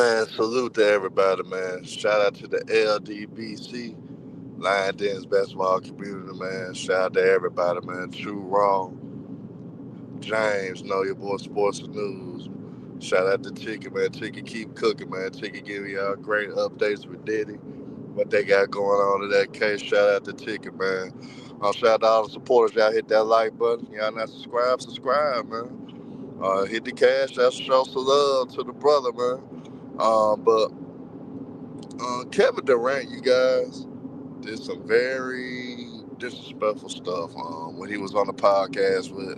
Man, salute to everybody, man. Shout out to the LDBC, Lion Dens basketball community, man. Shout out to everybody, man. True Raw, James, Know Your Boy Sports and News. Shout out to Ticket, man. Ticket keep cooking, man. Ticket giving y'all great updates with Diddy, what they got going on in that case. Shout out to Ticket, man. Shout out to all the supporters. Y'all hit that like button. Y'all not subscribe, man. Hit the cash. That's show some love to the brother, man. But Kevin Durant, you guys, did some very disrespectful stuff when he was on the podcast with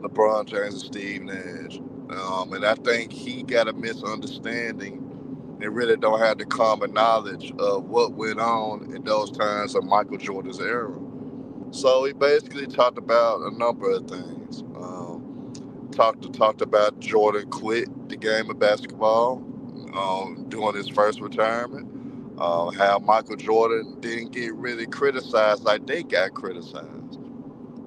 LeBron James and Steve Nash. And I think he got a misunderstanding and really don't have the common knowledge of what went on in those times of Michael Jordan's era. So he basically talked about a number of things. Talked about Jordan quit the game of basketball during his first retirement. How Michael Jordan didn't get really criticized like they got criticized.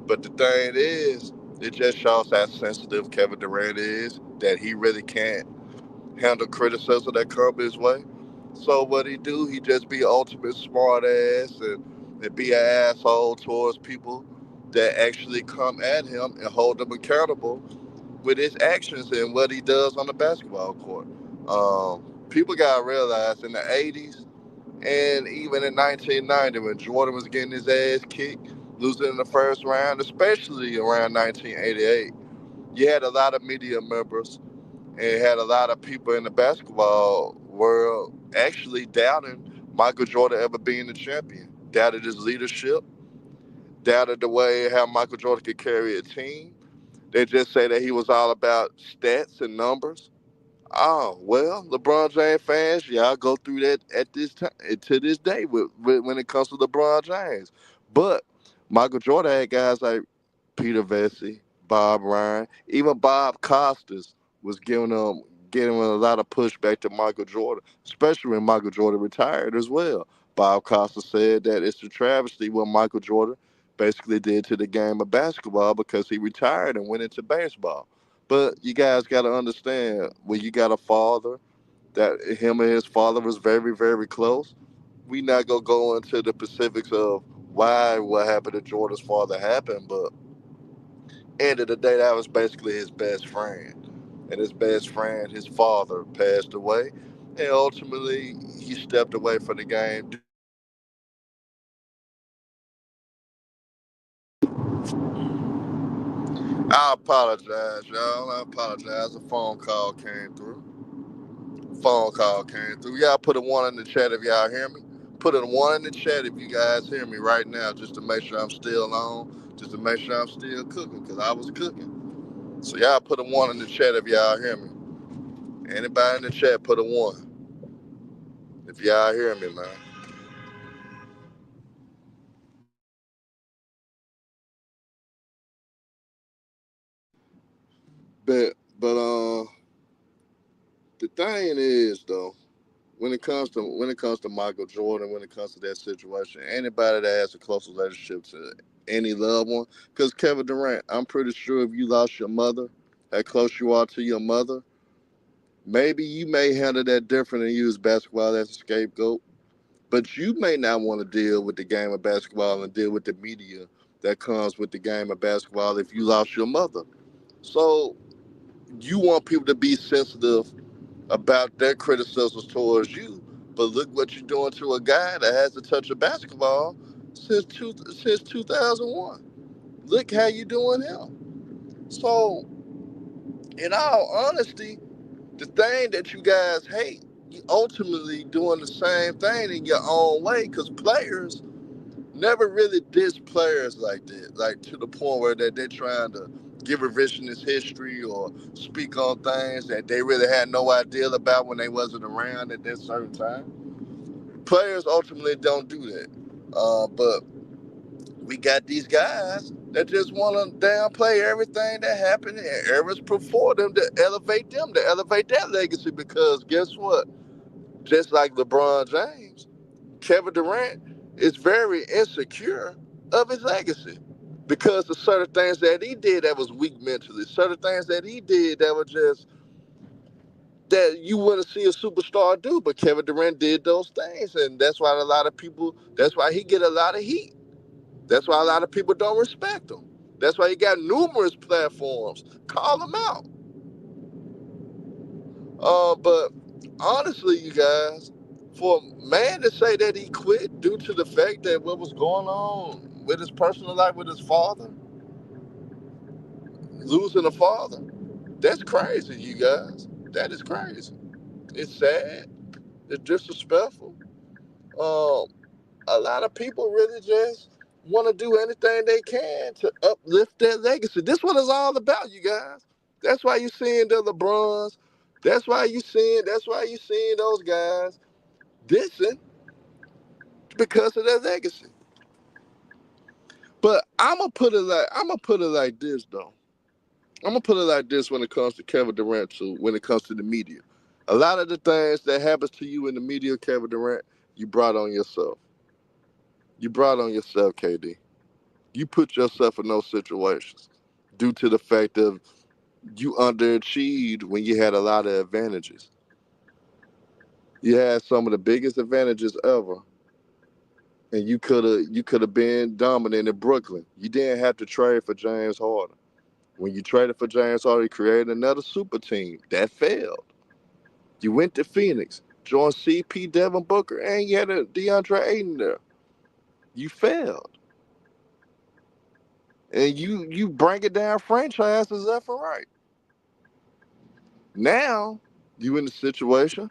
But the thing is, it just shows how sensitive Kevin Durant is, that he really can't handle criticism that comes his way. So what he do, he just be ultimate smart ass and be an asshole towards people that actually come at him and hold him accountable with his actions and what he does on the basketball court. People gotta realize in the '80s and even in 1990 when Jordan was getting his ass kicked, losing in the first round, especially around 1988, you had a lot of media members and had a lot of people in the basketball world actually doubting Michael Jordan ever being the champion, doubted his leadership, doubted the way how Michael Jordan could carry a team. They just say that he was all about stats and numbers. Oh well, LeBron James fans, y'all go through that at this time to this day when it comes to LeBron James. But Michael Jordan had guys like Peter Vesey, Bob Ryan, even Bob Costas was giving a lot of pushback to Michael Jordan, especially when Michael Jordan retired as well. Bob Costas said that it's a travesty what Michael Jordan basically did to the game of basketball because he retired and went into baseball. But you guys got to understand when you got a father that him and his father was very, very close. We not gonna go into the specifics of why what happened to Jordan's father happened, but end of the day, that was basically his best friend. And his best friend, his father, passed away. And ultimately, he stepped away from the game due to I apologize, y'all. I apologize. A phone call came through. Phone call came through. Y'all put a one in the chat if y'all hear me. Put a one in the chat if you guys hear me right now, just to make sure I'm still on, just to make sure I'm still cooking, because I was cooking. So y'all put a one in the chat if y'all hear me. Anybody in the chat put a one if y'all hear me, man. But the thing is though, when it comes to Michael Jordan, when it comes to that situation, anybody that has a close relationship to any loved one, because Kevin Durant, I'm pretty sure if you lost your mother, how close you are to your mother, maybe you may handle that different and use basketball as a scapegoat. But you may not want to deal with the game of basketball and deal with the media that comes with the game of basketball if you lost your mother. So you want people to be sensitive about their criticisms towards you. But look what you're doing to a guy that hasn't touched a basketball since 2001. Look how you doing him. So, in all honesty, the thing that you guys hate, you ultimately doing the same thing in your own way because players never really diss players like that, like to the point where that they're trying to give revisionist history or speak on things that they really had no idea about when they wasn't around at that certain time. Players ultimately don't do that. But we got these guys that just want to downplay everything that happened and eras before them to elevate their legacy because guess what? Just like LeBron James, Kevin Durant is very insecure of his legacy because of certain things that he did that was weak mentally, certain things that he did that were just that you want to see a superstar do. But Kevin Durant did those things, and that's why a lot of people. That's why he get a lot of heat. That's why a lot of people don't respect him. That's why he got numerous platforms. Call him out. But honestly, you guys, for a man to say that he quit due to the fact that what was going on with his personal life with his father, losing a father, that's crazy, you guys. That is crazy. It's sad. It's disrespectful. Um, a lot of people really just want to do anything they can to uplift their legacy. This is what it's all about, you guys. That's why you seeing the LeBrons. That's why you seeing those guys dissing because of their legacy. But I'm gonna put it like this though. I'm gonna put it like this when it comes to Kevin Durant too, when it comes to the media. A lot of the things that happens to you in the media, Kevin Durant, you brought on yourself. You brought on yourself, KD. You put yourself in those situations due to the fact of you underachieved when you had a lot of advantages. You had some of the biggest advantages ever, and you could have been dominant in Brooklyn. You didn't have to trade for James Harden. When you traded for James Harden, you created another super team that failed. You went to Phoenix, joined CP, Devin Booker, and you had a DeAndre Ayton there. You failed, and you bring it down franchises left and right. Now you in the situation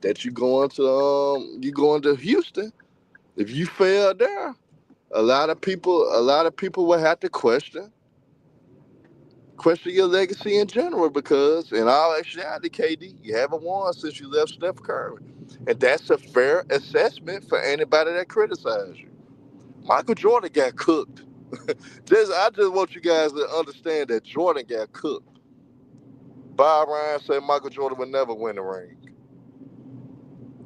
that you going to Houston. If you fail there, a lot of people will have to question your legacy in general because in all actuality, KD, you haven't won since you left Steph Curry. And that's a fair assessment for anybody that criticizes you. Michael Jordan got cooked. I just want you guys to understand that Jordan got cooked. Bob Ryan said Michael Jordan would never win a ring.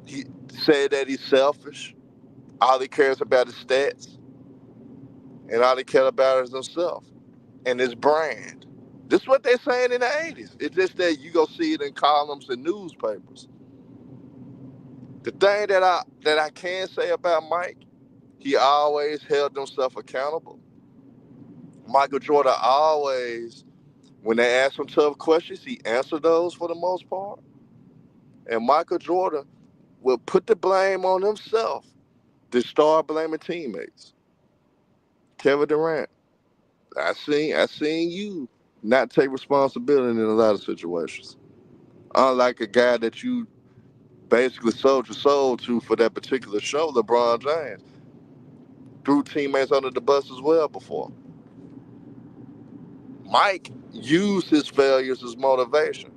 He said that he's selfish. All he cares about is stats, and all he cares about is himself and his brand. This is what they're saying in the 80s. It's just that you go see it in columns and newspapers. The thing that I can say about Mike, he always held himself accountable. Michael Jordan always, when they asked him tough questions, he answered those for the most part. And Michael Jordan will put the blame on himself to start blaming teammates. Kevin Durant, I seen you not take responsibility in a lot of situations. Unlike a guy that you basically sold your soul to for that particular show, LeBron James, threw teammates under the bus as well before. Mike used his failures as motivation.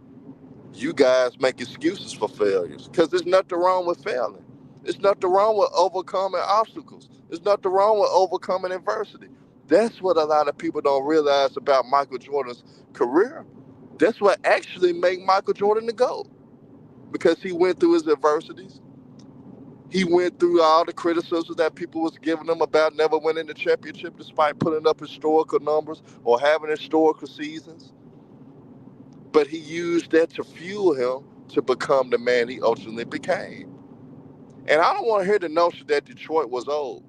You guys make excuses for failures because there's nothing wrong with failing. There's nothing wrong with overcoming obstacles. There's nothing wrong with overcoming adversity. That's what a lot of people don't realize about Michael Jordan's career. That's what actually made Michael Jordan the GOAT because he went through his adversities. He went through all the criticisms that people was giving him about never winning the championship despite putting up historical numbers or having historical seasons. But he used that to fuel him to become the man he ultimately became. And I don't want to hear the notion that Detroit was old.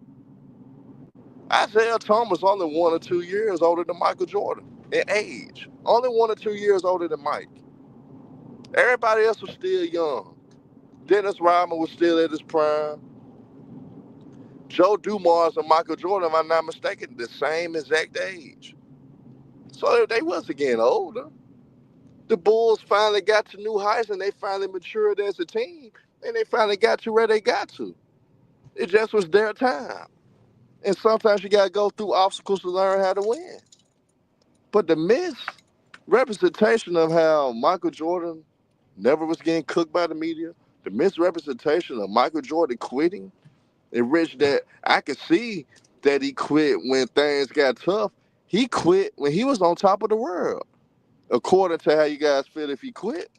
Isaiah Thomas only 1 or 2 years older than Michael Jordan in age. Only 1 or 2 years older than Mike. Everybody else was still young. Dennis Rodman was still at his prime. Joe Dumars and Michael Jordan, if I'm not mistaken, the same exact age. So they was getting older. The Bulls finally got to new heights and they finally matured as a team and they finally got to where they got to. It just was their time. And sometimes you got to go through obstacles to learn how to win. But the misrepresentation of how Michael Jordan never was getting cooked by the media, the misrepresentation of Michael Jordan quitting, in which that I could see that he quit when things got tough. He quit when he was on top of the world, according to how you guys feel if he quit.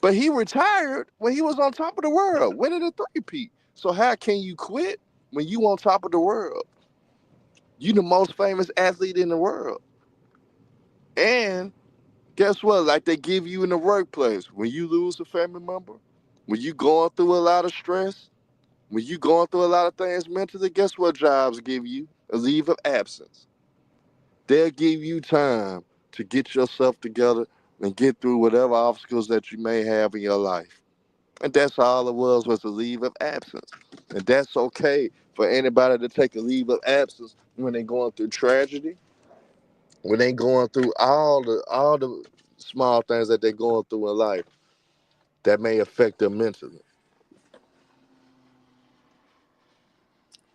But he retired when he was on top of the world, winning a three-peat. So how can you quit when you on top of the world? You the most famous athlete in the world. And Guess what? Like they give you in the workplace. When you lose a family member, when you going through a lot of stress, when you going through a lot of things mentally, guess what jobs give you? A leave of absence. They'll give you time to get yourself together and get through whatever obstacles that you may have in your life. And that's all it was a leave of absence. And that's okay for anybody to take a leave of absence when they're going through tragedy, when they're going through all the small things that they're going through in life that may affect them mentally.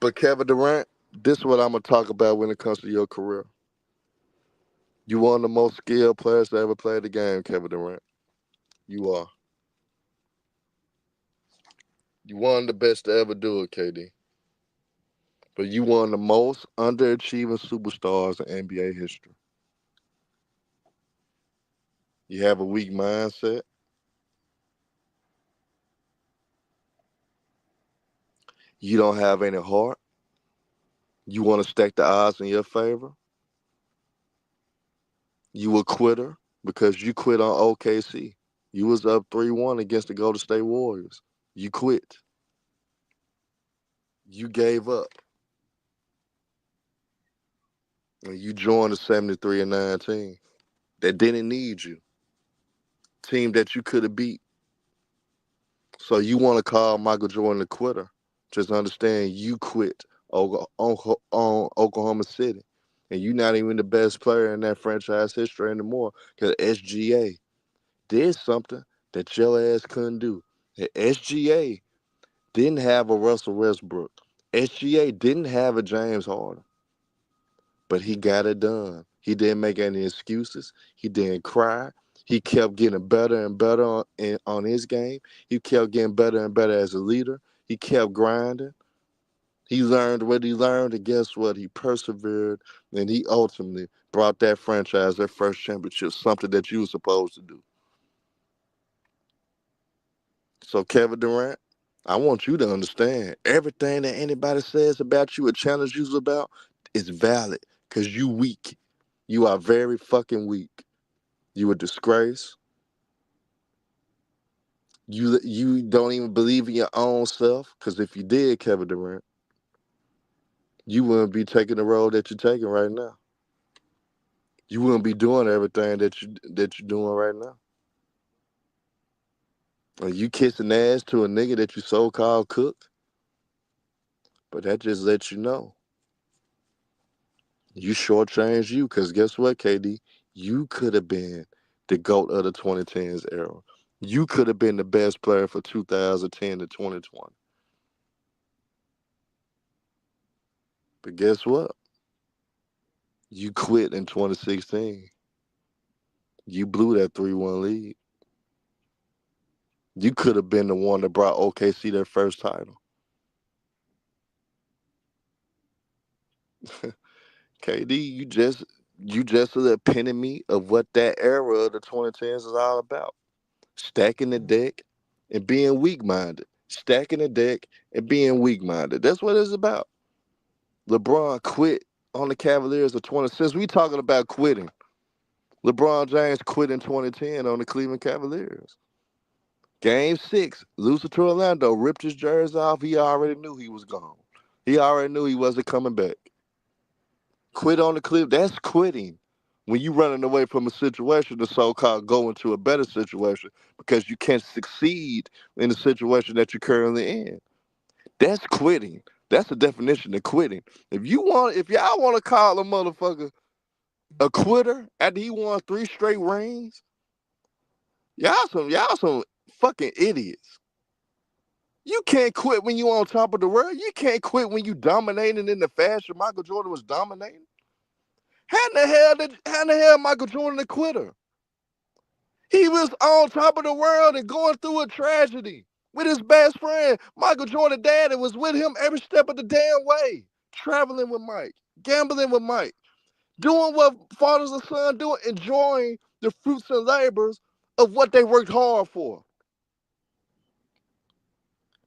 But Kevin Durant, this is what I'm gonna talk about when it comes to your career. You one of the most skilled players to ever play the game, Kevin Durant. You are. You one of the best to ever do it, KD. But you one of the most underachieving superstars in NBA history. You have a weak mindset. You don't have any heart. You want to stack the odds in your favor. You a quitter because you quit on OKC. You was up 3-1 against the Golden State Warriors. You quit. You gave up. And you joined the 73-19 that didn't need you. Team that you could have beat. So you want to call Michael Jordan a quitter. Just understand you quit on Oklahoma City. And you're not even the best player in that franchise history anymore because SGA did something that your ass couldn't do. The SGA didn't have a Russell Westbrook. SGA didn't have a James Harden, but he got it done. He didn't make any excuses. He didn't cry. He kept getting better and better on his game. He kept getting better and better as a leader. He kept grinding. He learned what he learned, and guess what? He persevered, and he ultimately brought that franchise their first championship, something that you were supposed to do. So, Kevin Durant, I want you to understand everything that anybody says about you or challenge you about is valid because you weak. You are very fucking weak. You a disgrace. You don't even believe in your own self because if you did, Kevin Durant, you wouldn't be taking the road that you're taking right now. You wouldn't be doing everything that you're doing right now. And you kissing ass to a nigga that you so called cooked, but that just lets you know you shortchanged you because guess what, KD? You could have been the GOAT of the 2010s era. You could have been the best player for 2010 to 2020. But guess what? You quit in 2016. You blew that 3-1 lead. You could have been the one that brought OKC their first title. KD, you just the epitome of what that era of the 2010s is all about. Stacking the deck and being weak-minded. Stacking the deck and being weak-minded. That's what it's about. LeBron quit on the Cavaliers of 20. Since we talking about quitting, LeBron James quit in 2010 on the Cleveland Cavaliers. Game 6, losing to Orlando, ripped his jersey off. He already knew he was gone. He already knew he wasn't coming back. Quit on the cliff. That's quitting. When you running away from a situation to so-called go into a better situation because you can't succeed in the situation that you're currently in. That's quitting. That's the definition of quitting. If y'all want to call a motherfucker a quitter after he won 3 straight rings, y'all some fucking idiots. You can't quit when you on top of the world. You can't quit when you dominating in the fashion Michael Jordan was dominating. How in the hell Michael Jordan a quitter? He was on top of the world and going through a tragedy with his best friend. Michael Jordan daddy was with him every step of the damn way. Traveling with Mike, gambling with Mike, doing what fathers and sons do, enjoying the fruits and labors of what they worked hard for.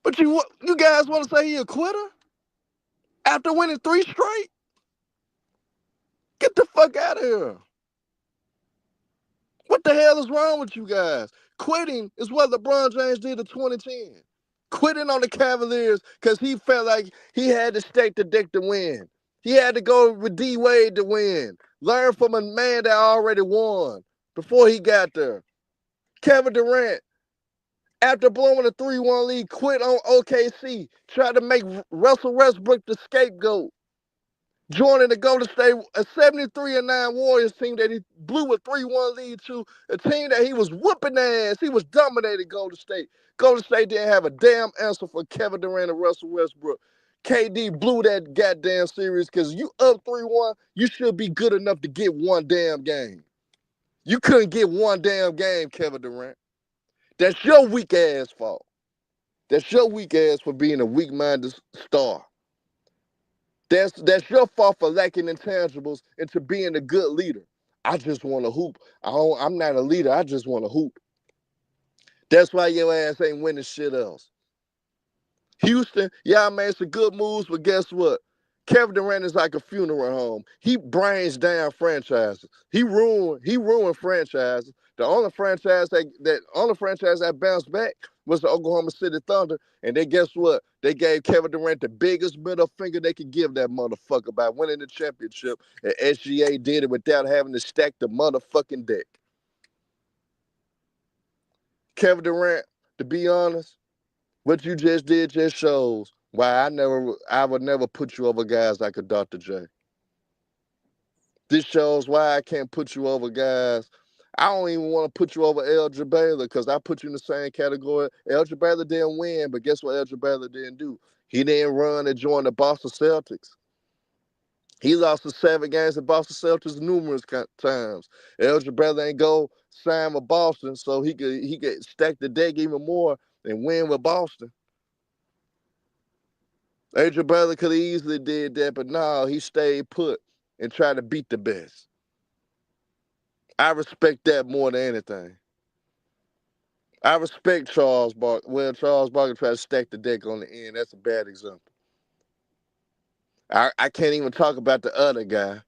But you guys want to say he a quitter? After winning 3 straight? Get the fuck out of here. What the hell is wrong with you guys? Quitting is what LeBron James did in 2010. Quitting on the Cavaliers because he felt like he had to stake the deck to win. He had to go with D Wade to win. Learn from a man that already won before he got there. Kevin Durant, after blowing a 3-1 lead, quit on OKC, tried to make Russell Westbrook the scapegoat. Joining the Golden State, a 73-9 Warriors team that he blew a 3-1 lead to, a team that he was whooping ass. He was dominating Golden State. Golden State didn't have a damn answer for Kevin Durant and Russell Westbrook. KD blew that goddamn series because you up 3-1, you should be good enough to get one damn game. You couldn't get one damn game, Kevin Durant. That's your weak ass fault. That's your weak ass for being a weak-minded star. That's your fault for lacking intangibles into being a good leader. I just want to hoop. I'm not a leader. I just want to hoop. That's why your ass ain't winning shit else. Houston, y'all made some good moves, but guess what? Kevin Durant is like a funeral home. He brains down franchises. He ruined franchises. The only franchise that bounced back was the Oklahoma City Thunder. And then guess what? They gave Kevin Durant the biggest middle finger they could give that motherfucker by winning the championship. And SGA did it without having to stack the motherfucking deck. Kevin Durant, to be honest, what you just did just shows why I would never put you over guys like a Dr. J. This shows why I can't put you over guys. I don't even want to put you over Elgin Baylor because I put you in the same category. Elgin Baylor didn't win, but guess what Elgin Baylor didn't do? He didn't run and join the Boston Celtics. He lost the 7 games at Boston Celtics numerous times. Elgin Baylor ain't go sign with Boston, so he could stack the deck even more and win with Boston. Adrian Baylor could have easily did that, but no, he stayed put and tried to beat the best. I respect that more than anything. I respect Charles Barkley. Well, Charles Barkley tried to stack the deck on the end. That's a bad example. I can't even talk about the other guy.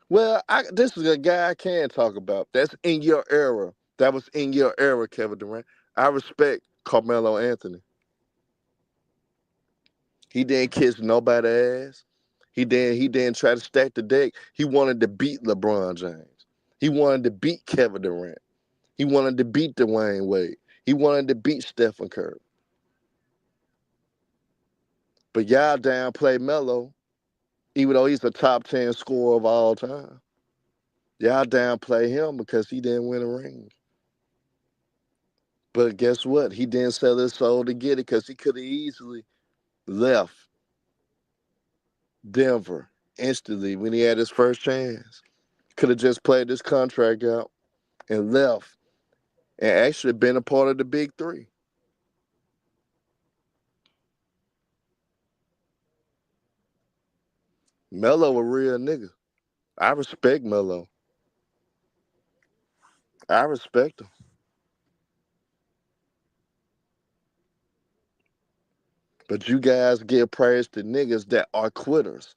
Well, this is a guy I can talk about. That's in your era. That was in your era, Kevin Durant. I respect Carmelo Anthony. He didn't kiss nobody's ass. He didn't try to stack the deck. He wanted to beat LeBron James. He wanted to beat Kevin Durant. He wanted to beat Dwayne Wade. He wanted to beat Stephen Curry. But y'all downplay Melo, even though he's a top 10 scorer of all time. Y'all downplay him because he didn't win a ring. But guess what? He didn't sell his soul to get it because he could have easily left Denver instantly when he had his first chance. Could have just played this contract out and left and actually been a part of the big three. Melo a real nigga. I respect Melo. I respect him. But you guys give praise to niggas that are quitters.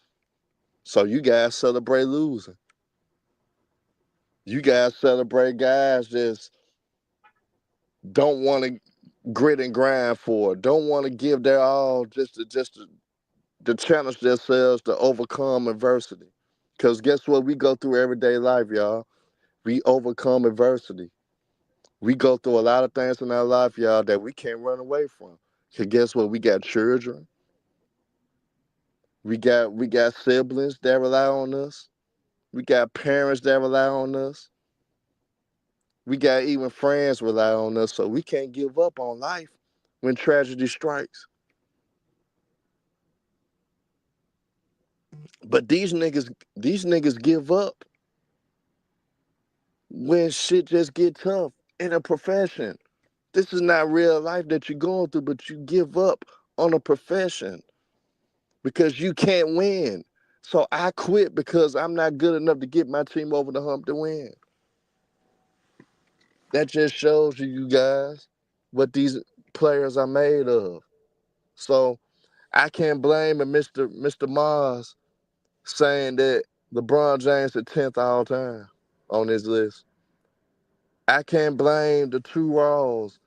So you guys celebrate losing. You guys celebrate guys just don't want to grit and grind for it, don't want to give their all just to challenge themselves to overcome adversity. Because guess what? We go through everyday life, y'all. We overcome adversity. We go through a lot of things in our life, y'all, that we can't run away from. Because guess what? We got children. We got siblings that rely on us. We got parents that rely on us. We got even friends rely on us. So we can't give up on life when tragedy strikes. But these niggas give up when shit just get tough in a profession. This is not real life that you're going through, but you give up on a profession because you can't win. So I quit because I'm not good enough to get my team over the hump to win. That just shows you guys what these players are made of. So I can't blame Mr. Mars saying that LeBron James is 10th all time on this list. I can't blame the two Raws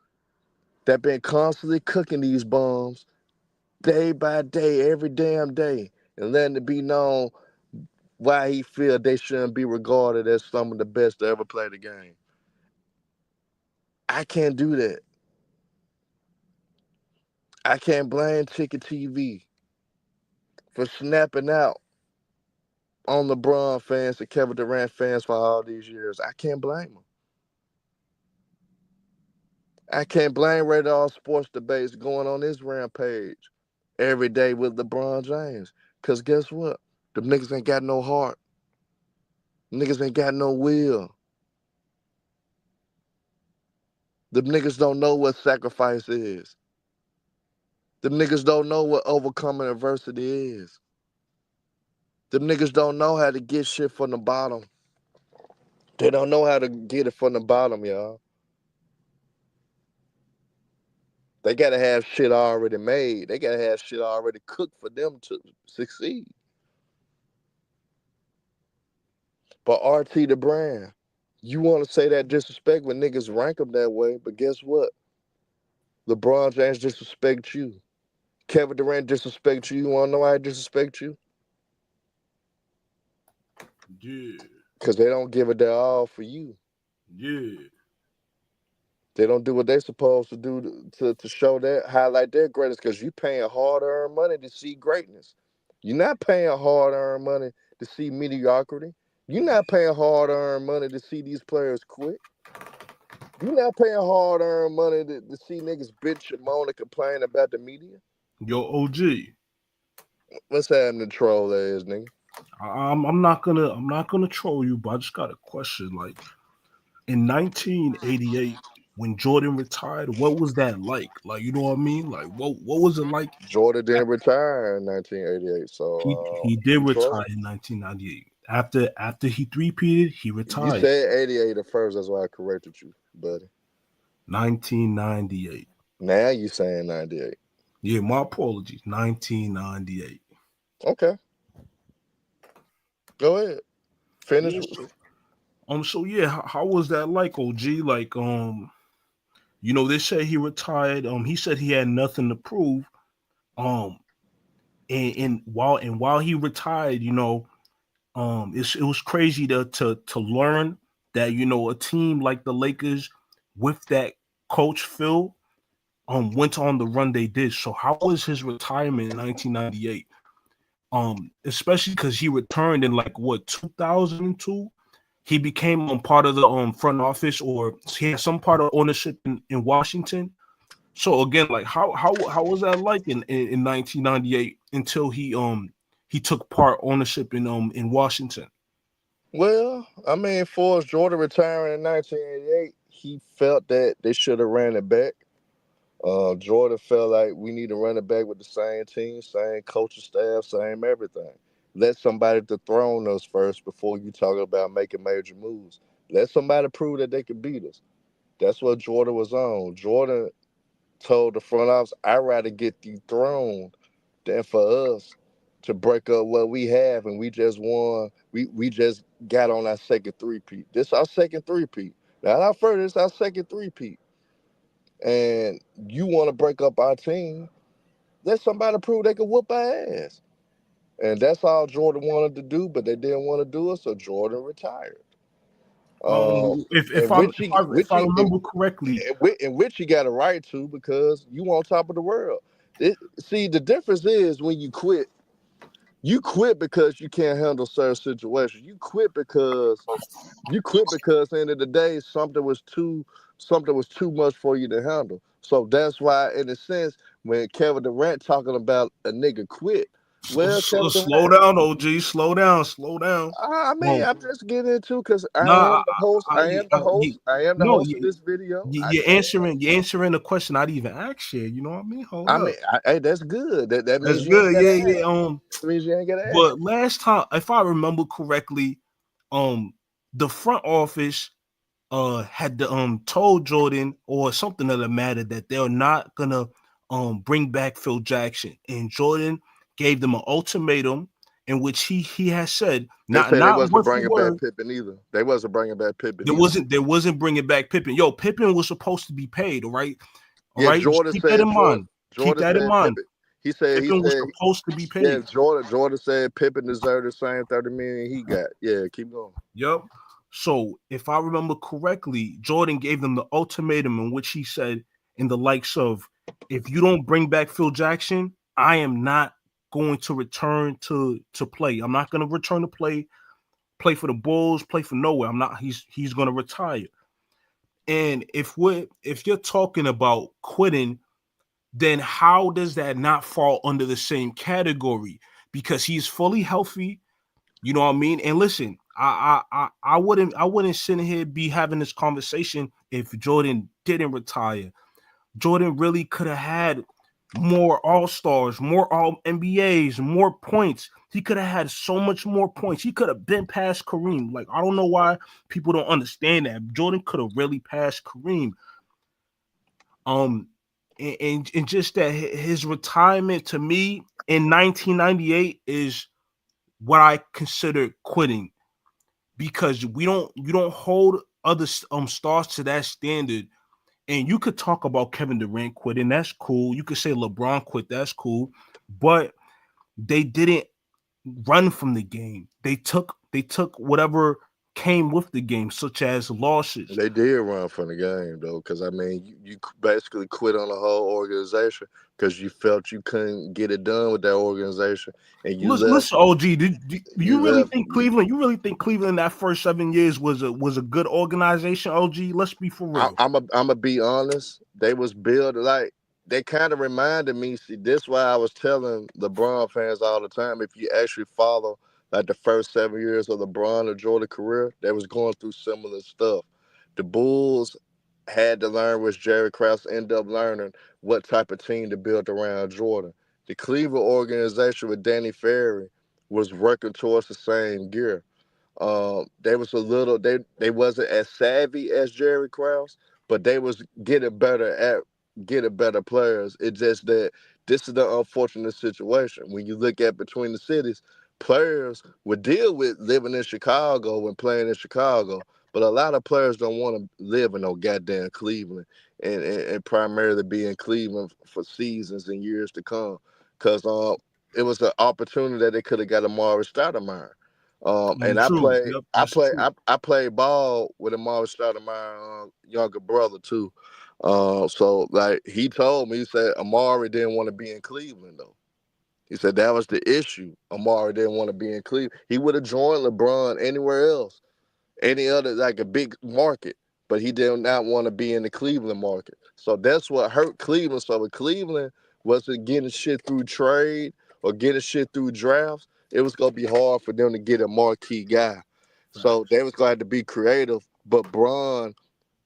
that been constantly cooking these bombs day by day, every damn day, and letting it be known why he feel they shouldn't be regarded as some of the best to ever play the game. I can't do that. I can't blame Ticket TV for snapping out on LeBron fans and Kevin Durant fans for all these years. I can't blame them. I can't blame Rated All Sports Debates going on this rampage every day with LeBron James. Because guess what? The niggas ain't got no heart. Niggas ain't got no will. The niggas don't know what sacrifice is. The niggas don't know what overcoming adversity is. The niggas don't know how to get shit from the bottom. They don't know how to get it from the bottom, y'all. They gotta have shit already made. They gotta have shit already cooked for them to succeed. But RT the brand, you want to say that disrespect when niggas rank them that way, but guess what? LeBron James disrespect you. Kevin Durant disrespect you. You want to know why I disrespect you? Yeah. Because they don't give it their all for you. Yeah. They don't do what they supposed to do to show that, highlight their greatness, because you paying hard-earned money to see greatness. You're not paying hard-earned money to see mediocrity. You're not paying hard-earned money to see these players quit. You're not paying hard-earned money to see niggas bitch and moan and complain about the media. Yo, OG. What's happening, troll ass nigga? I'm not gonna troll you, but I just got a question. Like in 1988, when Jordan retired, what was that like? Like, you know what I mean? Like, what was it like? Jordan didn't retire in 1988, so He did you retire troll. in 1998. After he three-peated, he You retired. said 88 at first, that's why I corrected you, buddy. 1998. Now you saying 98. Yeah, my apologies. 1998. Okay, go ahead. Finish. Yeah. So yeah, how was that like, OG? Like, they said he retired. He said he had nothing to prove. Um, and while he retired, it was crazy to learn that a team like the Lakers with that coach Phil went on the run they did. So how was his retirement in 1998? Especially because he returned in like what 2002. He became part of the front office, or he had some part of ownership in Washington. So again, like how was that like in 1998 until he took part ownership in Washington? Well, I mean, for Jordan retiring in 1988, he felt that they should have ran it back. Jordan felt like we need to run it back with the same team, same coaching staff, same everything. Let somebody dethrone us first before you talk about making major moves. Let somebody prove that they can beat us. That's what Jordan was on. Jordan told the front office, I'd rather get dethroned than for us to break up what we have, and we just won. We just got on our second three-peat. This our second three-peat. Not our first, this our second three-peat. And you want to break up our team, let somebody prove they can whoop our ass. And that's all Jordan wanted to do, but they didn't want to do it, so Jordan retired. If if And I which if I he, if which I he, remember correctly, in which he got a right to, because you on top of the world. See, the difference is when you quit. You quit because you can't handle certain situations. You quit because at the end of the day something was too much for you to handle. So that's why, in a sense, when Kevin Durant talking about a nigga quit, well, Kevin slow Durant, down, OG, slow down. I mean, Um, I'm just getting into because I nah, am the host. I, I am the you, host. I am the no, host of this video. I you're can. answering the question I'd even asked you. You know what I mean? Hold I up, mean, hey, that's good. That that's means you ain't good. got to Yeah, ask. yeah. That means you ain't got to ask. But last time, if I remember correctly, um, the front office had told Jordan or something of the matter that they're not gonna bring back Phil Jackson, and Jordan gave them an ultimatum, in which he has said, They say they not wasn't word for bringing back word, Pippen either. They wasn't bringing back Pippen there either. wasn't bringing back Pippen. Yo, Pippen was supposed to be paid. All Yeah, right. Just Jordan keep that said in mind. Keep Jordan that in said mind. Pippen. He Pippen was said supposed to be yeah, paid. Jordan said Pippen deserved the same 30 million he got. Yeah, keep going. Yep. So if I remember correctly, Jordan gave them the ultimatum in which he said, in the likes of, if you don't bring back Phil Jackson, I am not going to return to play. I'm not going to return to play for the Bulls, play for nowhere. I'm not. He's going to retire. And if you're talking about quitting, then how does that not fall under the same category? Because he's fully healthy. You know what I mean? And listen, I wouldn't sit here be having this conversation if Jordan didn't retire. Jordan really could have had more All-Stars, more All NBAs, more points. He could have had so much more points. He could have been past Kareem. Like, I don't know why people don't understand that. Jordan could have really passed Kareem. Um, and just that his retirement to me in 1998 is what I consider quitting, because you don't hold other stars to that standard. And you could talk about Kevin Durant quitting, that's cool. You could say LeBron quit, that's cool. But they didn't run from the game. They took whatever came with the game, such as losses. They did run from the game though, because I mean, you basically quit on the whole organization because you felt you couldn't get it done with that organization, and Listen, OG, do you you really left. think Cleveland? You really think Cleveland that first 7 years was a good organization? OG, let's be for real. I'm be honest. They was built like they kind of reminded me. See, this why I was telling LeBron fans all the time. If you actually follow like the first 7 years of LeBron or Jordan career, they was going through similar stuff. The Bulls had to learn, which Jerry Krause ended up learning, what type of team to build around Jordan. The Cleveland organization with Danny Ferry was working towards the same gear. They was a little they wasn't as savvy as Jerry Krause, but they was getting better players. It's just that this is the unfortunate situation. When you look at between the cities, players would deal with living in Chicago and playing in Chicago, but a lot of players don't want to live in no goddamn Cleveland and primarily be in Cleveland for seasons and years to come. Cause it was an opportunity that they could have got Amari Stoudemire. And True. Yep, that's true. I played ball with Amari Stoudemire, younger brother too. So like he told me, he said Amari didn't want to be in Cleveland though. He said that was the issue. Amari didn't want to be in Cleveland. He would have joined LeBron anywhere else, any other like a big market, but he did not want to be in the Cleveland market. So that's what hurt Cleveland. So if Cleveland wasn't getting shit through trade or getting shit through drafts, it was gonna be hard for them to get a marquee guy. So Facts. they was going to be creative, but Bron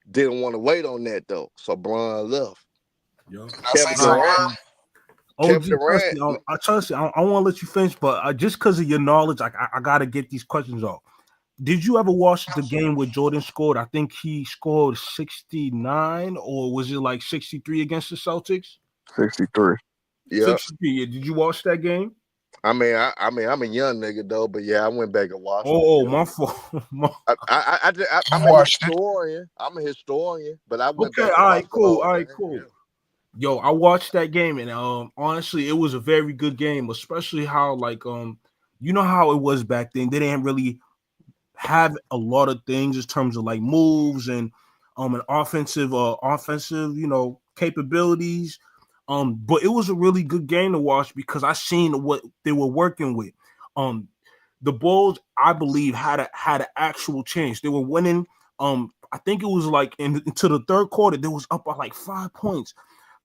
didn't want to wait on that though. So Bron left. Yep. Can I say Kevin All something, right. Durant, Herm? Kevin OG, trust Durant, me. I trust you. I want to let you finish, but just because of your knowledge, I got to get these questions off. Did you ever watch the game where Jordan scored? I think he scored 69, or was it like 63 against the Celtics? 63. yeah. 63. Yeah. Did you watch that game? I mean, I'm a young nigga though, but yeah, I went back and watched it. Oh, Yeah. my fault. I'm I a watched it. historian. I'm a historian, but I went Okay, back and all right, watched the cool. whole All right, game. cool. Yeah. Yo, I watched that game, and honestly, it was a very good game, especially how like you know how it was back then. They didn't really have a lot of things in terms of like moves and offensive, capabilities. But it was a really good game to watch because I seen what they were working with. Um the Bulls, I believe, had an actual chance. They were winning. I think it was like into the third quarter, they was up by like 5 points,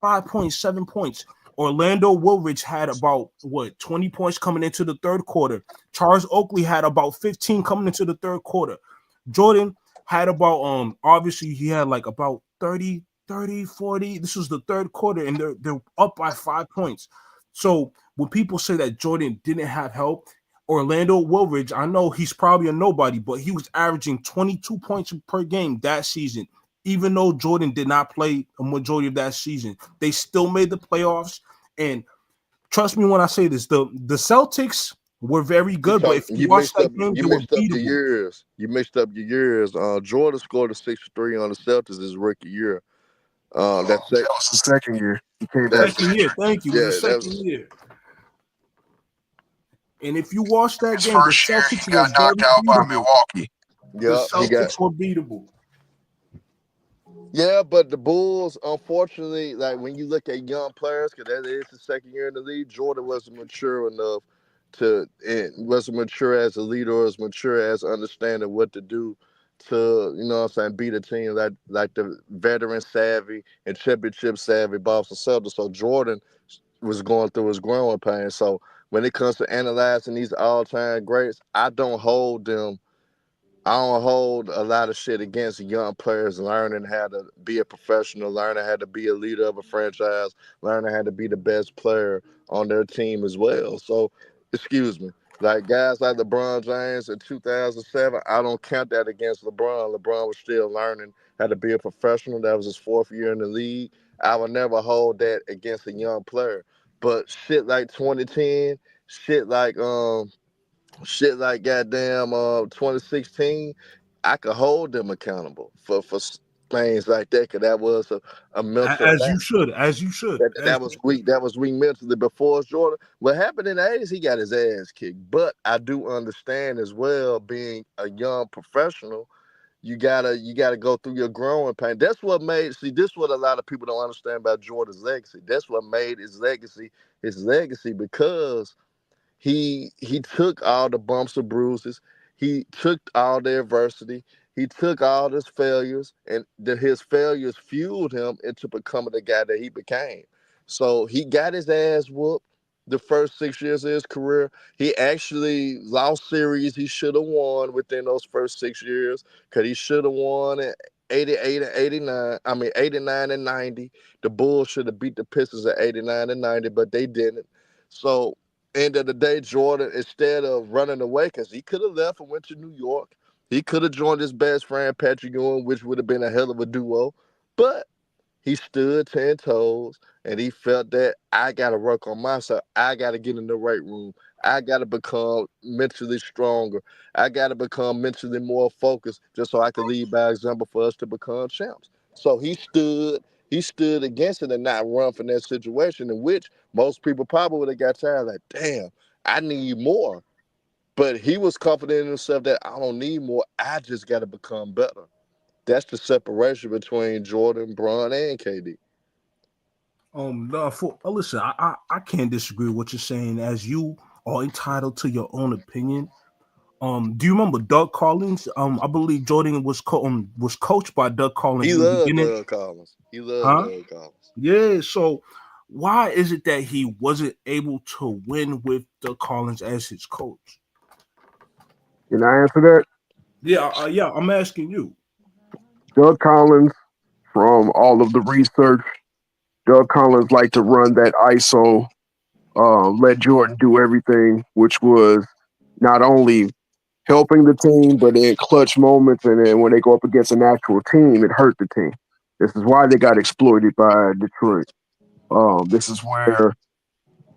5 points, 7 points. Orlando Woolridge had about 20 points coming into the third quarter. Charles Oakley had about 15 coming into the third quarter. Jordan had about obviously he had like about 30, 40. This was the third quarter, and they're up by 5 points. So when people say that Jordan didn't have help, Orlando Woolridge, I know he's probably a nobody, but he was averaging 22 points per game that season. Even though Jordan did not play a majority of that season, they still made the playoffs. And trust me when I say this, the Celtics were very You good. But talk, if you watch that game, you they were mixed up your beatable. years. You mixed up your years. Jordan scored a 63 on the Celtics his rookie year. That's That was the second year. He came back. that's Second year, thank you. It was the yeah. That second was year. And if you watch that His game, the first year, Celtics he were got knocked very out by beatable. Milwaukee. The yeah. He got Celtics were beatable. yeah, but the Bulls, unfortunately, like when you look at young players, because that is the second year in the league, Jordan wasn't mature enough to, and wasn't mature as a leader, or as mature as understanding what to do to, you know what I'm saying, beat a team like the veteran savvy and championship savvy Boston Celtics. So Jordan was going through his growing pain. So when it comes to analyzing these all time greats, I don't hold a lot of shit against young players learning how to be a professional, learning how to be a leader of a franchise, learning how to be the best player on their team as well. So, excuse me, like guys like LeBron James in 2007, I don't count that against LeBron. LeBron was still learning how to be a professional. That was his fourth year in the league. I would never hold that against a young player. But shit like 2010, shit like goddamn 2016, I could hold them accountable for things like that, because that was a mental As you lapse. should, as you should, as That you was should. weak. That was weak mentally. Before Jordan, what happened in the 80s, he got his ass kicked. But I do understand as well, being a young professional, you gotta go through your growing pain. That's what made, see, this is what a lot of people don't understand about Jordan's legacy. That's what made his legacy, because he took all the bumps and bruises. He took all the adversity. He took all his failures, and his failures fueled him into becoming the guy that he became. So he got his ass whooped the first 6 years of his career. He actually lost series he should have won within those first 6 years, because he should have won at 88 and 89. I mean, 89 and 90. The Bulls should have beat the Pistons at 89 and 90, but they didn't. So end of the day, Jordan, instead of running away, because he could have left and went to New York, he could have joined his best friend Patrick Ewing, which would have been a hell of a duo. But he stood 10 toes, and he felt that I got to work on myself. I got to get in the right room. I got to become mentally stronger. I got to become mentally more focused, just so I could lead by example for us to become champs. So he stood against it and not run from that situation, in which most people probably would have got tired, like, damn, I need more. But he was confident in himself that I don't need more. I just got to become better. That's the separation between Jordan, Bron, and KD. No, listen, I can't disagree with what you're saying. As you are entitled to your own opinion. Do you remember Doug Collins? I believe Jordan was coached by Doug Collins He in the loved beginning, Doug Collins. He loved huh? Doug Collins. Yeah. So why is it that he wasn't able to win with Doug Collins as his coach? Can I answer that? Yeah, yeah. I'm asking you. Doug Collins, from all of the research, Doug Collins liked to run that ISO, let Jordan do everything, which was not only helping the team, but in clutch moments, and then when they go up against an actual team, it hurt the team. This is why they got exploited by Detroit. This is where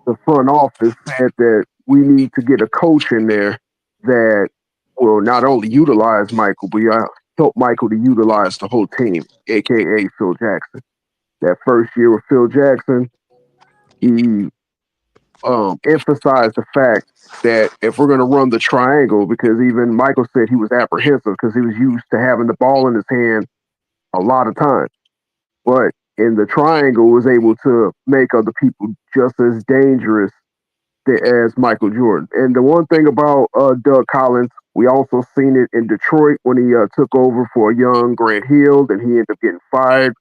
the front office said that we need to get a coach in there that will not only utilize Michael, but help Michael to utilize the whole team, aka Phil Jackson. That first year with Phil Jackson, he emphasized the fact that if we're going to run the triangle, because even Michael said he was apprehensive because he was used to having the ball in his hand a lot of times, but in the triangle was able to make other people just as dangerous as Michael Jordan. And the one thing about Doug Collins, we also seen it in Detroit when he took over for a young Grant Hill, and he ended up getting fired.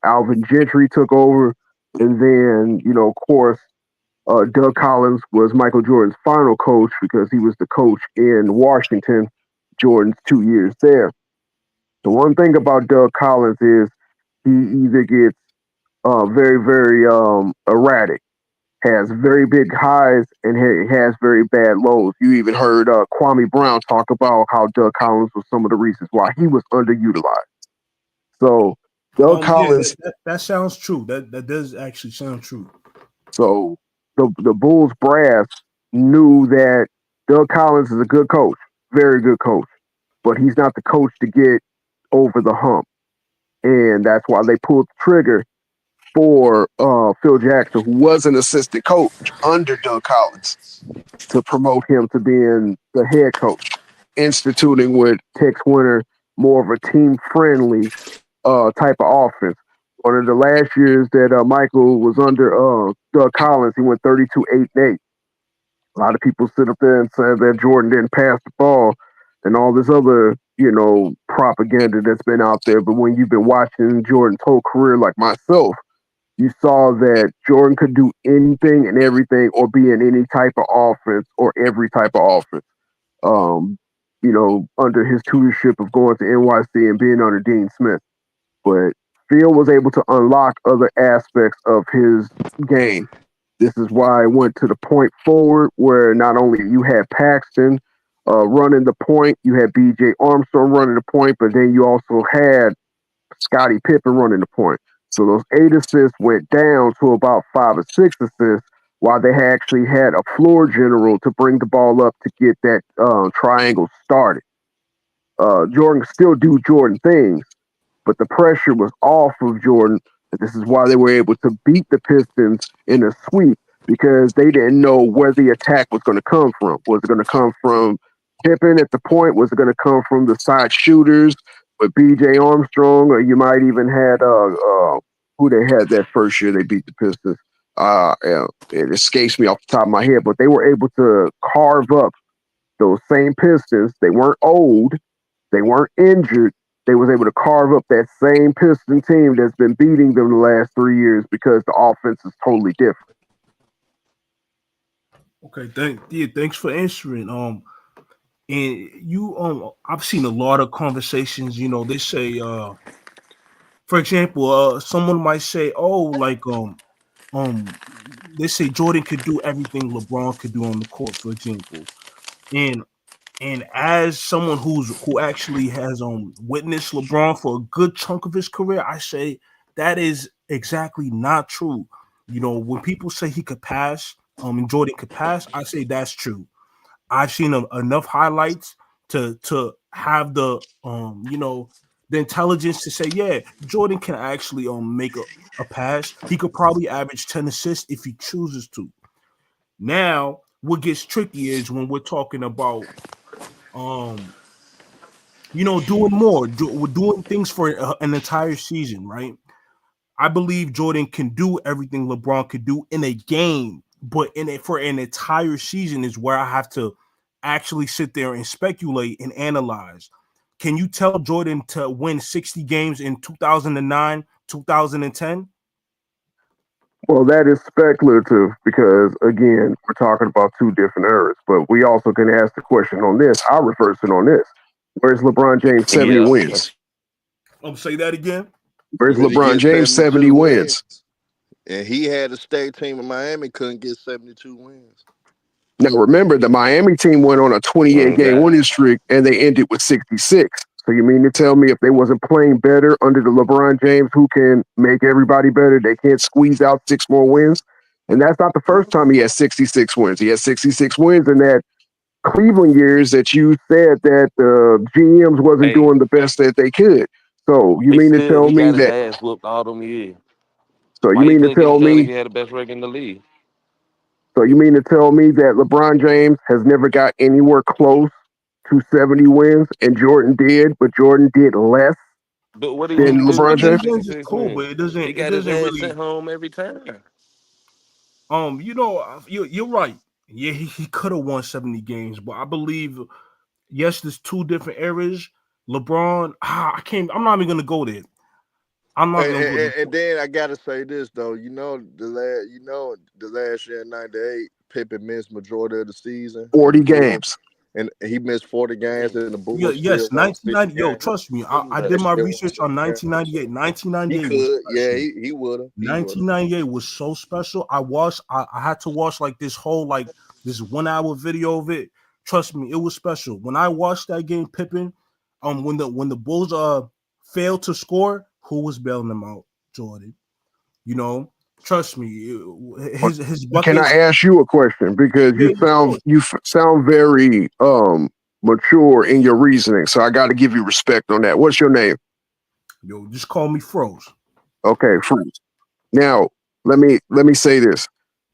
Alvin Gentry took over, and then of course, Doug Collins was Michael Jordan's final coach because he was the coach in Washington, Jordan's 2 years there. The one thing about Doug Collins is he either gets very, very erratic, has very big highs, and has very bad lows. You even heard Kwame Brown talk about how Doug Collins was some of the reasons why he was underutilized. So Doug Yeah, Collins, that sounds true. That does actually sound true. so the Bulls brass knew that. Doug Collins is a good coach, very good coach, but he's not the coach to get over the hump. And that's why they pulled the trigger for Phil Jackson, who was an assistant coach under Doug Collins, to promote him to being the head coach, instituting with Tex Winter more of a team friendly type of offense. One of the last years that Michael was under Doug Collins, he went 32-8-8. A lot of people sit up there and say that Jordan didn't pass the ball and all this other, propaganda that's been out there. But when you've been watching Jordan's whole career, like myself, you saw that Jordan could do anything and everything or be in any type of offense or every type of offense. Under his tutorship of going to NYC and being under Dean Smith. But Phil was able to unlock other aspects of his game. This is why I went to the point forward, where not only you had Paxton running the point, you had B.J. Armstrong running the point, but then you also had Scottie Pippen running the point. So those 8 assists went down to about 5 or 6 assists, while they actually had a floor general to bring the ball up to get that triangle started. Jordan could still do Jordan things, but the pressure was off of Jordan. This is why they were able to beat the Pistons in a sweep, because they didn't know where the attack was going to come from. Was it going to come from Pippen at the point? Was it going to come from the side shooters with B.J. Armstrong? Or you might even had who they had that first year they beat the Pistons. It escapes me off the top of my head, but they were able to carve up those same Pistons. They weren't old. They weren't injured. They was able to carve up that same Piston team that's been beating them the last 3 years because the offense is totally different. Okay, thanks for answering. And you I've seen a lot of conversations. They say, for example, someone might say, oh, like um, they say Jordan could do everything LeBron could do on the court, for example, and as someone who actually has witnessed LeBron for a good chunk of his career, I say that is exactly not true. When people say he could pass, and Jordan could pass, I say that's true. I've seen enough highlights to have the intelligence to say, yeah, Jordan can actually make a pass. He could probably average 10 assists if he chooses to. Now, what gets tricky is when we're talking about um doing more, we're doing things for an entire season, right? I believe Jordan can do everything LeBron could do in a game, but for an entire season is where I have to actually sit there and speculate and analyze. Can you tell Jordan to win 60 games in 2009, 2010? Well, that is speculative because, again, we're talking about two different eras. But we also can ask the question on this. I'll reverse it on this. Where's LeBron James' 70 Yeah. wins? Say that again. Where's Did he LeBron get James' 70 72 wins? wins? And he had a state team in Miami, couldn't get 72 wins. Now, remember, the Miami team went on a 28-game winning streak, and they ended with 66. So you mean to tell me if they wasn't playing better under the LeBron James, who can make everybody better, they can't squeeze out 6 more wins? And that's not the first time he had 66 wins. He had 66 wins in that Cleveland years that you said that the GMs wasn't Hey, doing the best that they could. So you he mean to still tell he me got his that? ass whooped all them years. So you Why he mean to couldn't get tell it done if me? he had the best record in the league? So you mean to tell me that LeBron James has never got anywhere close to 70 wins, and Jordan did, but Jordan did less But what did he than do to LeBron get James? 70 wins is 66 cool, but wins? it doesn't He it got his doesn't ass really sent home every time. you're right. Yeah, he could have won 70 games, but I believe, yes, there's two different eras. LeBron, I'm not even gonna go there. I'm not And, gonna go and, there. and then I gotta say this though, the last year in '98, Pippen missed majority of the season, and the 40 Bulls, games. and he missed 40 games, and the Yeah, Bulls still yes, won 60 1990. Yo, games. trust me, I But did They my still won research on 60 games. 1998. So he 1998 was could, yeah, special. he would have, he would have. 1998 was so special. I had to watch like this whole this 1 hour video of it. Trust me, it was special. When I watched that game, Pippen, when the Bulls failed to score, who was bailing them out? Jordan. You know, Trust me, his Can I buckets. ask you a question? Because Yeah, yeah, sure. you sound very mature in your reasoning, so I got to give you respect on that. What's your name? Yo, just call me Froze. Okay, Freeze. Now let me say this: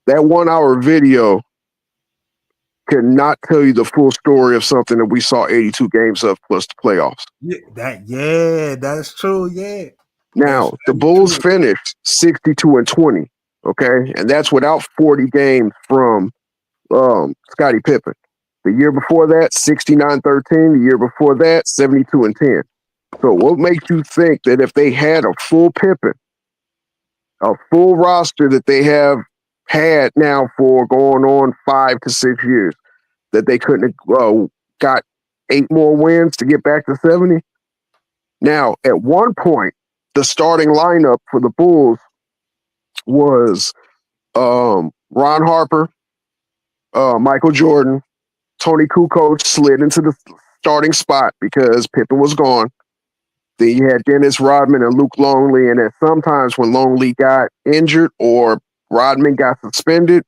that 1 hour video cannot tell you the full story of something that we saw 82 games of plus the playoffs. Yeah, that's true. Yeah, that's Now the very Bulls true. finished 62-20. Okay, and that's without 40 games from Scottie Pippen. The year before that, 69-13. The year before that, 72-10. So what makes you think that if they had a full Pippen, a full roster that they have had now for going on 5 to 6 years, that they couldn't have got 8 more wins to get back to 70? Now, at one point, the starting lineup for the Bulls was Ron Harper, Michael Jordan, Tony Kukoc slid into the starting spot because Pippen was gone. Then you had Dennis Rodman and Luke Longley, and then sometimes when Longley got injured or Rodman got suspended,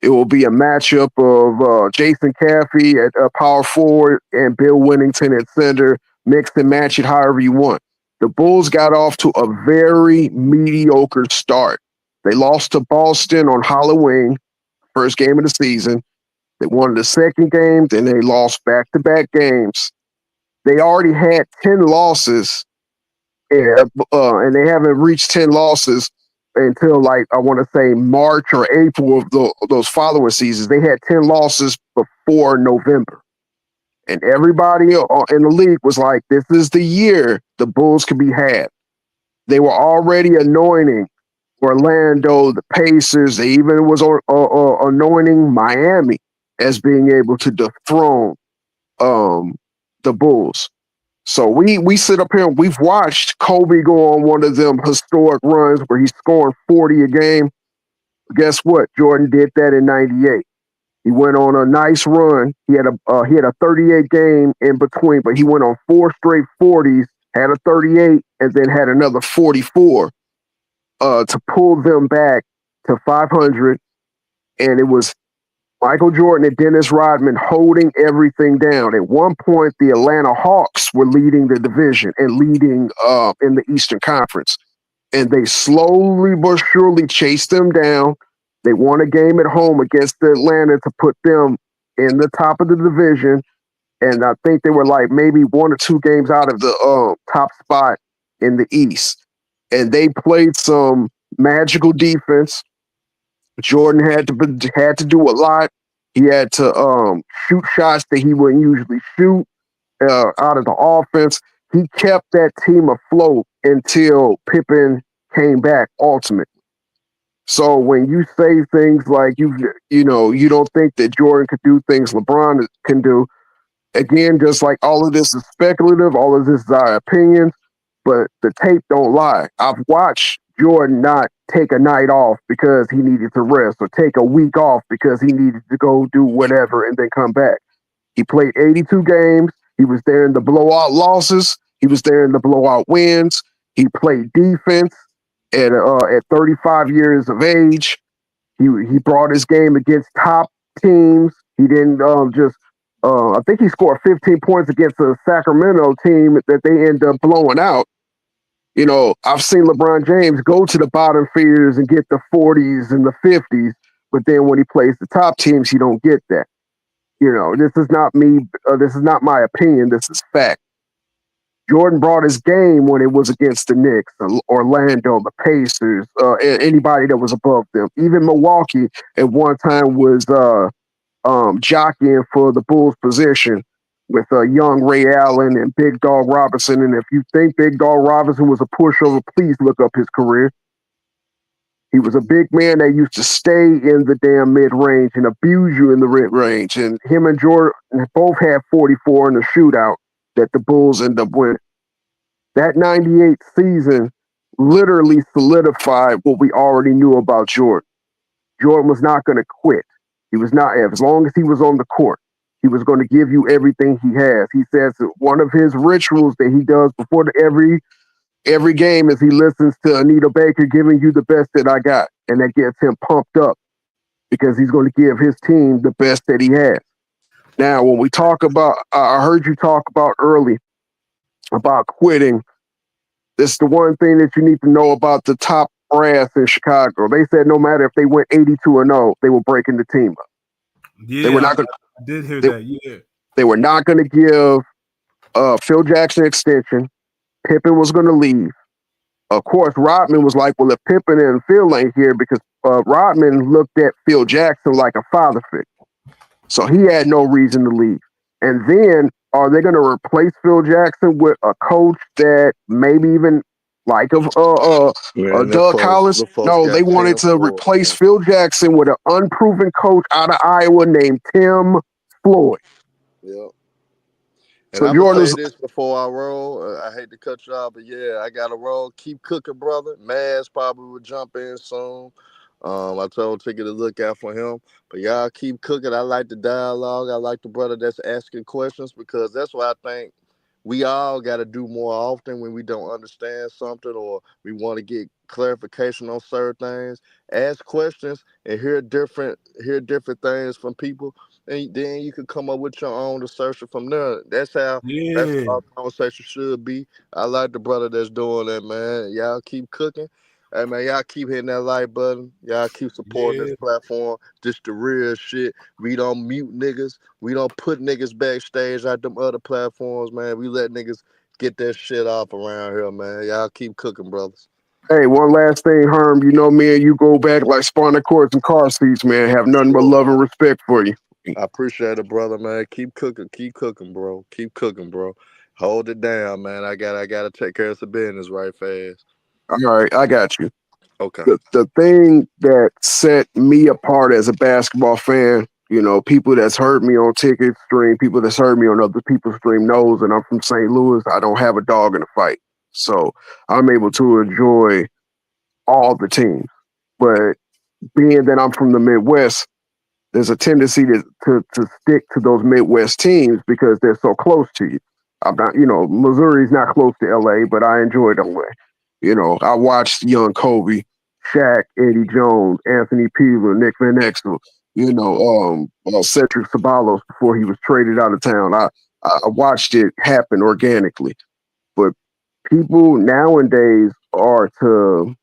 it will be a matchup of Jason Caffey at power forward and Bill Winnington at center. Mix and match it however you want. The Bulls got off to a very mediocre start. They lost to Boston on Halloween, first game of the season. They won the second game, then they lost back-to-back games. They already had 10 losses, and they haven't reached 10 losses until, like, I want to say March or April of those following seasons. They had 10 losses before November. And everybody in the league was like, this is the year the Bulls could be had. They were already anointing Orlando, the Pacers. They even was anointing Miami as being able to dethrone the Bulls. So we sit up here and we've watched Kobe go on one of them historic runs where he's scoring 40 a game. Guess what? Jordan did that in '98. He went on a nice run. He had a 38 game in between, but he went on 4 straight 40s, had a 38, and then had another 44 to pull them back to 500. And it was Michael Jordan and Dennis Rodman holding everything down. At one point, the Atlanta Hawks were leading the division and leading in the Eastern Conference. And they slowly but surely chased them down. They won a game at home against Atlanta to put them in the top of the division. And I think they were like maybe 1 or 2 games out of the top spot in the East. And they played some magical defense. Jordan had to do a lot. He had to shoot shots that he wouldn't usually shoot out of the offense. He kept that team afloat until Pippen came back ultimately. So when you say things like you don't think that Jordan could do things LeBron can do, again, just like all of this is speculative, all of this is our opinions, but the tape don't lie. I've watched Jordan not take a night off because he needed to rest or take a week off because he needed to go do whatever and then come back. He played 82 games. He was there in the blowout losses. He was there in the blowout wins. He played defense at 35 years of age. He brought his game against top teams. He didn't just I think he scored 15 points against a Sacramento team that they ended up blowing out. You know, I've seen LeBron James go to the bottom feeders and get the 40s and the 50s, but then when he plays the top teams, he don't get that. You know, this is not me. This is not my opinion. This is fact. Jordan brought his game when it was against the Knicks, Orlando, the Pacers, anybody that was above them. Even Milwaukee at one time was jockeying for the Bulls' position with young Ray Allen and Big Dog Robinson. And if you think Big Dog Robinson was a pushover, please look up his career. He was a big man that used to stay in the damn mid-range and abuse you in the mid-range. And him and Jordan both had 44 in the shootout that the Bulls ended up winning. That 98 season literally solidified what we already knew about Jordan. Jordan was not going to quit. He was not, as long as he was on the court, he was going to give you everything he has. He says that one of his rituals that he does before every game is he listens to Anita Baker giving you the best that I got. and that gets him pumped up because he's going to give his team the best that he has. Now, when we talk about, I heard you talk about early about quitting. This is the one thing that you need to know about the top brass in Chicago. They said no matter if they went 82-0, they were breaking the team up. They were Yeah, not going. I did hear They, that. Yeah. they were not going to give Phil Jackson extension. Pippen was going to leave. Of course, Rodman was like, well, if Pippen and Phil ain't here, because Rodman looked at Phil Jackson like a father figure. So he had no reason to leave. And then are they going to replace Phil Jackson with a coach that maybe even like Man, Doug Collins? the folks No, they got wanted 10 to Floyd, replace man. Phil Jackson with an unproven coach out of Iowa named Tim Floyd. Yep. And So I'm gonna Jordan say was, this before I roll. I hate to cut you off, but yeah, I got to roll. Keep cooking, brother. Maz probably will jump in soon. I told Ticket to look out for him. But y'all keep cooking. I like the dialogue. I like the brother that's asking questions because that's what I think we all got to do more often when we don't understand something or we want to get clarification on certain things. Ask questions and hear different things from people, and then you can come up with your own assertion from there. That's Yeah. how our conversation should be. I like the brother that's doing that, man. Y'all keep cooking. Hey man, y'all keep hitting that like button. Y'all keep supporting this Yeah. platform. Just the real shit. We don't mute niggas. We don't put niggas backstage at them other platforms, man. We let niggas get that shit off around here, man. Y'all keep cooking, brothers. hey, one last thing, Herm. You know, me and you go back like spawning cords and car seats, man. Have nothing but Sure. love and respect for you. I appreciate it, brother, man. Keep cooking, bro. Keep cooking, bro. Hold it down, man. I gotta take care of some business right fast. All right, I got you. Okay. The thing that set me apart as a basketball fan, you know, people that's heard me on Ticket Stream, people that's heard me on other people's stream knows that I'm from St. Louis. I don't have a dog in the fight. So I'm able to enjoy all the teams. But being that I'm from the Midwest, there's a tendency to stick to those Midwest teams because they're so close to you. I'm not, you know, Missouri's not close to LA, but I enjoyed LA. You know, I watched young Kobe, Shaq, Eddie Jones, Anthony Peeler, Nick Van Exel, you know, Cedric Ceballos before he was traded out of town. I watched it happen organically. But people nowadays are to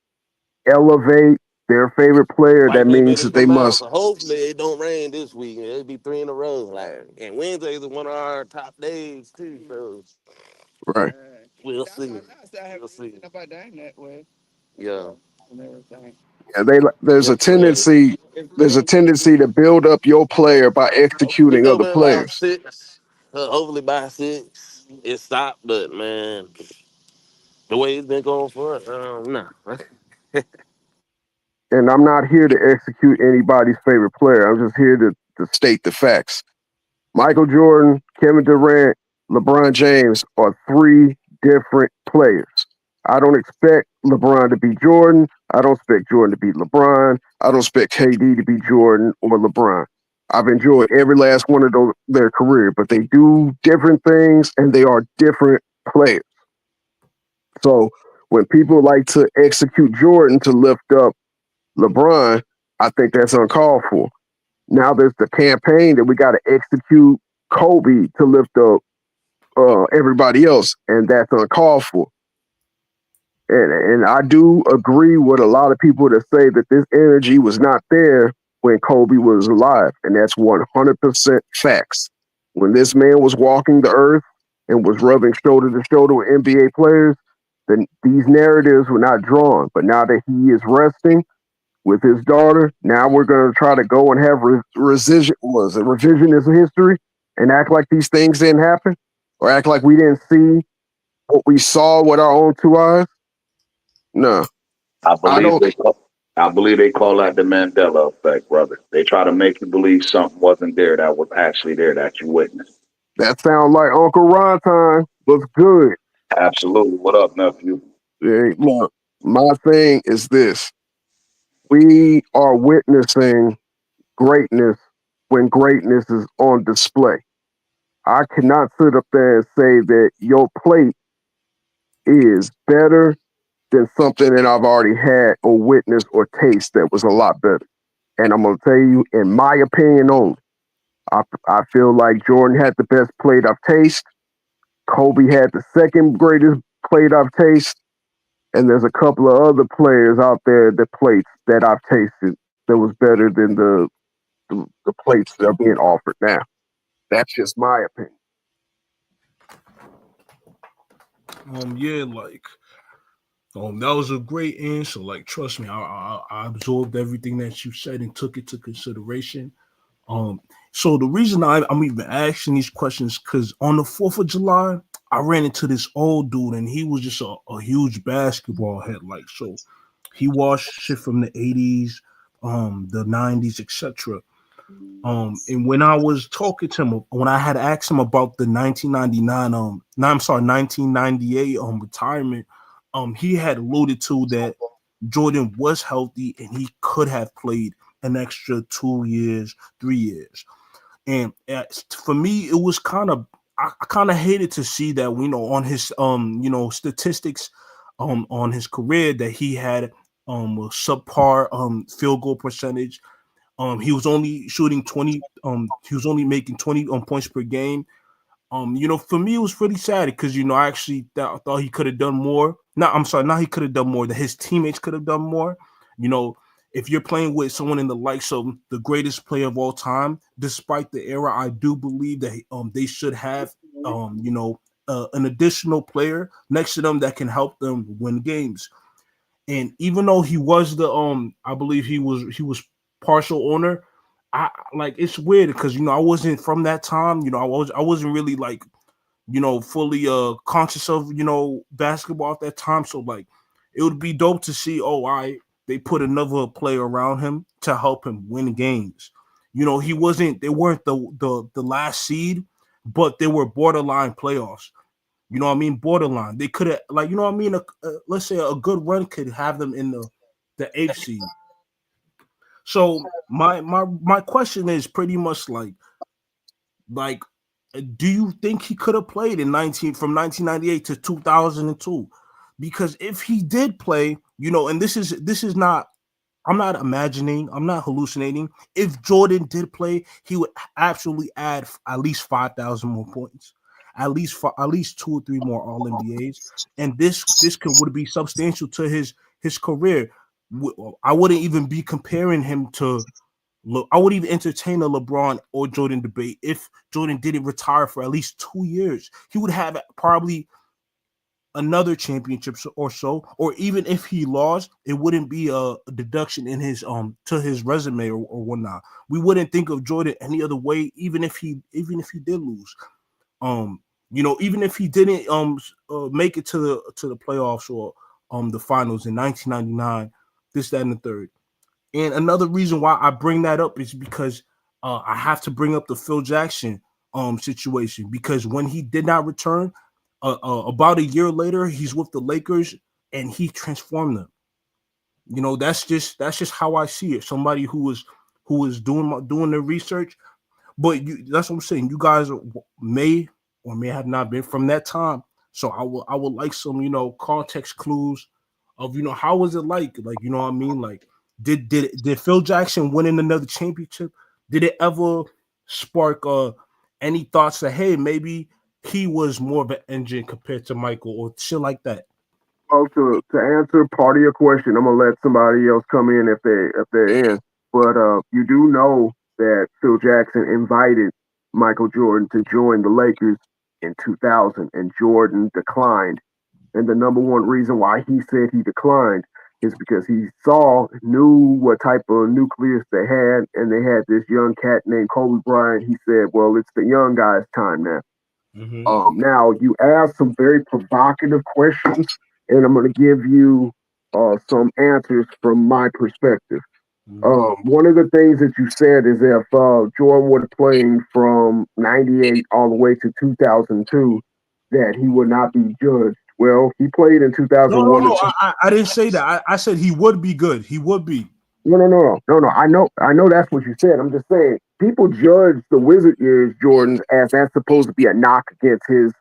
elevate their favorite player. That White man means made it that they come out, must, so hopefully it don't rain this week. It'll be three in a row. Like, and Wednesdays is one of our top days too. So right. we'll see. We'll see. Yeah. Yeah, they Yes, sir. there's a tendency to build up your player by We executing other coming by players. 6. Hopefully by 6 it stopped. But man, the way it's been going for us, nah. And I'm not here to execute anybody's favorite player. I'm just here to state the facts. Michael Jordan, Kevin Durant, LeBron James are three different players. I don't expect LeBron to be Jordan. I don't expect Jordan to be LeBron. I don't expect KD to be Jordan or LeBron. I've enjoyed every last one of their career, but they do different things and they are different players. So when people like to execute Jordan to lift up LeBron, I think that's uncalled for. Now there's the campaign that we got to execute Kobe to lift up everybody else, and that's uncalled for. And I do agree with a lot of people that say that this energy was not there when Kobe was alive, and that's 100% facts. When this man was walking the earth and was rubbing shoulder to shoulder with NBA players, then these narratives were not drawn. But now that he is resting with his daughter, now we're going to try to go and have revisionist history and act like these things didn't happen or act like we didn't see what we saw with our own two eyes. No, I I believe don't. they call, I believe they call that the Mandela effect, brother. They try to make you believe something wasn't there that was actually there that you witnessed. That sounds like Uncle Ron time. Was good. Absolutely. What up, nephew? Hey, look, my thing is this: we are witnessing greatness when greatness is on display. I cannot sit up there and say that your plate is better than something that I've already had or witnessed or taste that was a lot better. And I'm gonna tell you, in my opinion only, I feel like Jordan had the best plate I've tasted. Kobe had the second greatest plate I've tasted, and there's a couple of other players out there that plates that I've tasted that was better than the plates that are being offered now. That's just my opinion. Yeah, like that was a great answer. Like, trust me, I absorbed everything that you said and took it to consideration. Um, so the reason I'm even asking these questions because on the 4th of July, I ran into this old dude and he was just a huge basketball head. Like, so he watched shit from the 80s, the 90s, etc. And when I was talking to him, when I had asked him about the 1999, no, I'm sorry, 1998 retirement, he had alluded to that Jordan was healthy and he could have played an extra 2 years, 3 years. And for me, it was I kind of hated to see that, on his statistics on his career that he had a subpar field goal percentage. He was only shooting 20. He was only making 20 points per game. For me, it was pretty sad because I actually thought he could have done more. No, I'm sorry, not he could have done more. That his teammates could have done more. You know, if you're playing with someone in the likes of the greatest player of all time, despite the era, I do believe that they should have an additional player next to them that can help them win games. And even though he was I believe he was partial owner. I like it's weird because I wasn't from that time. I wasn't really like fully conscious of basketball at that time. So like it would be dope to see. Oh, they put another player around him to help him win games. He wasn't. They weren't the last seed, but they were borderline playoffs. You know what I mean? Borderline. They could have, like, you know what I mean? Let's say a good run could have them in the eighth seed. So my question is pretty much like, do you think he could have played in 1998 to 2002? Because if he did play, and this is not. I'm not imagining. I'm not hallucinating. If Jordan did play, he would absolutely add at least 5,000 more points, at least 2 or 3 more All NBAs, and this would be substantial to his career. I wouldn't even be comparing him to. I would even entertain a LeBron or Jordan debate if Jordan didn't retire for at least 2 years. He would have probably another championship or so, or even if he lost, it wouldn't be a deduction in his to his resume or whatnot. We wouldn't think of Jordan any other way, even if he did lose. Even if he didn't make it to the playoffs or the finals in 1999, this, that, and the third. And another reason why I bring that up is because I have to bring up the Phil Jackson situation because when he did not return, about a year later, he's with the Lakers and he transformed them. That's just how I see it. Somebody who is doing the research, but that's what I'm saying. You guys may or may have not been from that time, so I would like some context clues of how was it like what I mean, like did Phil Jackson winning another championship, did it ever spark any thoughts that hey maybe he was more of an engine compared to Michael or shit like that? Well, to answer part of your question, I'm gonna let somebody else come in if they're in. But you do know that Phil Jackson invited Michael Jordan to join the Lakers in 2000, and Jordan declined. And the number one reason why he said he declined is because he knew what type of nucleus they had, and they had this young cat named Kobe Bryant. He said, "Well, it's the young guy's time now." Mm-hmm. Now you asked some very provocative questions, and I'm going to give you some answers from my perspective. Mm-hmm. One of the things that you said is if Jordan would have played from '98 all the way to 2002, that he would not be judged. Well, he played in No, no, 2001 to no. I didn't say that. I said he would be good. He would be. No. I know that's what you said. I'm just saying people judge the Wizard years, Jordan, as that's supposed to be a knock against his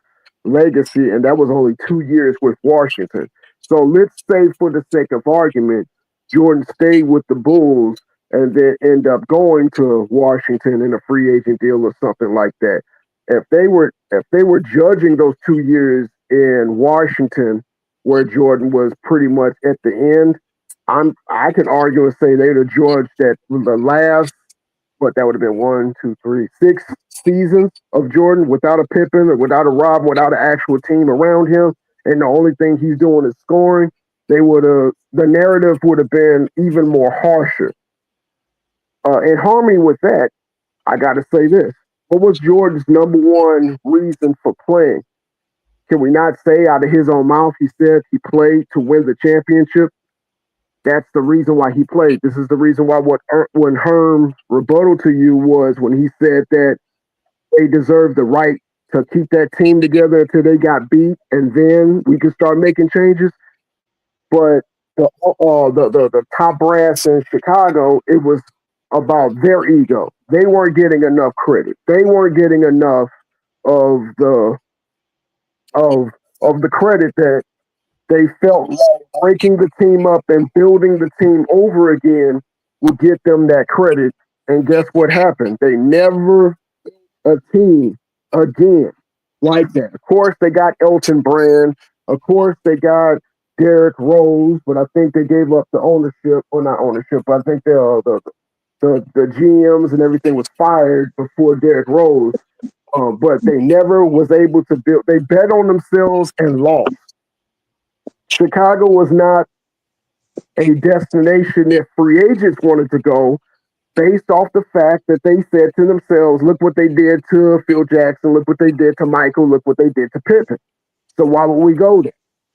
legacy, and that was only 2 years with Washington. So let's say, for the sake of argument, Jordan stayed with the Bulls and then end up going to Washington in a free agent deal or something like that. If they were judging those 2 years in Washington where Jordan was pretty much at the end, I can argue and say they'd have judged that the last, but that would have been 6 seasons of Jordan without a Pippen or without a Rob, without an actual team around him, and the only thing he's doing is scoring. The narrative would have been even more harsher. In harmony with that, I got to say this: what was Jordan's number one reason for playing? Can we not say out of his own mouth he said he played to win the championship? That's the reason why he played. This is the reason why when Herm rebuttal to you was when he said that they deserve the right to keep that team together until they got beat, and then we can start making changes. But the top brass in Chicago, it was about their ego. They weren't getting enough credit. They weren't getting enough of the credit that they felt like breaking the team up and building the team over again would get them that credit. And guess what happened? They never a team again like that. Of course, they got Elton Brand. Of course, they got Derrick Rose, but I think they gave up the ownership, or not ownership, but I think the GMs and everything was fired before Derrick Rose. But they never was able to build. They bet on themselves and lost. Chicago was not a destination that free agents wanted to go based off the fact that they said to themselves, look what they did to Phil Jackson, look what they did to Michael, look what they did to Pippen. So why would we go there?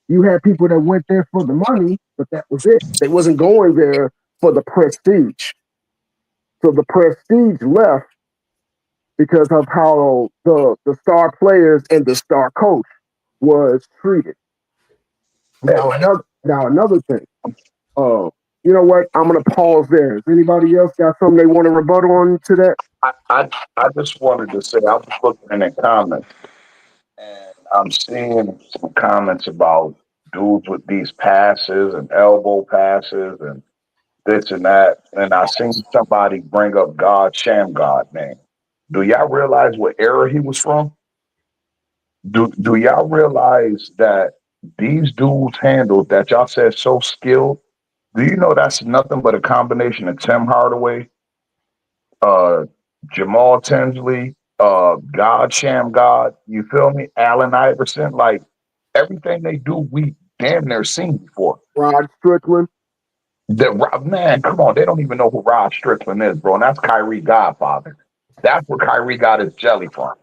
You had people that went there for the money, but that was it. They wasn't going there for the prestige. So the prestige left because of how the star players and the star coach was treated. Now another thing. You know what? I'm gonna pause there. Has anybody else got something they want to rebuttal on to that? I just wanted to say I was looking in the comments and I'm seeing some comments about dudes with these passes and elbow passes and this and that. And I seen somebody bring up God Sham God name. Do y'all realize what era he was from? Do y'all realize that these dudes handled that y'all said so skilled? Do you know that's nothing but a combination of Tim Hardaway, uh, Jamal Tinsley, God Sham God, you feel me? Allen Iverson, like everything they do, we damn near seen before. Rod Strickland. Man, come on, they don't even know who Rod Strickland is, bro. And that's Kyrie Godfather. That's where Kyrie got his jelly from.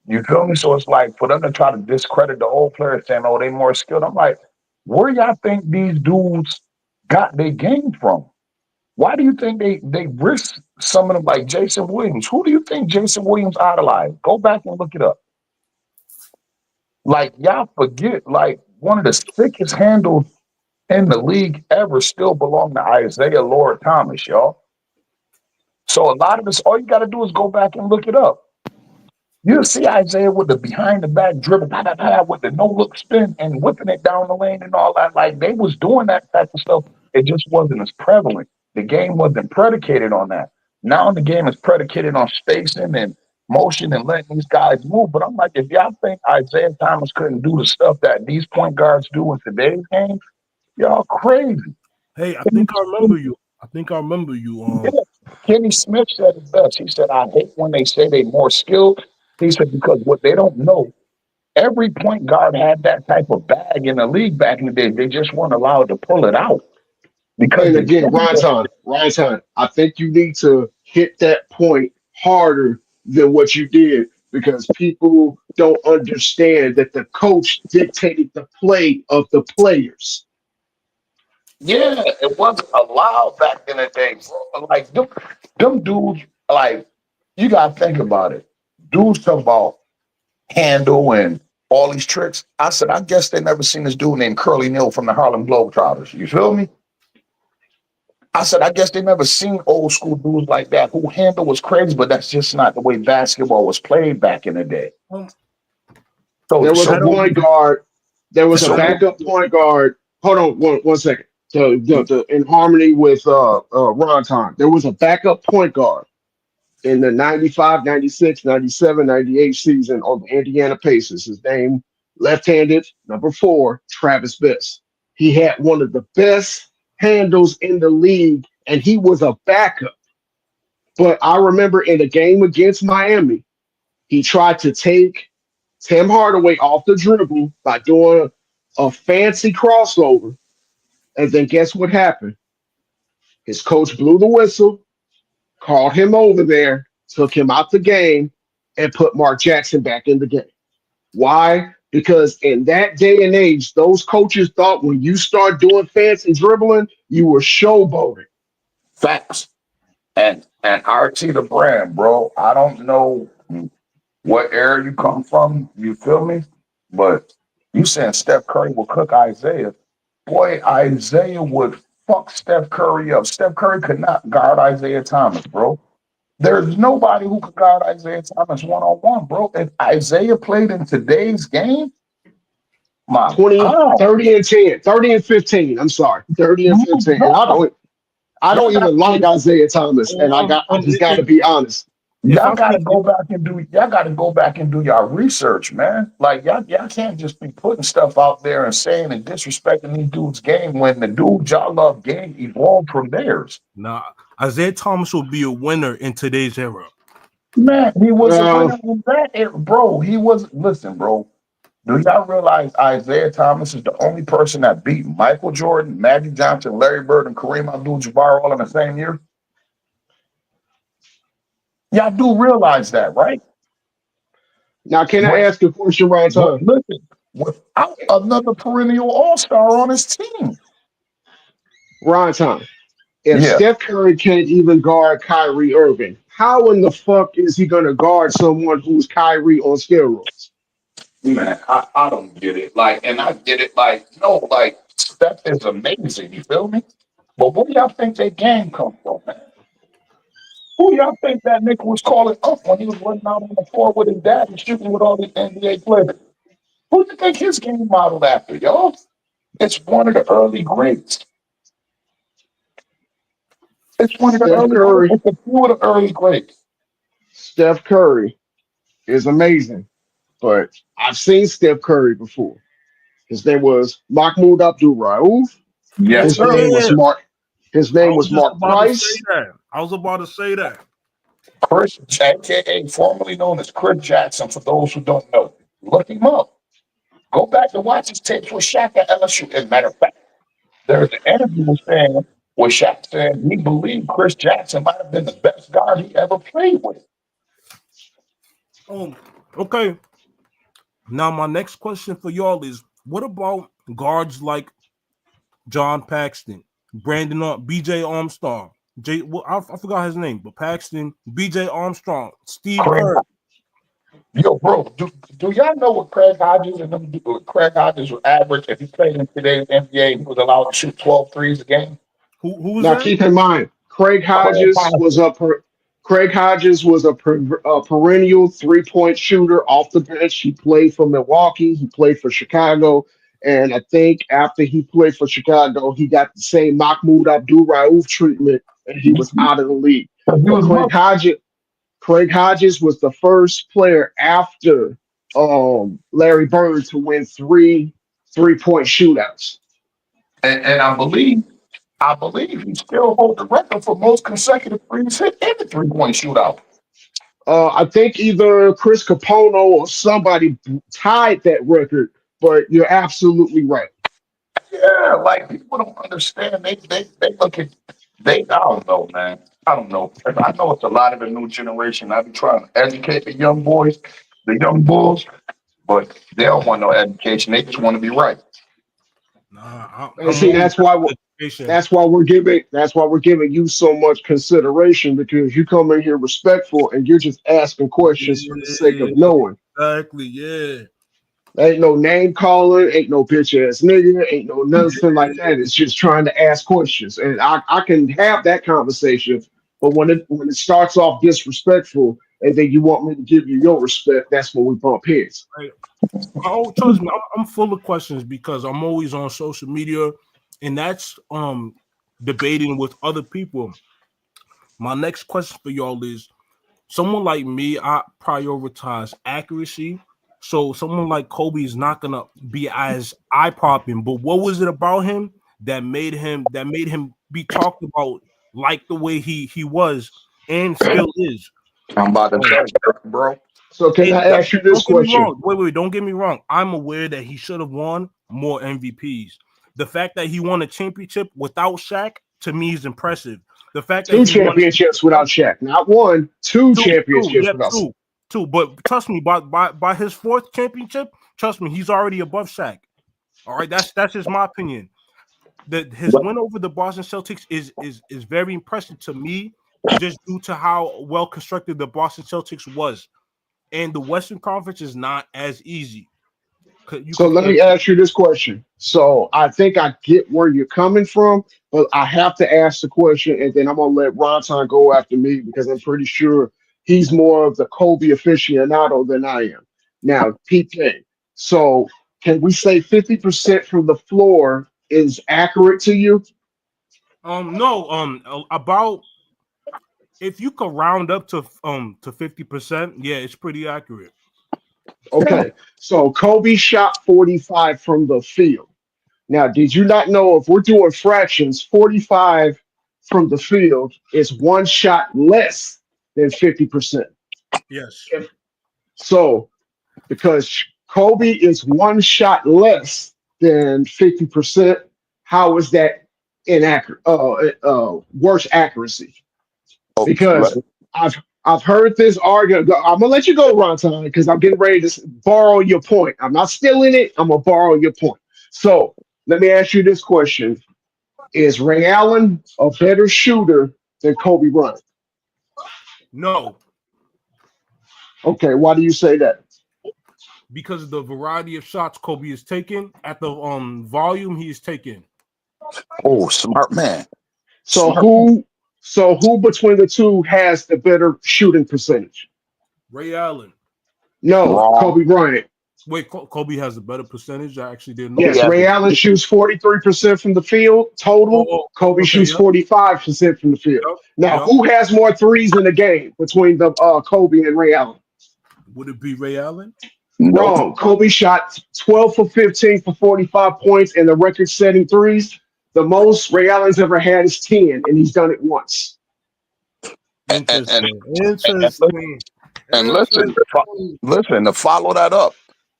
You feel me? So it's like for them to try to discredit the old players saying, oh, they more skilled. I'm like, where y'all think these dudes got their game from? Why do you think they risk some of them like Jason Williams? Who do you think Jason Williams idolized? Go back and look it up. Like y'all forget, like one of the sickest handles in the league ever still belong to Isaiah Lord Thomas, y'all. So a lot of this, all you got to do is go back and look it up. You'll see Isaiah with the behind the back dribble, with the no look spin and whipping it down the lane and all that. Like they was doing that type of stuff. It just wasn't as prevalent. The game wasn't predicated on that. Now the game is predicated on spacing and motion and letting these guys move. But I'm like, if y'all think Isaiah Thomas couldn't do the stuff that these point guards do in today's game, y'all crazy. Hey, I think I remember you. Yeah. Kenny Smith said it best. He said, I hate when they say they more skilled. He said, because what they don't know, every point guard had that type of bag in the league back in the day. They just weren't allowed to pull it out. Because And again, Ryan, I think you need to hit that point harder than what you did because people don't understand that the coach dictated the play of the players. yeah, it wasn't allowed back in the day, bro. Like them dudes, like you gotta think about it. Dudes talk about handle and all these tricks. I said, I guess they never seen this dude named Curly Neal from the Harlem Globetrotters. You feel me? I said, I guess they never seen old school dudes like that who handle was crazy, but that's just not the way basketball was played back in the day. Um, So, There was so a I don't. point guard, there was a so backup point guard hold on one second. In harmony with Ron time, there was a backup point guard in the 95, 96, 97, 98 season on the Indiana Pacers. His name, left-handed, number 4, Travis Best. He had one of the best handles in the league, and he was a backup. But I remember in a game against Miami, he tried to take Tim Hardaway off the dribble by doing a fancy crossover. And then guess what happened? His coach blew the whistle, called him over there, took him out the game, and put Mark Jackson back in the game. Why? Because in that day and age, those coaches thought when you start doing fancy dribbling, you were showboating. Facts. And RT the brand, bro. I don't know what era you come from, you feel me? But you saying Steph Curry will cook Isaiah. Boy, Isaiah would fuck Steph Curry up. Steph Curry could not guard Isaiah Thomas, bro. There's nobody who could guard Isaiah Thomas one on one, bro. If Isaiah played in today's game, my 20, God, 30 and 10, 30 and 15. I'm sorry, 30 and my 15. And God. I Y'all don't got even like Isaiah Thomas, and I Um, just got to be honest. if y'all I gotta could, go back and do y'all gotta go back and do y'all research, man. Like y'all can't just be putting stuff out there and saying and disrespecting these dudes' game when the dudes y'all love game evolved from theirs. nah, Isaiah Thomas will be a winner in today's era. Man, he was a Well, winner in that era, bro. He was listen, bro. Do y'all realize Isaiah Thomas is the only person that beat Michael Jordan, Magic Johnson, Larry Bird, and Kareem Abdul-Jabbar all in the same year? Y'all do realize that, right? now can I What, ask a question right time? listen, without another perennial all-star on his team. Right time. If Yeah, Steph Curry can't even guard Kyrie Irving, how in the fuck is he going to guard someone who's Kyrie on steroids? man, I don't get it. Like, and I get it. Like, no, like Steph is amazing. You feel me? But where y'all think that game come from, man? Who y'all think that nigga was calling up when he was running out on the floor with his dad and shooting with all these NBA players? Who you think his game modeled after, y'all? It's one of the early greats. It's one of the Steph early greats. Curry, It's a few of the early greats. Steph Curry is amazing, but I've seen Steph Curry before. His name was Mahmoud Abdul Rauf. Yes, His sir. name was Yeah, Mark. His I name was was just Mark about to say Price. that. I was about to say that. Chris, aka formerly known as Chris Jackson, for those who don't know. Look him up. Go back and watch his tapes with Shaq at LSU. As a matter of fact, there's an interview saying where Shaq said he believed Chris Jackson might have been the best guard he ever played with. Um, okay. Now my next question for y'all is: what about guards like John Paxton, B.J. Armstrong, I forgot his name, but Paxton, B.J. Armstrong, Steve Craig, Kerr. yo, bro, do y'all know what Craig Hodges and them what Craig Hodges was average if he played in today's NBA? He was allowed to shoot 12 threes a game. Who was Now that? keep in mind, Craig Hodges. Craig Hodges was a perennial 3-point shooter off the bench. He played for Milwaukee. He played for Chicago. And I think after he played for Chicago, he got the same Mahmoud Abdul Rauf treatment, and he was He out of the league. But was muscle. Craig Hodges was the first player after Larry Bird to win 3 3-point shootouts. And I believe he still holds the record for most consecutive threes hit in the 3-point shootout. I think either Chris Capono or somebody tied that record, but you're absolutely right. Yeah, like people don't understand. They look at they. I don't know, man. I don't know. I know it's a lot of the new generation. I be trying to educate the young boys, the young bulls, but they don't want no education. They just want to be right. Nah, And I'm see, more with education. that's why we're giving you so much consideration because you come in here respectful and you're just asking questions for the sake Yeah, of knowing. exactly. Yeah. Ain't no name calling, ain't no bitch ass nigga, ain't no nothing like that. It's just trying to ask questions. And I can have that conversation, but when it starts off disrespectful and then you want me to give you your respect, that's when we bump heads. Right? Oh, trust me, I'm full of questions because I'm always on social media, and that's debating with other people. My next question for y'all is: someone like me, I prioritize accuracy. So someone like Kobe is not gonna be as eye popping. But what was it about him that made him be talked about like the way he was and still is? I'm about to Um, say, bro. So can and I ask you this don't get me question? wrong. Wait, don't get me wrong. I'm aware that he should have won more MVPs. The fact that he won a championship without Shaq to me is impressive. The fact that Two he won championships without Shaq, not one, two two, championships yep, without. two. But trust me, by his fourth championship, trust me, he's already above Shaq. All right, that's just my opinion. His win over the Boston Celtics is very impressive to me, just due to how well constructed the Boston Celtics was, and the Western Conference is not as easy. You So let compare me ask you this question. So I think I get where you're coming from, but I have to ask the question, and then I'm gonna let Ronton go after me because I'm pretty sure he's more of the Kobe aficionado than I am. Now, PK. So can we say 50% from the floor is accurate to you? no, about if you could round up to 50%, yeah, it's pretty accurate. Okay. So Kobe shot 45 from the field. Now, did you not know if we're doing fractions, 45 from the field is one shot less than 50%? Yes. So, because Kobe is one shot less than 50%, how is that inaccurate? Worse accuracy? Oh, Because I've I've heard this argument. I'm gonna let you go, Ronton, because I'm getting ready to borrow your point. I'm not stealing it. I'm gonna borrow your point. So let me ask you this question: is Ray Allen a better shooter than Kobe Bryant? No, Okay, why do you say that? because of the variety of shots Kobe is taking at the volume he is taking. oh, smart man. So Smart. who between the two has the better shooting percentage? Ray Allen. No, Wrong. Kobe Bryant. Wait, Kobe has a better percentage. I actually didn't know He Yes, that. has Ray Allen shoots 43% from the field total. Kobe Okay, shoots yep, 45% from the field. yep, Now, yep. who has more threes in the game between the Kobe and Ray Allen? Would it be Ray Allen? nope. Wrong. Kobe shot 12 for 15 for 45 points and the record setting threes. The most Ray Allen's ever had is 10, and he's done it once. And and and, Interesting. listen, Interesting. and listen, Interesting. listen. To follow that up,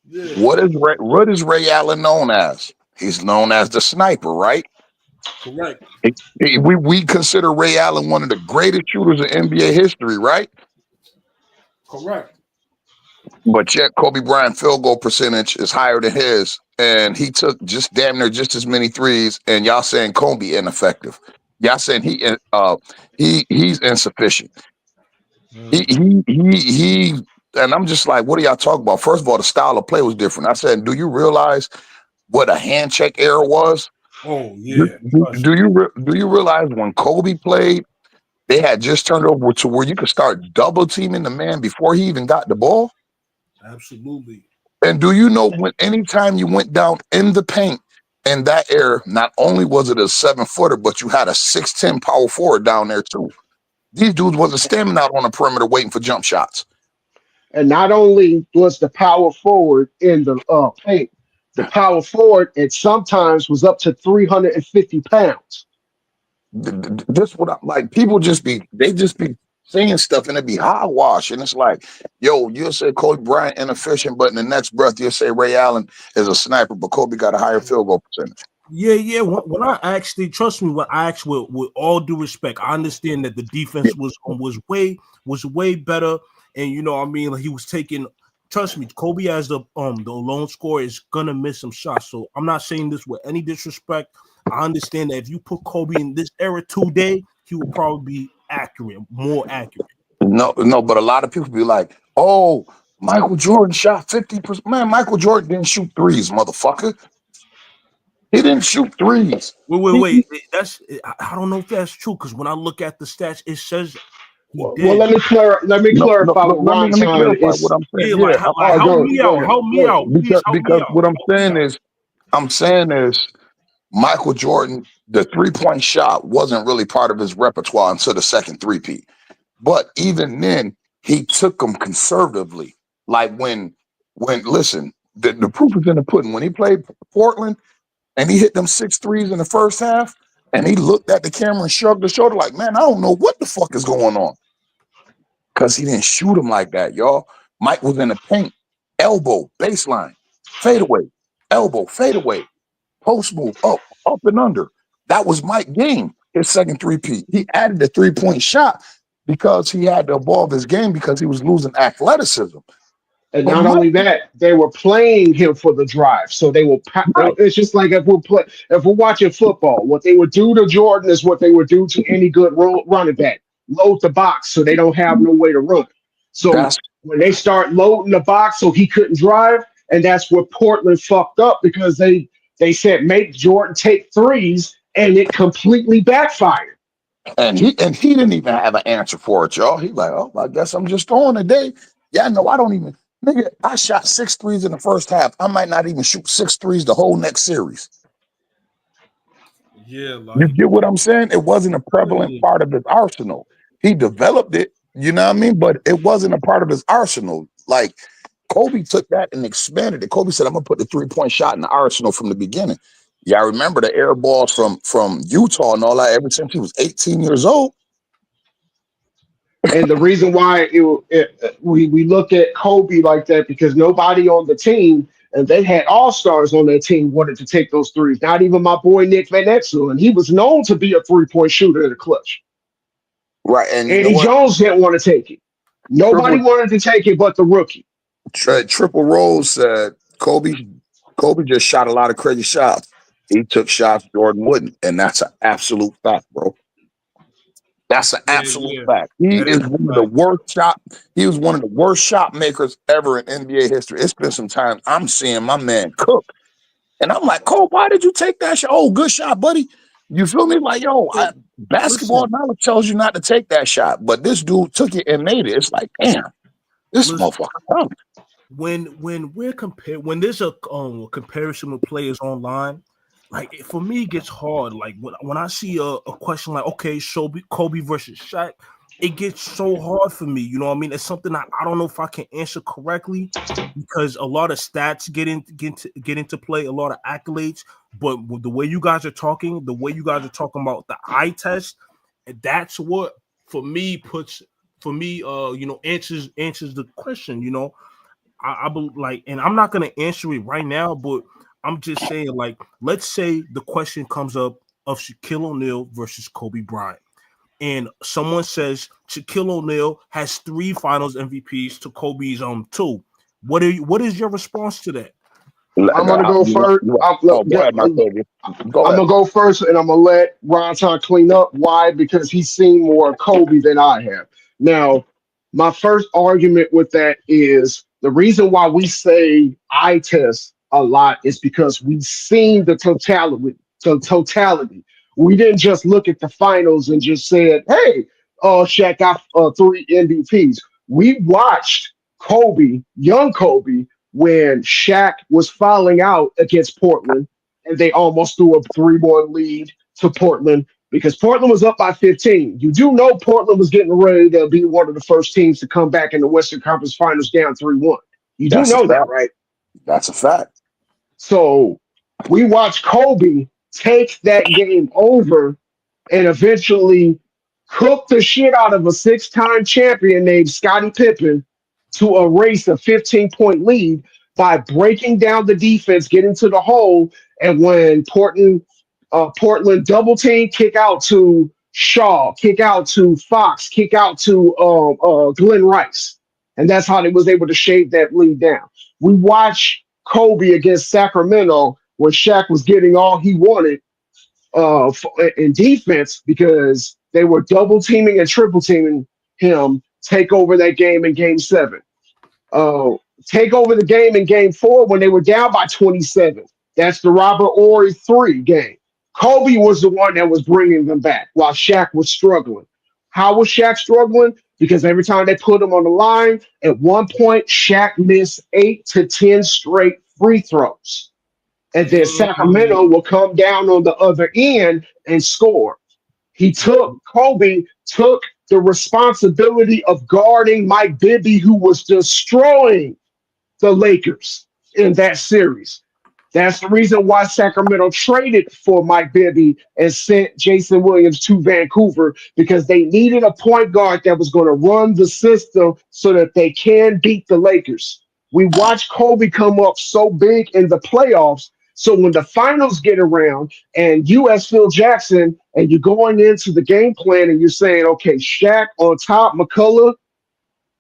Yeah. what is Ray Allen known as? He's known as the sniper, right? Correct. We consider Ray Allen one of the greatest shooters in NBA history, right? Correct. But yet Kobe Bryant field goal percentage is higher than his, and he took just damn near just as many threes. And y'all saying Kobe ineffective? Y'all saying he's insufficient? He Mm. he he. And I'm just like, what are y'all talking about? First of all, the style of play was different. I said, do you realize what a hand check error was? Oh Do, yeah. do, Trust do me. you do you realize when Kobe played, they had just turned over to where you could start double teaming the man before he even got the ball? Absolutely. And do you know when anytime you went down in the paint in that era, not only was it a 7 footer, but you had a 6'10" power forward down there too. These dudes wasn't standing out on the perimeter waiting for jump shots. And not only was the power forward in the paint, the power forward it sometimes was up to 350 pounds. This what I like. People just be saying stuff and it be hogwash. And it's like, yo, you'll say Kobe Bryant inefficient, but in the next breath you'll say Ray Allen is a sniper, but Kobe got a higher field goal percentage. Yeah, yeah. When I actually trust me, when I asked with all due respect, I understand that the Yeah. defense was way better, and I mean, like he was taking. Trust me, Kobe as the lone scorer is gonna miss some shots. So I'm not saying this with any disrespect. I understand that if you put Kobe in this era today, he would probably be accurate, more accurate. No, no, but a lot of people be like, oh, Michael Jordan shot 50%. Man, Michael Jordan didn't shoot threes, motherfucker. He didn't shoot threes. Wait, wait, He, wait. he- That's I don't know if that's true because when I look at the stats, it says He Well, did. let me No, no, clarify no, what let me Ron clarify what is. I'm saying. Yeah, Yeah, like help me Go out. ahead, Help me go ahead. out. Please help me because out. what I'm Help me saying out. is Michael Jordan, the 3-point shot wasn't really part of his repertoire until the second three-peat. But even then, he took them conservatively. Like when listen, the proof is in the pudding. When he played Portland and he hit them 6 threes in the first half, and he looked at the camera and shrugged his shoulder like, man, I don't know what the fuck is going on. Because he didn't shoot him like that, y'all. Mike was in the paint, elbow, baseline, fadeaway, elbow, fadeaway, post move, up and under. That was Mike game, his second three-peat. He added a 3-point shot because he had to evolve his game because he was losing athleticism. And But not Mike, only that, they were playing him for the drive. So they will. right, It's just like if we're watching football, what they would do to Jordan is what they would do to any good running back: load the box so they don't have no way to run. So that's when they start loading the box, so he couldn't drive, and that's where Portland fucked up because they said make Jordan take threes, and it completely backfired. and he didn't even have an answer for it, y'all. He like, oh, I guess I'm just throwing today. Yeah, no, I don't even. Nigga, I shot 6 threes in the first half. I might not even shoot 6 threes the whole next series. Yeah, You like get what I'm saying? It wasn't a prevalent yeah. part of his arsenal. He developed it, you know what I mean? But it wasn't a part of his arsenal. Like Kobe took that and expanded it. Kobe said, I'm gonna put the 3-point shot in the arsenal from the beginning. Yeah, I remember the air balls from Utah and all that ever since he was 18 years old. And the reason why we look at Kobe like that because nobody on the team, and they had all stars on their team, wanted to take those threes. Not even my boy Nick Van Exel, and he was known to be a 3-point shooter in the clutch. Right. And you know Eddie what? Jones didn't want to take it. Nobody Triple wanted to take it but the rookie. Triple Rose said Kobe just shot a lot of crazy shots. He took shots Jordan wouldn't, and that's an absolute fact, bro. That's an Yeah, absolute yeah. fact. He That is is a one of the fact. worst shot. He was one of the worst shot makers ever in NBA history. It's been some times I'm seeing my man cook, and I'm like, Cole, why did you take that shot? Oh, good shot, buddy. You feel me? Like, yo, So basketball listen, knowledge tells you not to take that shot, but this dude took it and made it. It's like, damn, this listen. motherfucker. Talented. When we're when there's a comparison with players online, like for me it gets hard. Like when I see a question like, okay, so Kobe versus Shaq, it gets so hard for me. You know what I mean? It's something that I don't know if I can answer correctly because a lot of stats get into play, a lot of accolades. But with the way you guys are talking, the way you guys are talking about the eye test, that's what for me puts for me answers the question. You know, I believe like, and I'm not gonna answer it right now, but I'm just saying, like, let's say the question comes up of Shaquille O'Neal versus Kobe Bryant, and someone says Shaquille O'Neal has 3 Finals MVPs to Kobe's two. What is your response to that? I'm gonna go first. Oh, go ahead, Marcelo. Go I'm ahead. gonna go first, and I'm gonna let Ron clean up. Why? Because he's seen more Kobe than I have. Now, my first argument with that is the reason why we say eye test a lot is because we've seen the totality. The totality. We didn't just look at the finals and just said, "Hey, Shaq got 3 MVPs." We watched Kobe, young Kobe, when Shaq was falling out against Portland and they almost threw a 3-1 lead to Portland because Portland was up by 15. You do know Portland was getting ready to be one of the first teams to come back in the Western Conference Finals down 3-1. You do That's a know that, fact. right? That's a fact. So we watched Kobe take that game over and eventually cook the shit out of a 6-time champion named Scottie Pippen to erase a 15-point lead by breaking down the defense, getting to the hole, and when Portland double team, kick out to Shaw, kick out to Fox, kick out to Glenn Rice, and that's how they was able to shave that lead down. We watched Kobe against Sacramento when Shaq was getting all he wanted in defense because they were double teaming and triple teaming him. Take over that game in Game 7. Uh, take over the game in Game 4 when they were down by 27. That's the Robert Ory 3 game. Kobe was the one that was bringing them back while Shaq was struggling. How was Shaq struggling? Because every time they put him on the line, at one point, Shaq missed 8 to 10 straight free throws. And then Mm. Sacramento will come down on the other end and score. Kobe took the responsibility of guarding Mike Bibby, who was destroying the Lakers in that series. That's the reason why Sacramento traded for Mike Bibby and sent Jason Williams to Vancouver because they needed a point guard that was going to run the system so that they can beat the Lakers. We watched Kobe come up so big in the playoffs. So when the finals get around and you as Phil Jackson and you're going into the game plan and you're saying, okay, Shaq on top, McCullough,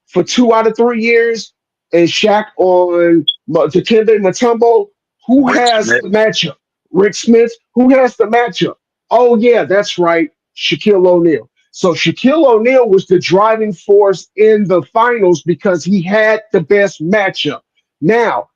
for 2 out of 3 years, and Shaq on Dikembe Mutombo. Who Rick has Smith. the matchup? Rick Smith. Who has the matchup? Oh yeah, that's right, Shaquille O'Neal. So Shaquille O'Neal was the driving force in the finals because he had the best matchup. Now,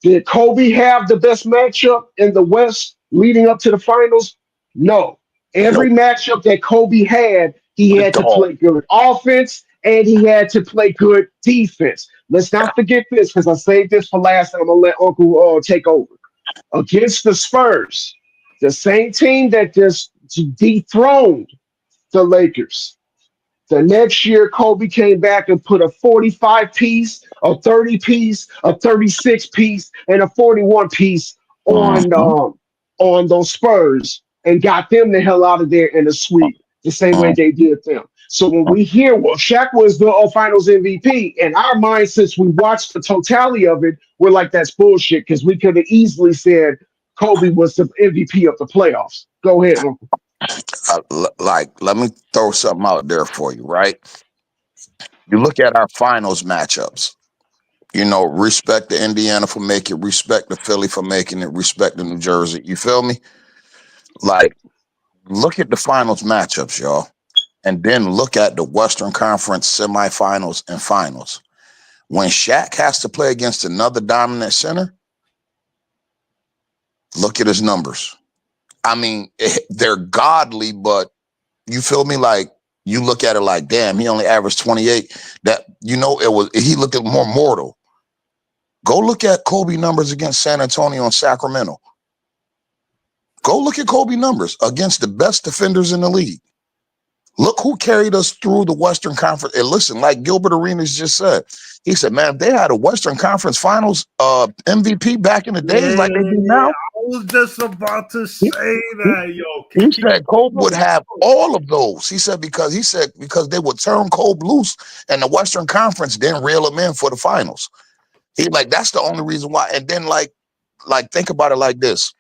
did Kobe have the best matchup in the West leading up to the finals? No. Every Nope. matchup that Kobe had, he The had to dog. play good offense and he had to play good defense. Let's not forget this because I saved this for last and I'm going to let Uncle take over. Against the Spurs, the same team that just dethroned the Lakers. The next year, Kobe came back and put a 45 piece, a 30 piece, a 36 piece, and a 41 piece Mm-hmm. on those Spurs and got them the hell out of there in a sweep, the same way they did them. So when we hear, well, Shaq was the Finals MVP, in our mind, since we watched the totality of it, we're like, that's bullshit because we could have easily said Kobe was the MVP of the playoffs. Go ahead, Uncle. Like, let me throw something out there for you, right? You look at our finals matchups. You know, respect the Indiana for making it, respect the Philly for making it, respect the New Jersey. You feel me? Like, look at the finals matchups, y'all, and then look at the Western Conference semifinals and finals. When Shaq has to play against another dominant center, look at his numbers. I mean, they're godly, but you feel me? Like, you look at it like, damn, he only averaged 28. That, you know, he looked more mortal. Go look at Kobe numbers against San Antonio and Sacramento. Go look at Kobe numbers against the best defenders in the league. Look who carried us through the Western Conference. And listen, like Gilbert Arenas just said, he said, man, if they had a Western Conference Finals MVP back in the days like they do Yeah, now, I was just about to he, say he, that, yo. he said Kobe would have all of those. He said because they would turn Kobe loose and the Western Conference didn't reel him in for the finals. He like, that's the only reason why. And then like think about it like this.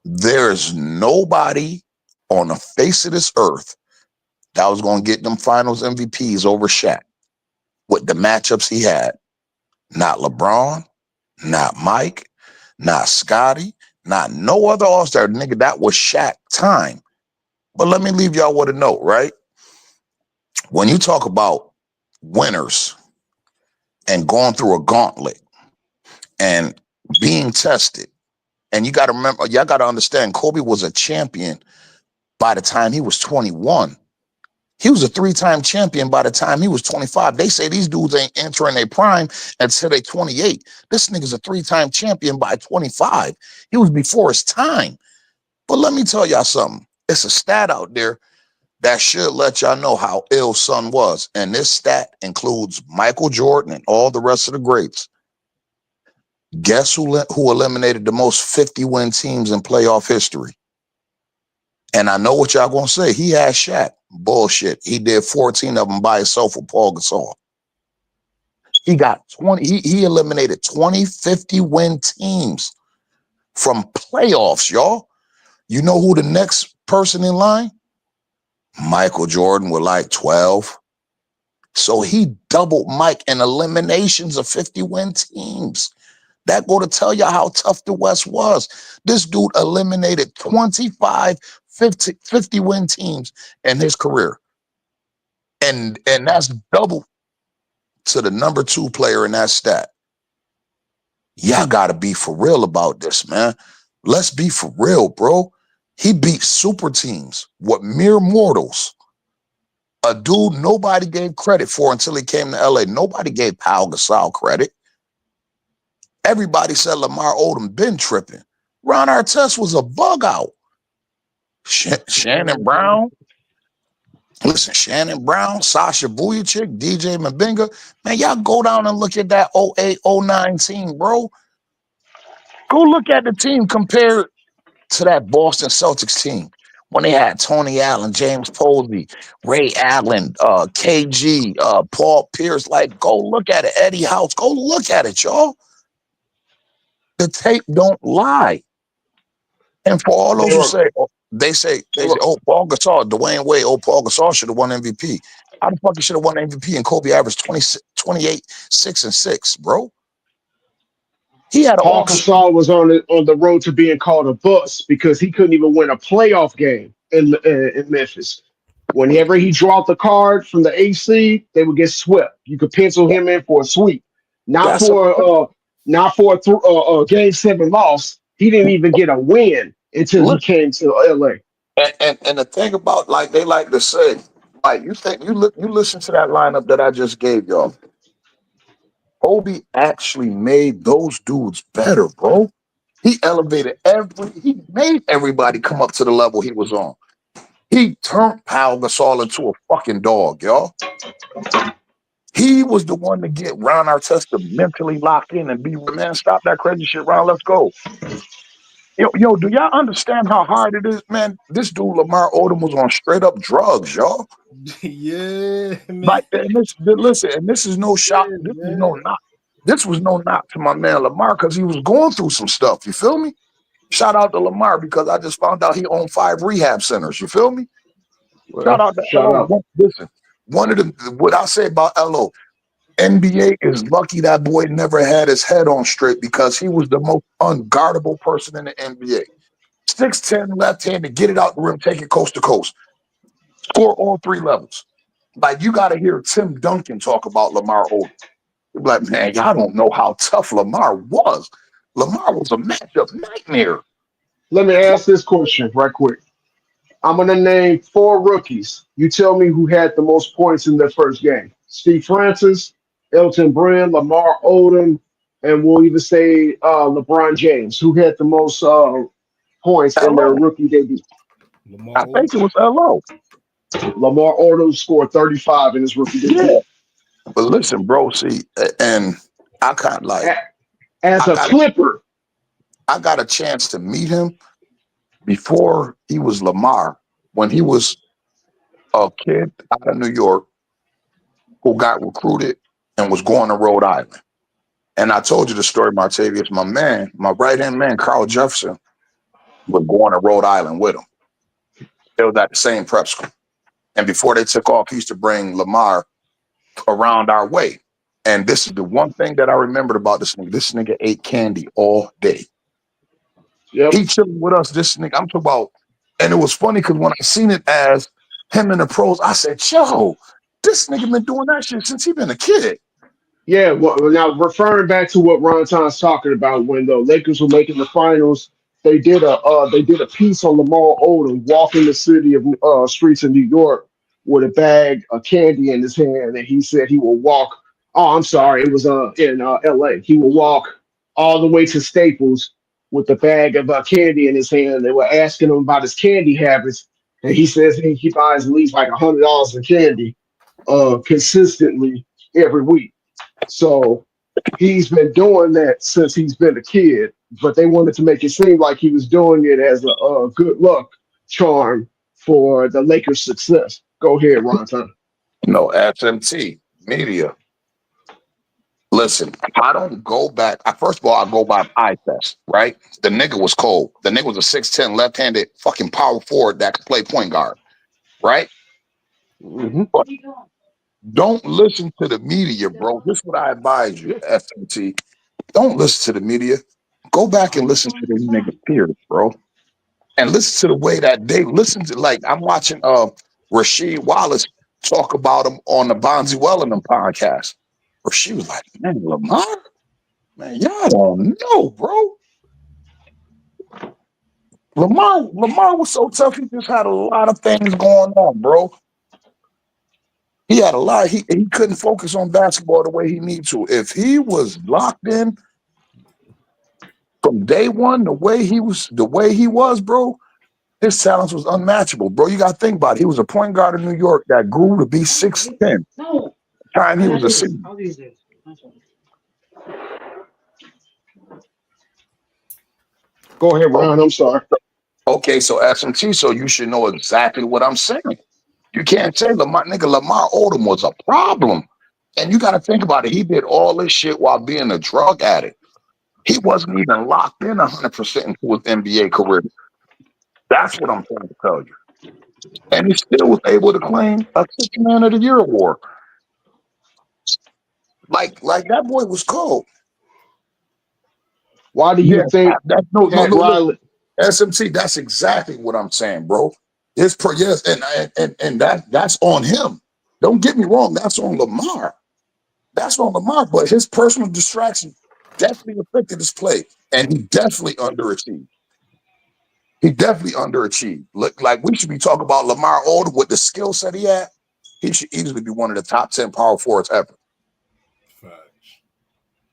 There's nobody on the face of this earth that was going to get them finals MVPs over Shaq with the matchups he had. Not LeBron, not Mike, not Scotty, not no other All-Star. Nigga, that was Shaq time. But let me leave y'all with a note, right? When you talk about winners and going through a gauntlet and being tested, and you got to remember, y'all got to understand, Kobe was a champion by the time he was 21. He was a 3-time champion by the time he was 25. They say these dudes ain't entering their prime until they 28. This nigga's a 3-time champion by 25. He was before his time. But let me tell y'all something. It's a stat out there that should let y'all know how ill Son was. And this stat includes Michael Jordan and all the rest of the greats. Guess who eliminated the most 50-win teams in playoff history? And I know what y'all gonna say. He had Shaq. Bullshit. He did 14 of them by himself with Paul Gasol. He got 20. He eliminated 20 50-win teams from playoffs, y'all. You know who the next person in line? Michael Jordan with like 12. So he doubled Mike in eliminations of 50-win teams. That go to tell you how tough the West was. This dude eliminated 25 50-win teams in his career. And that's double to the number 2 player in that stat. Y'all got to be for real about this, man. Let's be for real, bro. He beat super teams with mere mortals. A dude nobody gave credit for until he came to LA. Nobody gave Pau Gasol credit. Everybody said Lamar Odom been tripping. Ron Artest was a bug out. Shannon Brown, listen, Shannon Brown, Sasha Vujacic, DJ Mabinga, man, y'all go down and look at that 08, 09 team, bro. Go look at the team compared to that Boston Celtics team when they had Tony Allen, James Posey, Ray Allen, KG, Paul Pierce. Like, go look at it. Eddie House, go look at it, y'all. The tape don't lie. And for all They those who were say, they were oh, Paul Gasol, Dwayne Wade, oh, Paul Gasol should have won MVP. How the fuck he should have won MVP and Kobe averaged 20, 28, 6 and 6, bro? He had an Paul off season. Gasol was on the road to being called a bust because he couldn't even win a playoff game in Memphis. Whenever he dropped the card from the AC, they would get swept. You could pencil him in for a sweep, not That's a for game seven loss. He didn't even get a win until he look. came to LA. And the thing about, like, they like to say, like, you think you listen to that lineup that I just gave y'all. Kobe actually made those dudes better, bro. He made everybody come up to the level he was on. He turned Pau Gasol into a fucking dog, y'all. He was the one to get Ron Artest to mentally lock in and be, man, stop that crazy shit, Ron, let's go. Yo, do y'all understand how hard it is, man? This dude, Lamar Odom, was on straight up drugs, y'all. Yeah, man. Like, and listen, and this is no shot. Yeah, This is no man. knock. This was no knock to my man Lamar because he was going through some stuff. You feel me? Shout out to Lamar because I just found out he owned 5 rehab centers. You feel me? Shout Well, out to shout LO. out. Listen, one of the what I say about LO, NBA is lucky that boy never had his head on straight because he was the most unguardable person in the NBA. 6'10", left-handed, get it out the rim, take it coast to coast, score all 3 levels. Like, you got to hear Tim Duncan talk about Lamar Odom. You're like, man, y'all don't know how tough Lamar was. Lamar was a matchup nightmare. Let me ask this question right quick. I'm gonna name four rookies. You tell me who had the most points in their first game. Steve Francis, Elton Brand, Lamar Odom, and we'll even say LeBron James. Who had the most points in their LO. rookie debut? Lamar I Odom. think it was LO. Lamar Odom scored 35 in his rookie debut. Yeah. But listen, bro, see, and I kind of like, A- As I a got a, Clipper, I got a chance to meet him before he was Lamar, when he was a kid out of New York who got recruited and was going to Rhode Island. And I told you the story, Martavius. My man, my right hand man, Carl Jefferson, was going to Rhode Island with him. They was at the same prep school. And before they took off, he used to bring Lamar around our way. And this is the one thing that I remembered about this nigga. This nigga ate candy all day. yep, He chilling with us. This nigga, I'm talking about. And it was funny because when I seen it as him in the pros, I said, yo, this nigga been doing that shit since he been a kid. yeah. Well, now referring back to what Ron Tom's talking about, when the Lakers were making the finals, they did a piece on Lamar Odom walking the city of streets of New York with a bag of candy in his hand, and he said he will walk. Oh, I'm sorry, it was in L.A. He will walk all the way to Staples with the bag of candy in his hand. They were asking him about his candy habits, and he says he buys at least like $100 in candy consistently every week. So he's been doing that since he's been a kid, but they wanted to make it seem like he was doing it as a good luck charm for the Lakers' success. Go ahead, Ron. No, SMT, media. Listen, I don't go back. First of all, I go by eye test, right? The nigga was cold. The nigga was a 6'10", left-handed fucking power forward that could play point guard, right? Hmm. But don't listen to the media, bro. This is what I advise you, SMT. Don't listen to the media. Go back and listen to the nigga peers, bro. And listen to the way that they listen to, like, I'm watching Rasheed Wallace talk about him on the Bonzi Wellington podcast. Rasheed was like, man, Lamar? Man, y'all don't know, bro. Lamar was so tough, he just had a lot of things going on, bro. He had a lot. He couldn't focus on basketball the way he needs to. If he was locked in from day one, the way he was, bro, his talents was unmatchable, bro. You got to think about it. He was a point guard in New York that grew to be 6'10". Time he was a senior. Go ahead, Ron. I'm sorry. Okay, so SMT, so you should know exactly what I'm saying. You can't say Lamar Odom was a problem. And you got to think about it. He did all this shit while being a drug addict. He wasn't even locked in 100% into his NBA career. That's what I'm trying to tell you. And he still was able to claim a Sixth Man of the Year award. Like that boy was cold. Why do you Yeah, think that's no. Pat Listen, Riley? SMT. That's exactly what I'm saying, bro. Yes, and that's on him. Don't get me wrong. That's on Lamar. That's on Lamar. But his personal distraction definitely affected his play, and he definitely underachieved. He definitely underachieved. Look, like we should be talking about Lamar Odom with the skill set he had. He should easily be one of the top 10 power forwards ever. Facts.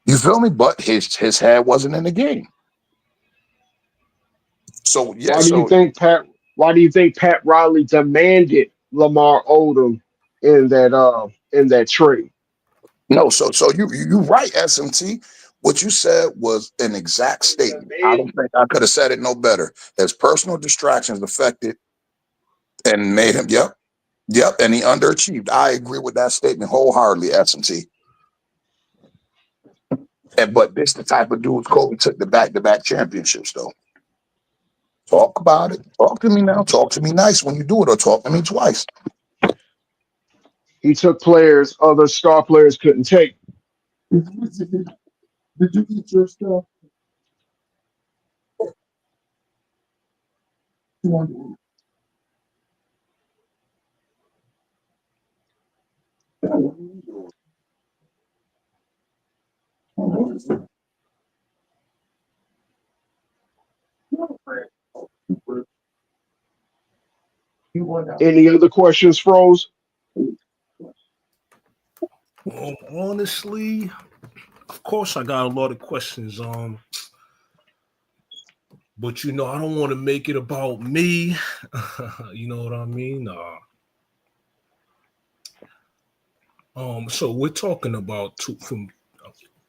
You feel me? But his head wasn't in the game. So yeah, Why do you so think Pat? Why do you think Pat Riley demanded Lamar Odom in that trade? no, so you right, SMT. What you said was an exact statement. I don't think I could have said it no better. His personal distractions affected and made him, yep, and he underachieved. I agree with that statement wholeheartedly, SMT. But this the type of dude Kobe took the back-to-back championships, though. Talk about it. Talk to me now. Talk to me nice when you do it, or talk to me twice. He took players other star players couldn't take. Did you eat your stuff? Any other questions, Froze? Honestly, of course, I got a lot of questions. But I don't want to make it about me. You know what I mean? So we're talking about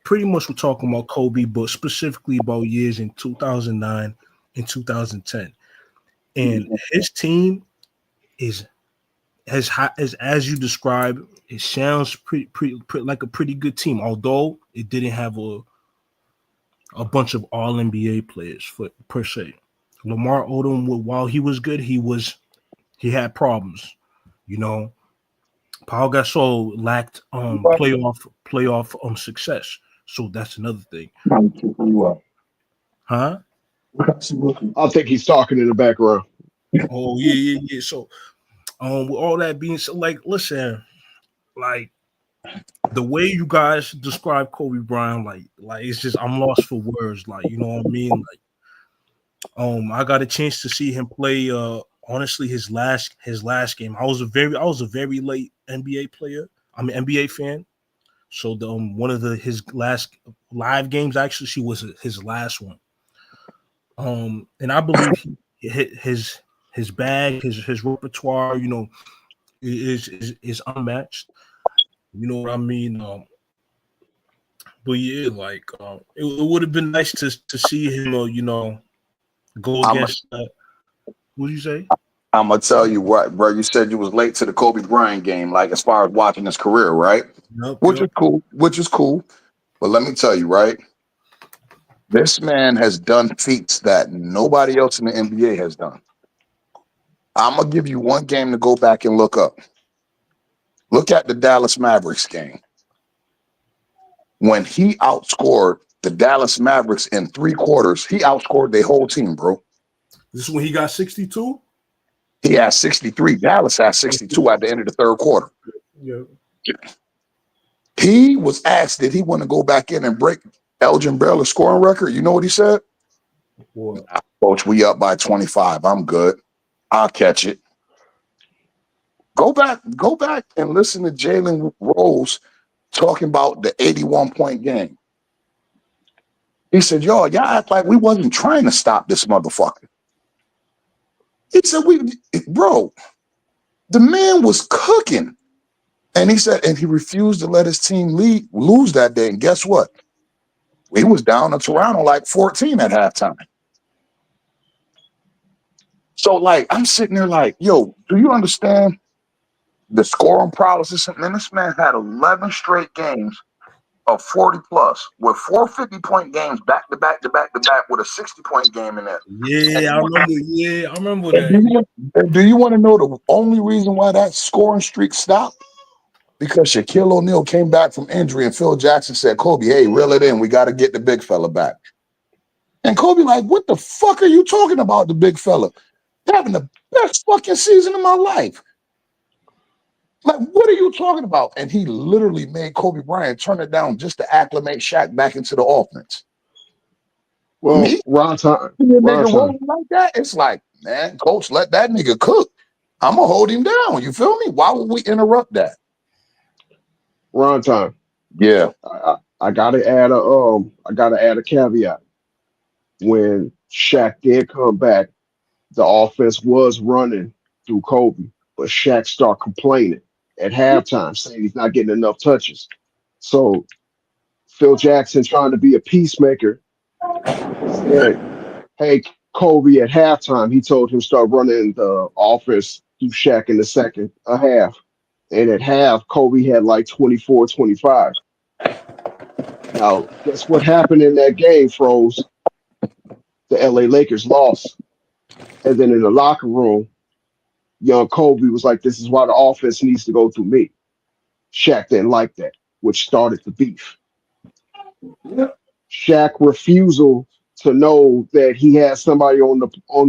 pretty much we're talking about Kobe, but specifically about years in 2009 and 2010. And his team is as you described. It sounds pretty like a pretty good team, although it didn't have a bunch of all NBA players per se. Lamar Odom, while he was good, he had problems. You know, Paul Gasol lacked playoff success, so that's another thing, huh? I think he's talking in the background. Oh yeah. So, with all that being said, like, listen, like the way you guys describe Kobe Bryant, like it's just I'm lost for words. Like, you know what I mean? Like, I got a chance to see him play. Honestly, his last game. I was a very late NBA player. I'm an NBA fan. So one of his last live games actually she was his last one. And I believe he hit his bag, his repertoire, is unmatched. You know what I mean? But yeah, like it would have been nice to see him, go I'm against. What do you say? I'm gonna tell you what, bro. You said you was late to the Kobe Bryant game, like as far as watching his career, right? Yep, Which yep. is cool. Which is cool. But let me tell you, right? This man has done feats that nobody else in the NBA has done. I'm gonna give you one game to go back and look up. Look at the Dallas Mavericks game when he outscored the Dallas Mavericks in 3 quarters. He outscored their whole team, bro. This is when he got 62. He had 63. Dallas had 62 at the end of the third quarter. Yeah. He was asked, did he want to go back in and break Elgin Baylor's scoring record? You know what he said? What? Coach, we up by 25. I'm good. I'll catch it. Go back and listen to Jalen Rose talking about the 81-point game. He said, y'all act like we wasn't trying to stop this motherfucker. He said, bro, the man was cooking. And he said, and he refused to let his team lose that day. And guess what? We was down to Toronto like 14 at halftime. So, like, I'm sitting there like, yo, do you understand the scoring prowess? Man, this man had 11 straight games of 40 plus with 450-point games back to back with a 60-point game in there. Yeah, I remember that. Do you want to know the only reason why that scoring streak stopped? Because Shaquille O'Neal came back from injury and Phil Jackson said, Kobe, hey, reel it in. We got to get the big fella back. And Kobe like, what the fuck are you talking about, the big fella? Having the best fucking season of my life. Like, what are you talking about? And he literally made Kobe Bryant turn it down just to acclimate Shaq back into the offense. Well, Me? Ron time. Nigga rolling like that? It's like, man, coach, let that nigga cook. I'm going to hold him down. You feel me? Why would we interrupt that? Ron time. Yeah. I gotta add a caveat. When Shaq did come back, the offense was running through Kobe, but Shaq started complaining at halftime, saying he's not getting enough touches. So Phil Jackson, trying to be a peacemaker, said, "Hey, Kobe," at halftime, he told him start running the offense through Shaq in the second half. And at half, Kobe had like 24, 25. Now, guess what happened in that game, Froze? The LA Lakers lost. And then in the locker room, young Kobe was like, this is why the offense needs to go through me. Shaq didn't like that, which started the beef. Shaq refusal to know that he has somebody on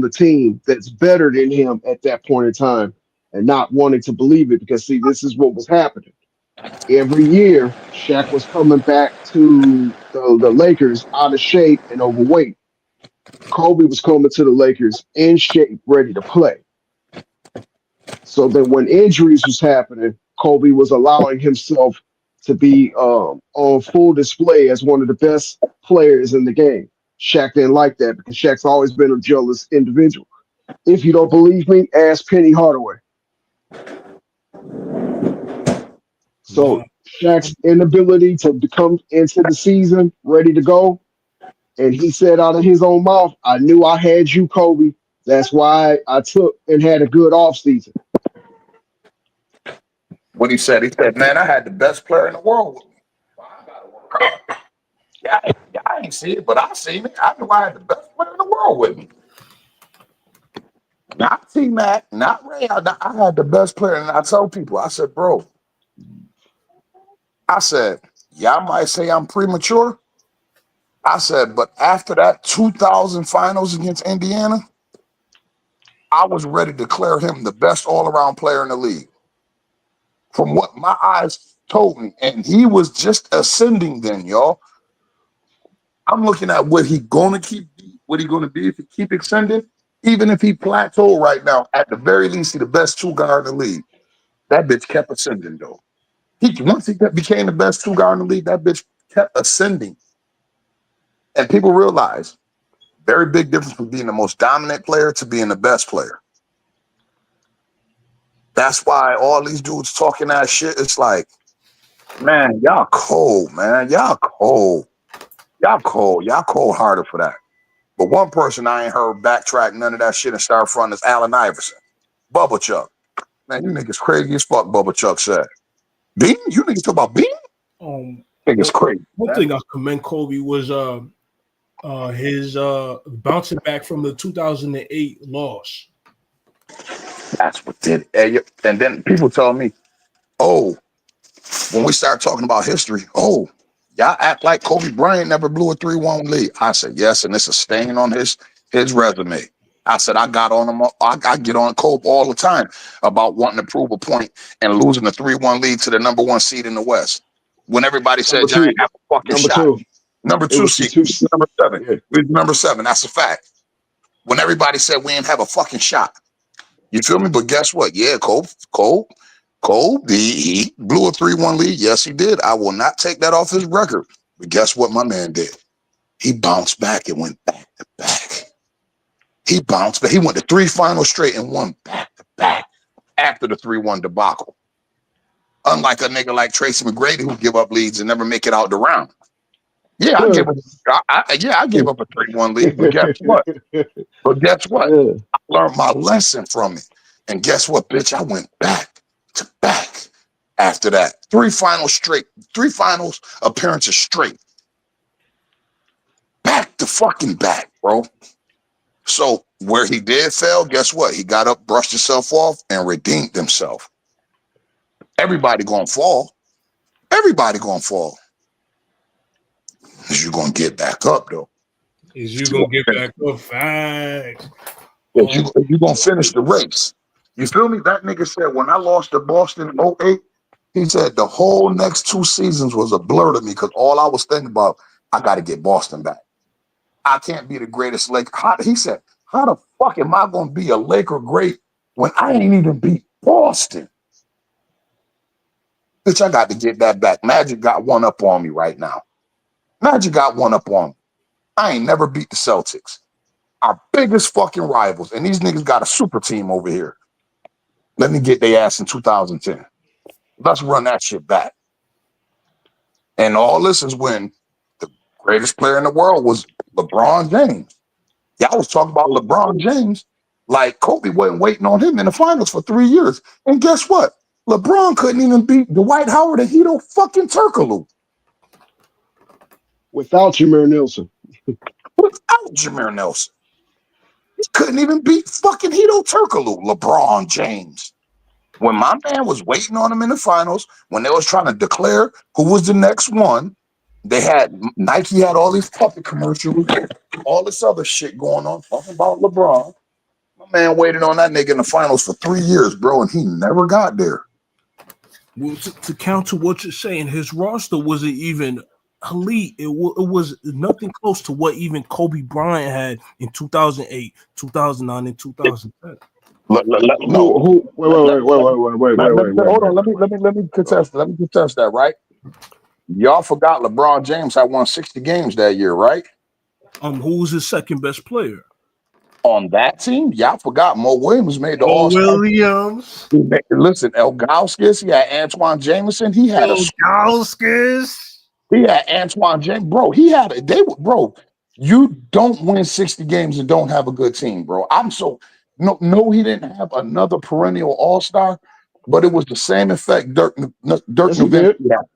the team that's better than him at that point in time, and not wanting to believe it, because see, this is what was happening. Every year, Shaq was coming back to the Lakers out of shape and overweight. Kobe was coming to the Lakers in shape, ready to play. So then when injuries was happening, Kobe was allowing himself to be on full display as one of the best players in the game. Shaq didn't like that, because Shaq's always been a jealous individual. If you don't believe me, ask Penny Hardaway. So Shaq's inability to come into the season ready to go, and he said out of his own mouth, I knew I had you, Kobe. That's why I took and had a good offseason. What he said, man, I had the best player in the world with me. Well, I gotta work hard. I ain't see it, but I seen it. I knew I had the best player in the world with me. Not T-Mac, not Ray. I had the best player. And I told people, I said, bro, I said, y'all might say I'm premature. I said, but after that 2000 finals against Indiana, I was ready to declare him the best all-around player in the league. From what my eyes told me. And he was just ascending then, y'all. I'm looking at what he gonna be if he keep extending. Even if he plateau right now, at the very least, he the best two guard in the league. That bitch kept ascending though. Once he became the best two guard in the league, that bitch kept ascending. And people realize very big difference from being the most dominant player to being the best player. That's why all these dudes talking that shit. It's like, man, y'all cold, man. Y'all cold. Y'all cold. Y'all cold hearted for that. But one person I ain't heard backtrack none of that shit and start fronting is Allen Iverson. Bubba Chuck. Man, you niggas crazy as fuck, Bubba Chuck said. Bean? You niggas talk about Bean? Niggas crazy. One thing I commend Kobe was his bouncing back from the 2008 loss. That's what did it. And then people tell me, oh, when we start talking about history, oh, y'all act like Kobe Bryant never blew a 3-1 lead. I said, yes, and it's a stain on his resume. I said, I got on him. I get on Kobe all the time about wanting to prove a point and losing a 3-1 lead to the number one seed in the West. When everybody said, y'all ain't have a fucking shot. Number two seed, number 7. Yeah. We're number 7. That's a fact. When everybody said we ain't have a fucking shot. You feel me? But guess what? Yeah, Cole, he blew a 3-1 lead. Yes, he did. I will not take that off his record. But guess what my man did? He bounced back and went back to back. He bounced back. He went to 3 finals straight and won back to back after the 3-1 debacle. Unlike a nigga like Tracy McGrady who give up leads and never make it out the round. Yeah, I give up. I gave up a 3-1 lead, but guess what? I learned my lesson from it. And guess what, bitch? I went back to back after that. 3 finals appearances straight. Back to fucking back, bro. So where he did fail, guess what? He got up, brushed himself off, and redeemed himself. Everybody gonna fall. Everybody gonna fall. Is you gonna get back up though? Is you gonna get back up? Facts. You gonna finish the race? You feel me? That nigga said when I lost to Boston in 08, he said the whole next 2 seasons was a blur to me because all I was thinking about, I got to get Boston back. I can't be the greatest Laker. He said, how the fuck am I gonna be a Laker great when I ain't even beat Boston? Bitch, I got to get that back. Magic got one up on me right now. Magic got one up on me. I ain't never beat the Celtics. Our biggest fucking rivals. And these niggas got a super team over here. Let me get their ass in 2010. Let's run that shit back. And all this is when the greatest player in the world was LeBron James. Y'all was talking about LeBron James like Kobe wasn't waiting on him in the finals for 3 years. And guess what? LeBron couldn't even beat Dwight Howard and Hito fucking Turkoglu. Without Jameer Nelson. Without Jameer Nelson. He couldn't even beat fucking Hito Turkoglu, LeBron James. When my man was waiting on him in the finals, when they was trying to declare who was the next one, Nike had all these puppet commercials, all this other shit going on, talking about LeBron. My man waited on that nigga in the finals for 3 years, bro, and he never got there. Well, to counter what you're saying, his roster wasn't even elite. It was nothing close to what even Kobe Bryant had in 2008, 2009, and 2010. Wait. Hold on. Let me contest. Let me contest that. Right? Y'all forgot LeBron James had won 60 games that year, right? Who was his second best player on that team? Y'all forgot Mo Williams made the Mo All-Star. Williams. Listen, Elgauskas, he had Antoine Jameson. He had Elgauskas. He had Antoine James. Bro, bro, you don't win 60 games and don't have a good team, bro. No, he didn't have another perennial All-Star, but it was the same effect Dirk Nowitzki had.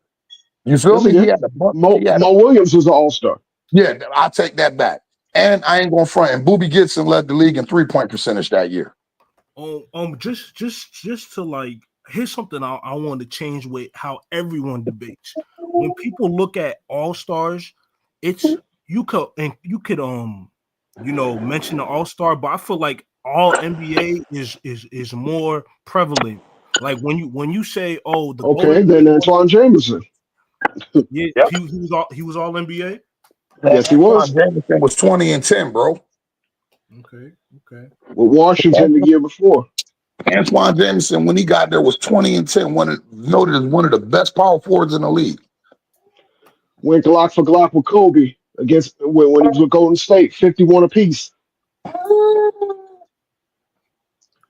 You feel me? He had a bunch. Mo Williams was an All-Star. Yeah, I'll take that back. And I ain't gonna front. And Boobie Gibson led the league in 3-point percentage that year. Just to like, here's something I want to change with how everyone debates. When people look at All-Stars, it's you could mention the All-Star, but I feel like all NBA is more prevalent. Like when you say, oh, then Antoine Jameson. Yeah, yep. he was all NBA. Yes, he was. Jameson was 20 and 10, bro. Okay. With Washington the year before. Antoine Jameson, when he got there, was 20 and 10, noted as one of the best power forwards in the league. Went Glock for Glock with Kobe when he was with Golden State, 51 apiece.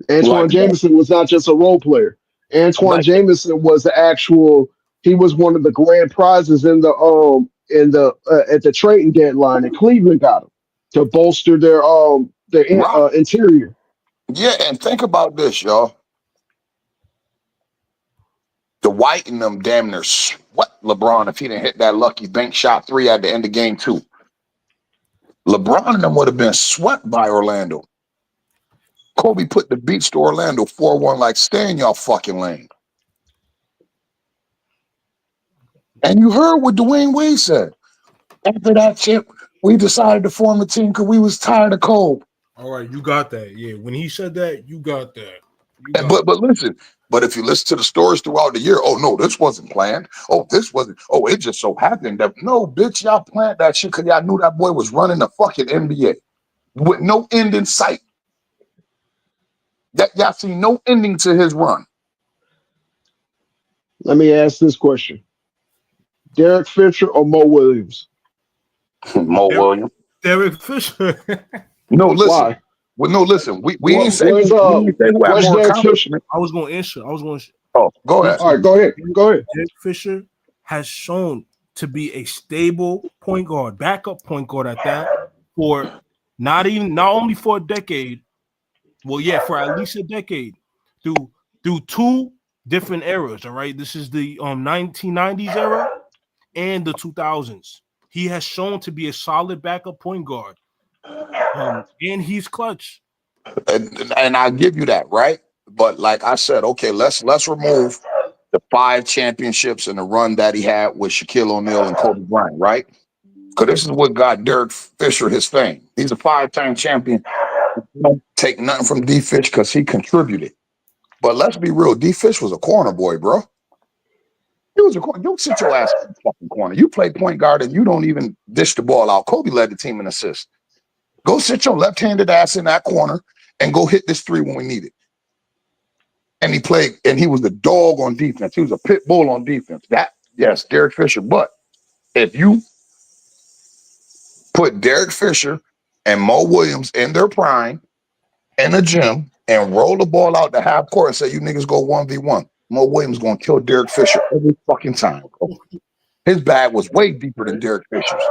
Antoine Jameson was not just a role player. Antoine Jameson was he was one of the grand prizes at the trading deadline, and Cleveland got him to bolster their interior. Yeah, and think about this, y'all. The White and them damn near swept LeBron if he didn't hit that lucky bank shot 3 at the end of game 2. LeBron and them would have been swept by Orlando. Kobe put the beats to Orlando 4-1, like, stay in y'all fucking lane. And you heard what Dwayne Wade said. After that chip, we decided to form a team because we was tired of Kobe. All right, you got that. Yeah, when he said that, you got that. But listen, if you listen to the stories throughout the year, oh no, this wasn't planned. Oh, this wasn't. Oh, it just so happened that no, bitch, y'all planned that shit because y'all knew that boy was running the fucking NBA with no end in sight. That y'all see no ending to his run. Let me ask this question: Derek Fisher or Mo Williams? Mo Derek, Williams. Derek Fisher. No, listen. Why? Well, no, listen. We ain't What say was we ain't say who had what's more Derek Fisher? accomplishment. I was going to answer. Oh, go ahead. All right, Listen, go ahead. Go ahead. Derek Fisher has shown to be a stable point guard, backup point guard at that, for not only for a decade. Well, yeah, for at least a decade, through two different eras. All right, this is the 1990s era and the 2000s. He has shown to be a solid backup point guard. And he's clutch. And I give you that, right? But like I said, okay, let's remove the 5 championships and the run that he had with Shaquille O'Neal and Kobe Bryant, right? Because this is what got Derek Fisher his fame. He's a 5-time champion. Don't take nothing from D Fish because he contributed. But let's be real, D Fish was a corner boy, bro. He was a corner. Don't sit your ass in the fucking corner. You play point guard and you don't even dish the ball out. Kobe led the team in assists. Go sit your left-handed ass in that corner and go hit this 3 when we need it. And he played, and he was the dog on defense. He was a pit bull on defense. Yes, Derek Fisher. But if you put Derek Fisher and Mo Williams in their prime in a gym and roll the ball out the half court and say, you niggas go 1v1, Mo Williams going to kill Derek Fisher every fucking time. His bag was way deeper than Derek Fisher's.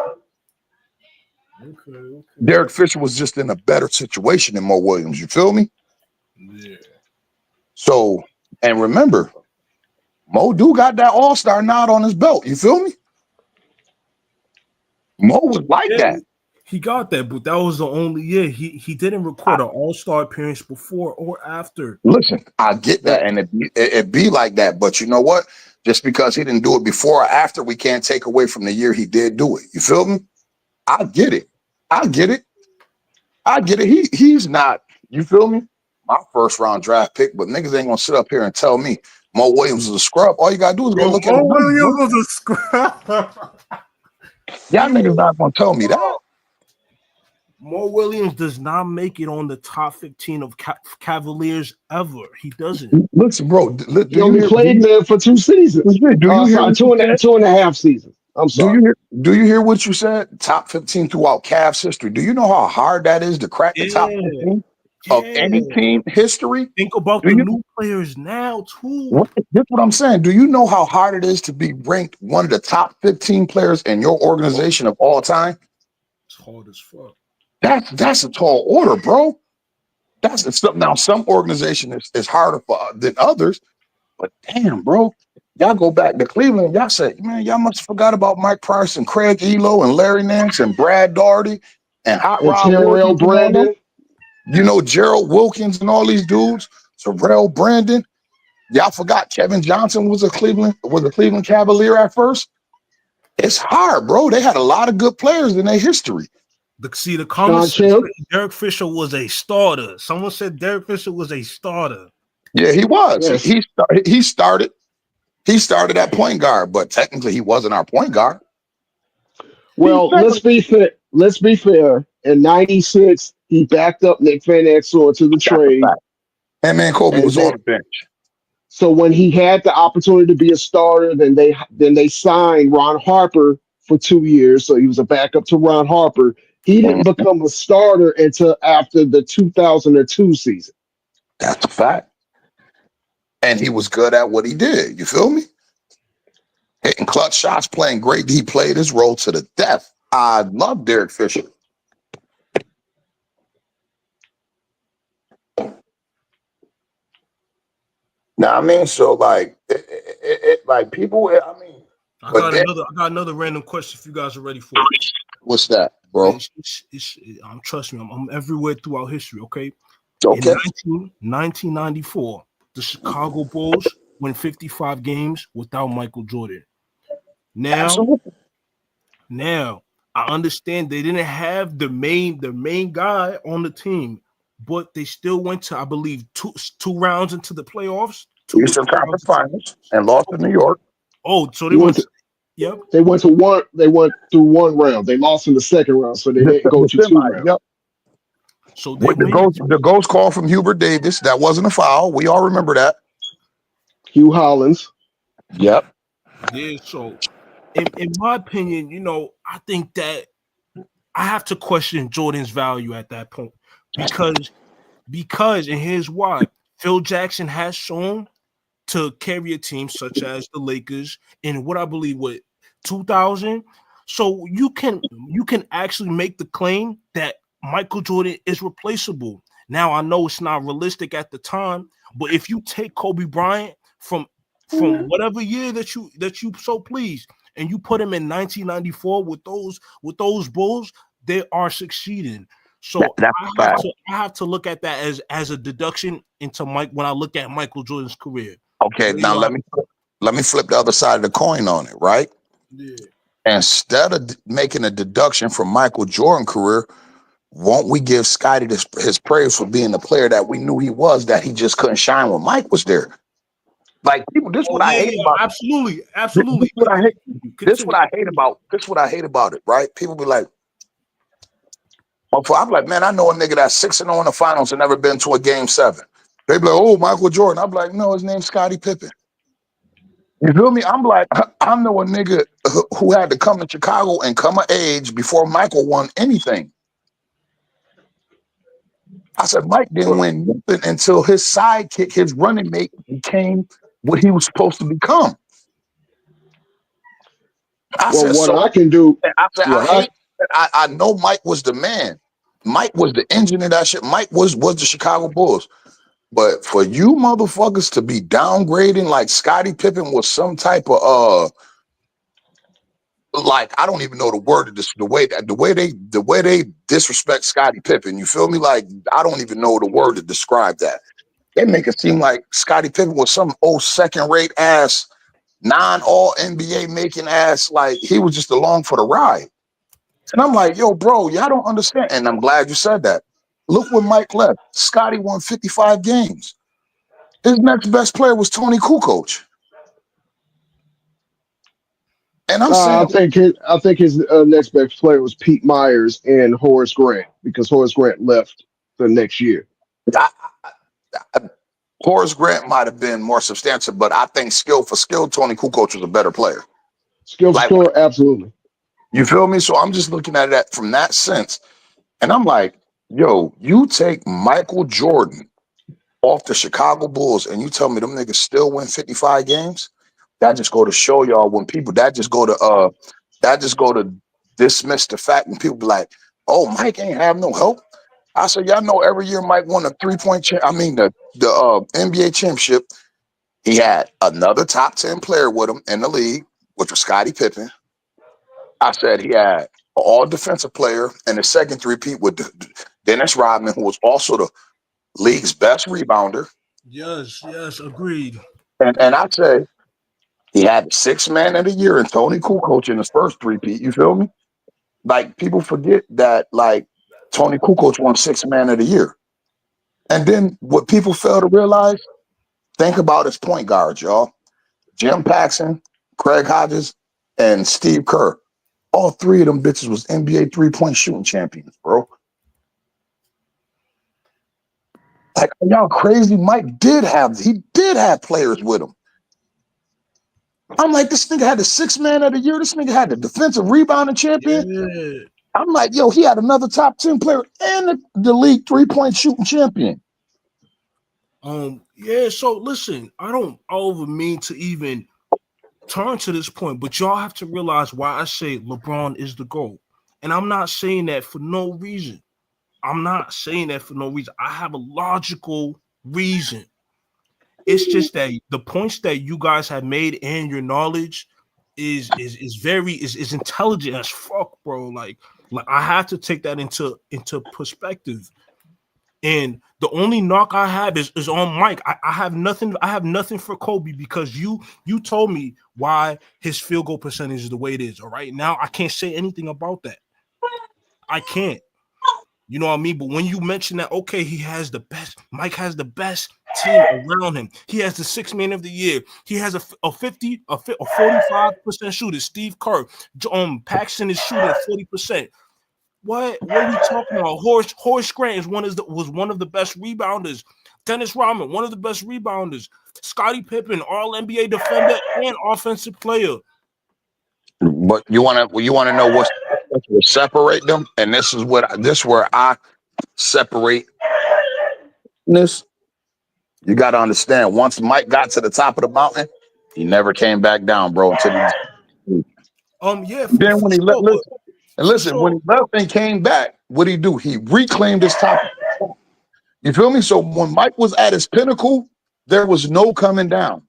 Okay. Derek Fisher was just in a better situation than Mo Williams. You feel me? Yeah. So, and remember, Mo do got that all-star nod on his belt. You feel me? Mo was like that. He got that, but that was the only year he didn't record an all-star appearance before or after. Listen, I get that, and it be like that. But you know what? Just because he didn't do it before or after, we can't take away from the year he did do it. You feel me? I get it. He's not, you feel me? My first-round draft pick, but niggas ain't gonna sit up here and tell me Mo Williams is a scrub. All you gotta do is go look at Mo the numbers. Williams was a scrub. Y'all niggas not gonna tell me that. Mo Williams does not make it on the top 15 of Cavaliers ever. He doesn't. Listen, bro. He only played there for 2 seasons. Do you hear what you said? 2.5 seasons. I'm sorry. Do you hear what you said? Top 15 throughout Cavs history. Do you know how hard that is to crack the top 15 of any team history? Think about the new players now, too. That's what I'm saying. Do you know how hard it is to be ranked one of the top 15 players in your organization of all time? It's hard as fuck. That's a tall order, bro. Now some organization is harder than others, but damn, bro. Y'all go back to Cleveland. Y'all say, man, y'all must have forgot about Mike Price and Craig Elo and Larry Nance and Brad Daugherty and Hot Rod Terrell Brandon. You know, Gerald Wilkins and all these dudes. Terrell Brandon. Y'all forgot Kevin Johnson was a Cleveland Cavalier at first. It's hard, bro. They had a lot of good players in their history. The comments said Derek Fisher was a starter. Someone said Derek Fisher was a starter. Yeah, he was. Yes. He started at point guard, but technically he wasn't our point guard. Well, let's be fair. In '96, he backed up Nick Van Exel to the trade. And man, Kobe was on the bench. So when he had the opportunity to be a starter, then they signed Ron Harper for 2 years. So he was a backup to Ron Harper. He didn't become a starter until after the 2002 season. That's a fact. And he was good at what he did. You feel me? Hitting clutch shots, playing great. He played his role to the death. I love Derek Fisher. Now, I mean, so like, like people, I mean, I got another random question if you guys are ready for it. What's that, bro? Trust me, I'm everywhere throughout history, okay? Okay. In 1994, the Chicago Bulls win 55 games without Michael Jordan. Now, I understand they didn't have the main guy on the team, but they still went to, I believe, two rounds into the playoffs. Eastern Conference Finals and lost to New York. Oh, so they went. Yep. They went through one round. They lost in the second round, so they didn't go to 2 rounds. Yep. So they With the made ghost call from Hubert Davis, that wasn't a foul. We all remember that. Hugh Hollins. Yep. yeah. So in my opinion, I think that I have to question Jordan's value at that point because and here's why. Phil Jackson has shown to carry a team such as the Lakers in what I believe what 2000. So you can actually make the claim that Michael Jordan is replaceable. Now I know it's not realistic at the time, but if you take Kobe Bryant from whatever year that you so please and you put him in 1994 with those Bulls, they are succeeding. So That's I a have fact. to I have to look at that as a deduction into Mike when I look at Michael Jordan's career. Okay, What do now y'all? let me flip the other side of the coin on it, right? Yeah. Instead of making a deduction from Michael Jordan career, won't we give Scotty his praise for being the player that we knew he was, that he just couldn't shine when Mike was there? Like people, this is Oh what I yeah, hate yeah, about absolutely, this absolutely. what I hate. This what Continue. I hate about this what I hate about it, right? People be like, I'm like, man, I know a nigga that's 6-0 in the finals and never been to a game 7. They be like, oh, Michael Jordan. I'm like, no, his name's Scottie Pippen. You feel me? I'm like, I know a nigga who had to come to Chicago and come of age before Michael won anything. I said, Mike didn't Well, win nothing until his sidekick, his running mate, became what he was supposed to become. I well, said, what so I can do, I said, I what I hate that. I know Mike was the man. Mike was the engine of that shit. Mike was the Chicago Bulls. But for you motherfuckers to be downgrading like Scottie Pippen was some type of like I don't even know the word of this, the way they disrespect Scottie Pippen. You feel me? Like I don't even know the word to describe that. They make it seem like Scottie Pippen was some old second rate ass, non all NBA making ass, like he was just along for the ride. And I'm like, yo, bro, y'all don't understand. And I'm glad you said that. Look when Mike left. Scottie won 55 games. His next best player was Tony Kukoc. And I'm saying, I think his next best player was Pete Myers and Horace Grant because Horace Grant left the next year. I, Horace Grant might have been more substantial, but I think skill for skill, Tony Kukoc was a better player. Skill for Like, skill, absolutely. you feel me? So I'm just looking at that from that sense. And I'm like, yo, you take Michael Jordan off the Chicago Bulls and you tell me them niggas still win 55 games? That just go to show y'all when people that just go to dismiss the fact when people be like, oh, Mike ain't have no help. I said, y'all know every year Mike won a 3-point the NBA championship. He had another top 10 player with him in the league, which was Scottie Pippen. I said he had an all defensive player and the second three-peat with Dennis Rodman, who was also the league's best rebounder. Yes, yes, agreed. And I said he had 6 man of the year and Tony Kukoc in his first three-peat. You feel me? Like people forget that like Tony Kukoc won 6 man of the year. And then what people fail to realize, think about his point guards, y'all. Jim Paxson, Craig Hodges, and Steve Kerr. All three of them bitches was NBA 3-point shooting champions, bro. Like, are y'all crazy? Mike he did have players with him. I'm like, this nigga had the 6 man of the year. This nigga had the defensive rebounding champion. Yeah. I'm like, yo, he had another top 10 player and the league 3-point shooting champion. Yeah, so listen, I don't over mean to even turn to this point, but y'all have to realize why I say LeBron is the GOAT. And I'm not saying that for no reason. I'm not saying that for no reason. I have a logical reason. It's just that the points that you guys have made and your knowledge is very is intelligent as fuck, bro. Like I have to take that into perspective. And the only knock I have is on Mike. I have nothing for Kobe because you told me why his field goal percentage is the way it is. All right. Now I can't say anything about that. I can't. You know what I mean? But when you mention that, okay, Mike has the best team around him. He has the 6 man of the year. He has a 45% shooter. Steve Kerr. Paxson is shooting 40%. What are we talking about? Horace Grant was one of the best rebounders. Dennis Rodman, one of the best rebounders. Scottie Pippen, all NBA defender and offensive player. But you wanna know what will separate them, and this where I separate this. You got to understand. Once Mike got to the top of the mountain, he never came back down, bro. Until he Yeah, then when he sure, listen, when he left and came back, what did he do? He reclaimed his top. You feel me? So when Mike was at his pinnacle, there was no coming down.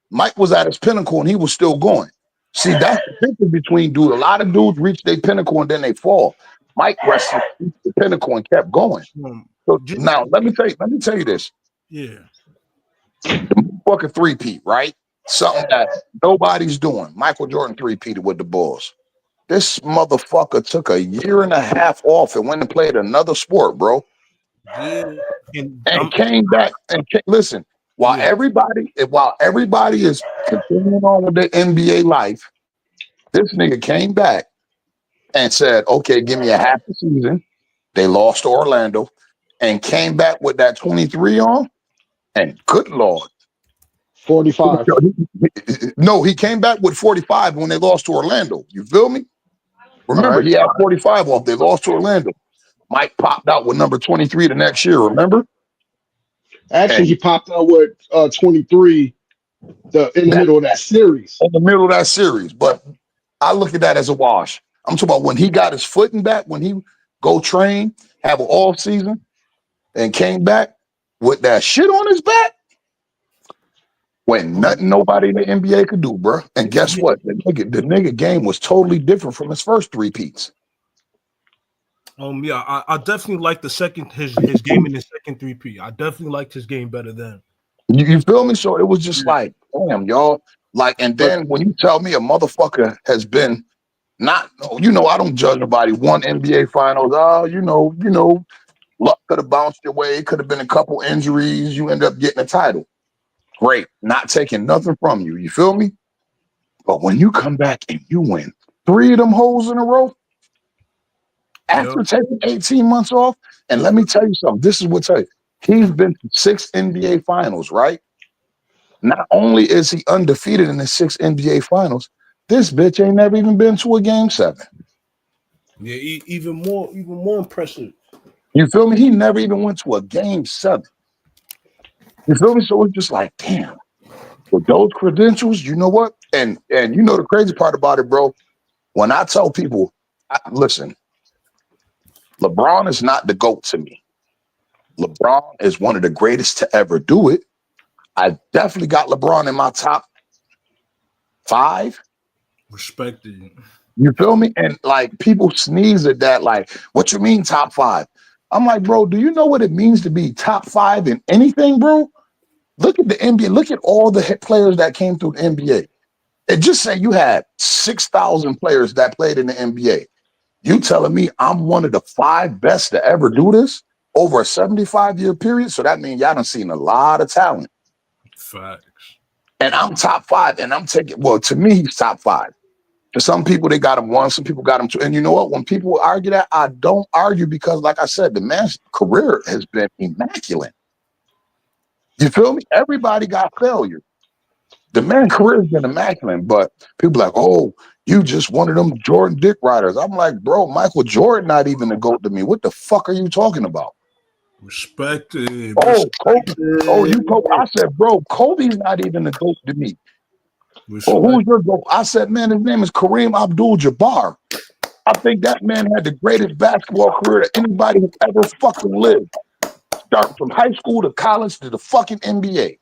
Mike was at his pinnacle and he was still going. See, that's the difference between dude. A lot of dudes reach their pinnacle and then they fall. Mike rested the pinnacle and kept going. So now let me tell you this. Yeah. The fucking three-peat, right? Something that nobody's doing. Michael Jordan three-peated with the Bulls. This motherfucker took a year and a half off and went and played another sport, bro. Yeah. And came back and listen. While everybody is continuing on with their NBA life, this nigga came back and said, "Okay, give me a half a season." They lost to Orlando and came back with that 23 on. And good Lord. 45. No, he came back with 45 when they lost to Orlando. You feel me? Remember, he had 45 off. They lost to Orlando. Mike popped out with number 23 the next year, remember? Actually, he popped out with 23 in the middle of that series. In the middle of that series. But I look at that as a wash. I'm talking about when he got his footing back, when he go train, have an off season, and came back with that shit on his back. When nothing nobody in the NBA could do, bro. And guess what? The nigga game was totally different from his first three peats. Yeah, I definitely like his game in the second 3P. I definitely liked his game better then. You feel me? So it was just like, damn, y'all. Like, and then when you tell me a motherfucker has been not, I don't judge nobody. Won NBA finals. Luck could have bounced your way. Could have been a couple injuries. You end up getting a title. Great. Not taking nothing from you. You feel me? But when you come back and you win 3 of them holes in a row, after taking 18 months off, and let me tell you something. This is what I tell you. He's been to 6 NBA finals, right? Not only is he undefeated in the 6 NBA finals, this bitch ain't never even been to a game 7. Yeah, even more impressive. You feel me? He never even went to a game 7. You feel me? So it's just like, damn. With those credentials, you know what? And you know the crazy part about it, bro. When I tell people, listen, LeBron is not the GOAT to me. LeBron is one of the greatest to ever do it. I definitely got LeBron in my top 5. Respected. You feel me? And like people sneeze at that, like, what you mean top 5? I'm like, bro, do you know what it means to be top 5 in anything, bro? Look at the NBA. Look at all the players that came through the NBA. And just say you had 6,000 players that played in the NBA. You telling me I'm one of the 5 best to ever do this over a 75-year period? So that means y'all done seen a lot of talent. Facts. And I'm top 5, and I'm taking, well, to me, he's top 5. To some people, they got him 1, some people got him 2. And you know what? When people argue that, I don't argue because, like I said, the man's career has been immaculate. You feel me? Everybody got failure. The man's career has been immaculate, but people like, oh, you just one of them Jordan dick riders. I'm like, bro, Michael Jordan not even the GOAT to me. What the fuck are you talking about? Respected. Oh, Kobe. Oh, you Kobe. I said, bro, Kobe's not even the GOAT to me. Well, who's your GOAT? I said, man, his name is Kareem Abdul-Jabbar. I think that man had the greatest basketball career that anybody has ever fucking lived. Starting from high school to college to the fucking NBA.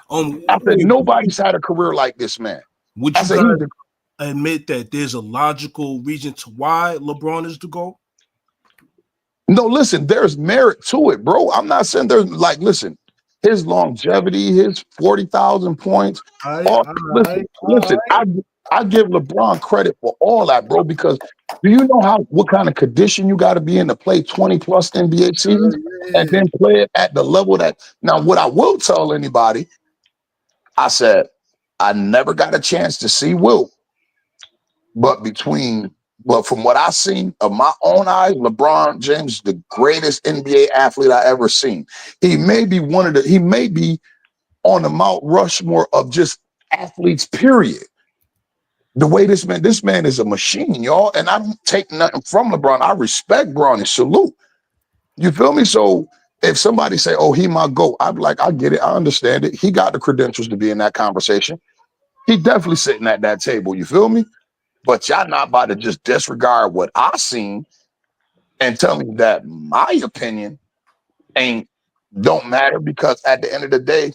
I said, nobody's had a career like this man. Would you guys admit that there's a logical reason to why LeBron is the GOAT? No, listen, there's merit to it, bro. I'm not saying there's listen, his longevity, his 40,000 points. Listen, I give LeBron credit for all that, bro, because do you know what kind of condition you got to be in to play 20 plus NBA seasons and then play it at the level that now what I will tell anybody, I said, I never got a chance to see Wilt, but between But from what I've seen of my own eyes, LeBron James is the greatest NBA athlete I ever seen. He may be he may be on the Mount Rushmore of just athletes, period. The way this man is a machine, y'all. And I'm taking nothing from LeBron. I respect Bron and salute. You feel me? So if somebody say, oh, he my GOAT, I'm like, I get it. I understand it. He got the credentials to be in that conversation. He definitely sitting at that table. You feel me? But y'all not about to just disregard what I seen and tell me that my opinion ain't don't matter, because at the end of the day,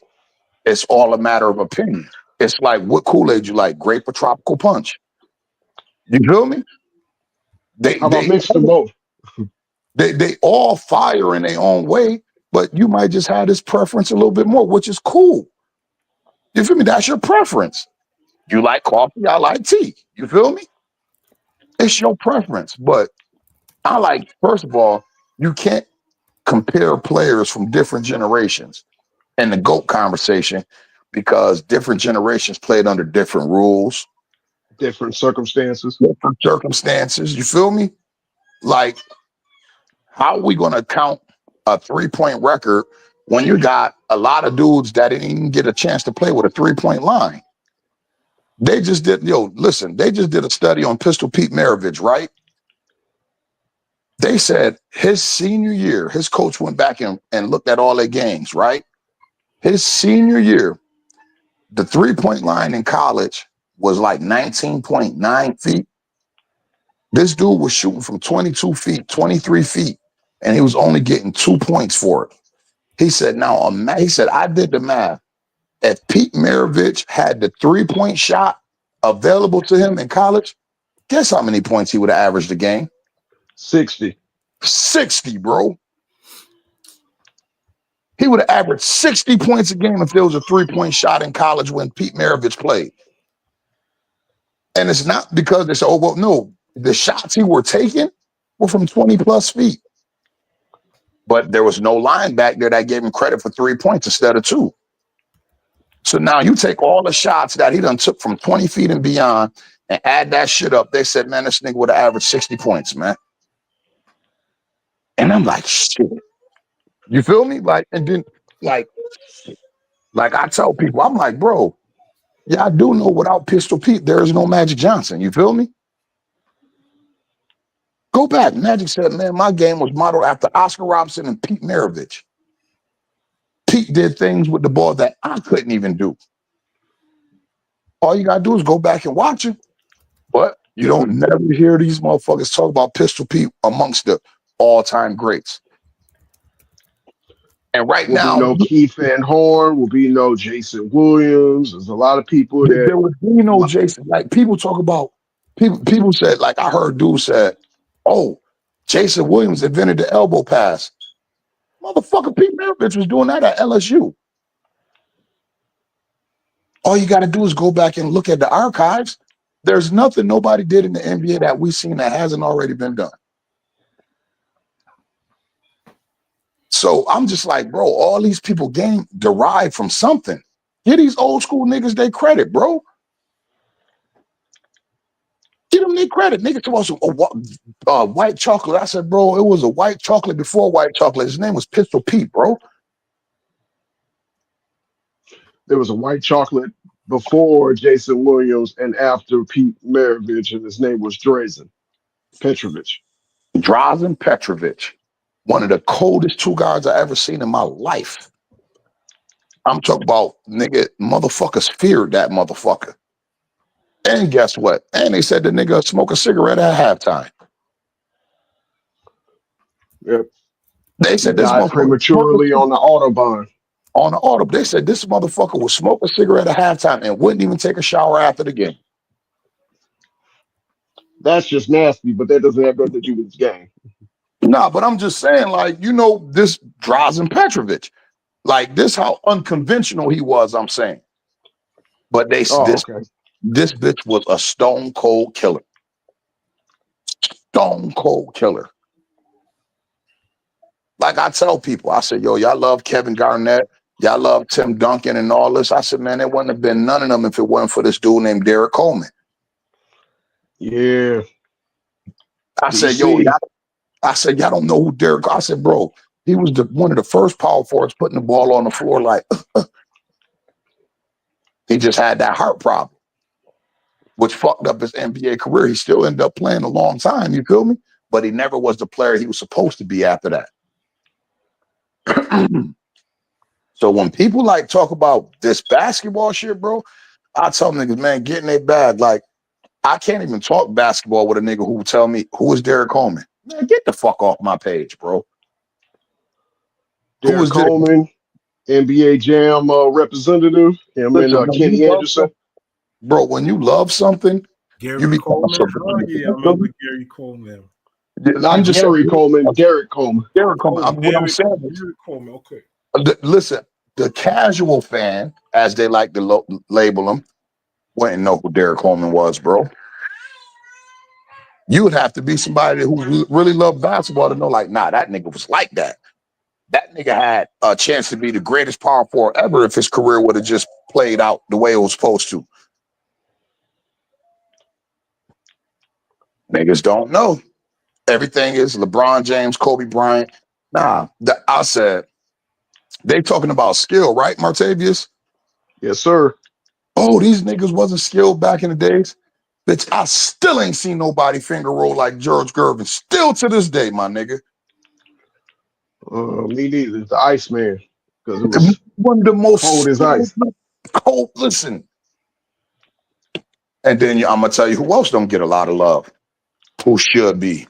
it's all a matter of opinion. It's like what Kool-Aid you like, grape or tropical punch. You feel me? They How about they mix them both? they all fire in their own way, but you might just have this preference a little bit more, which is cool. You feel me? That's your preference. You like coffee, I like tea. You feel me? It's your preference. But I like, first of all, you can't compare players from different generations in the GOAT conversation, because different generations played under different rules, Different circumstances. different circumstances. You feel me? Like, how are we going to count a 3-point record when you got a lot of dudes that didn't even get a chance to play with a 3-point line? They just did, listen, they just did a study on Pistol Pete Maravich, right? They said his senior year, his coach went back and looked at all their games, right? His senior year, the 3-point line in college was like 19.9 feet. This dude was shooting from 22 feet, 23 feet, and he was only getting 2 points for it. He said, he said, I did the math. If Pete Maravich had the 3-point shot available to him in college, guess how many points he would have averaged a game? 60. 60, bro. He would have averaged 60 points a game if there was a 3-point shot in college when Pete Maravich played. And it's not because they say, oh, well, no, the shots he were taking were from 20 plus feet. But there was no line back there that gave him credit for 3 points instead of 2. So now you take all the shots that he done took from 20 feet and beyond and add that shit up. They said, man, this nigga would have averaged 60 points, man. And I'm like, shit. You feel me? Like, and then, like I tell people, I'm like, bro, yeah, I do know without Pistol Pete, there is no Magic Johnson. You feel me? Go back. Magic said, man, my game was modeled after Oscar Robertson and Pete Maravich. Pete did things with the ball that I couldn't even do. All you got to do is go back and watch it. But you don't never hear these motherfuckers talk about Pistol Pete amongst the all-time greats. And right Will now, be no Keith Van Horn. Will be no Jason Williams. There's a lot of people that there would be no Jason. Like, people talk about, people said, like, I heard dude said, oh, Jason Williams invented the elbow pass. Motherfucker, Pete Maravich was doing that at LSU. All you got to do is go back and look at the archives. There's nothing nobody did in the NBA that we've seen that hasn't already been done. So I'm just like, bro, all these people game derived from something. Give these old school niggas their credit, bro. Give them their credit. Niggas talk about white chocolate. I said, bro, it was a white chocolate before white chocolate. His name was Pistol Pete, bro. there was a white chocolate before Jason Williams and after Pete Maravich, and his name was Drazen Petrovich. Drazen Petrovic, one of the coldest 2 guards I ever seen in my life. I'm talking about, nigga, motherfuckers feared that motherfucker. And guess what? And they said the nigga smoke a cigarette at halftime. Yep. They He said this died motherfucker prematurely on the Autobahn. on the auto. They said this motherfucker would smoke a cigarette at halftime and wouldn't even take a shower after the game. That's just nasty, but that doesn't have nothing to do with this game. Nah, but I'm just saying, like, this Drazen Petrovic, like, this how unconventional he was, I'm saying. But this bitch was a stone cold killer. Stone cold killer. Like I tell people, I said, yo, y'all love Kevin Garnett, y'all love Tim Duncan and all this. I said, man, there wouldn't have been none of them if it wasn't for this dude named Derek Coleman. Yeah. I said, yo, DC. y'all don't know who Derek. I said, bro, he was one of the first power forwards putting the ball on the floor. Like he just had that heart problem, which fucked up his NBA career. He still ended up playing a long time. You feel me? But he never was the player he was supposed to be after that. So when people like talk about this basketball shit, bro, I tell niggas, man, get in their bag. Like, I can't even talk basketball with a nigga who will tell me who is Derek Coleman. Man, get the fuck off my page, bro. Who Derek is Derek? Coleman, NBA Jam representative, him and Listen, when you Kenny love Anderson. something, bro, when you love something, you Gary become a Coleman. Oh survivor. yeah, I remember Gary Coleman. I'm Not just saying, Gary Coleman, Derek Coleman. Derek Coleman. Oh, What I'm saying is, Derek Coleman. Okay. listen, the casual fan, as they like to label him, wouldn't know who Derek Coleman was, bro. You would have to be somebody who really loved basketball to know, like, nah, that nigga was like that. That nigga had a chance to be the greatest power forward ever if his career would have just played out the way it was supposed to. Niggas don't know. Everything is LeBron James, Kobe Bryant. Nah, I said, they talking about skill, right, Martavius? Yes, sir. Oh, these niggas wasn't skilled back in the days. Bitch, I still ain't seen nobody finger roll like George Gervin. Still to this day, my nigga. Me neither. The Iceman, because it was One of the cold most as ice. cold. Listen, and then I'm gonna tell you who else don't get a lot of love. Who should be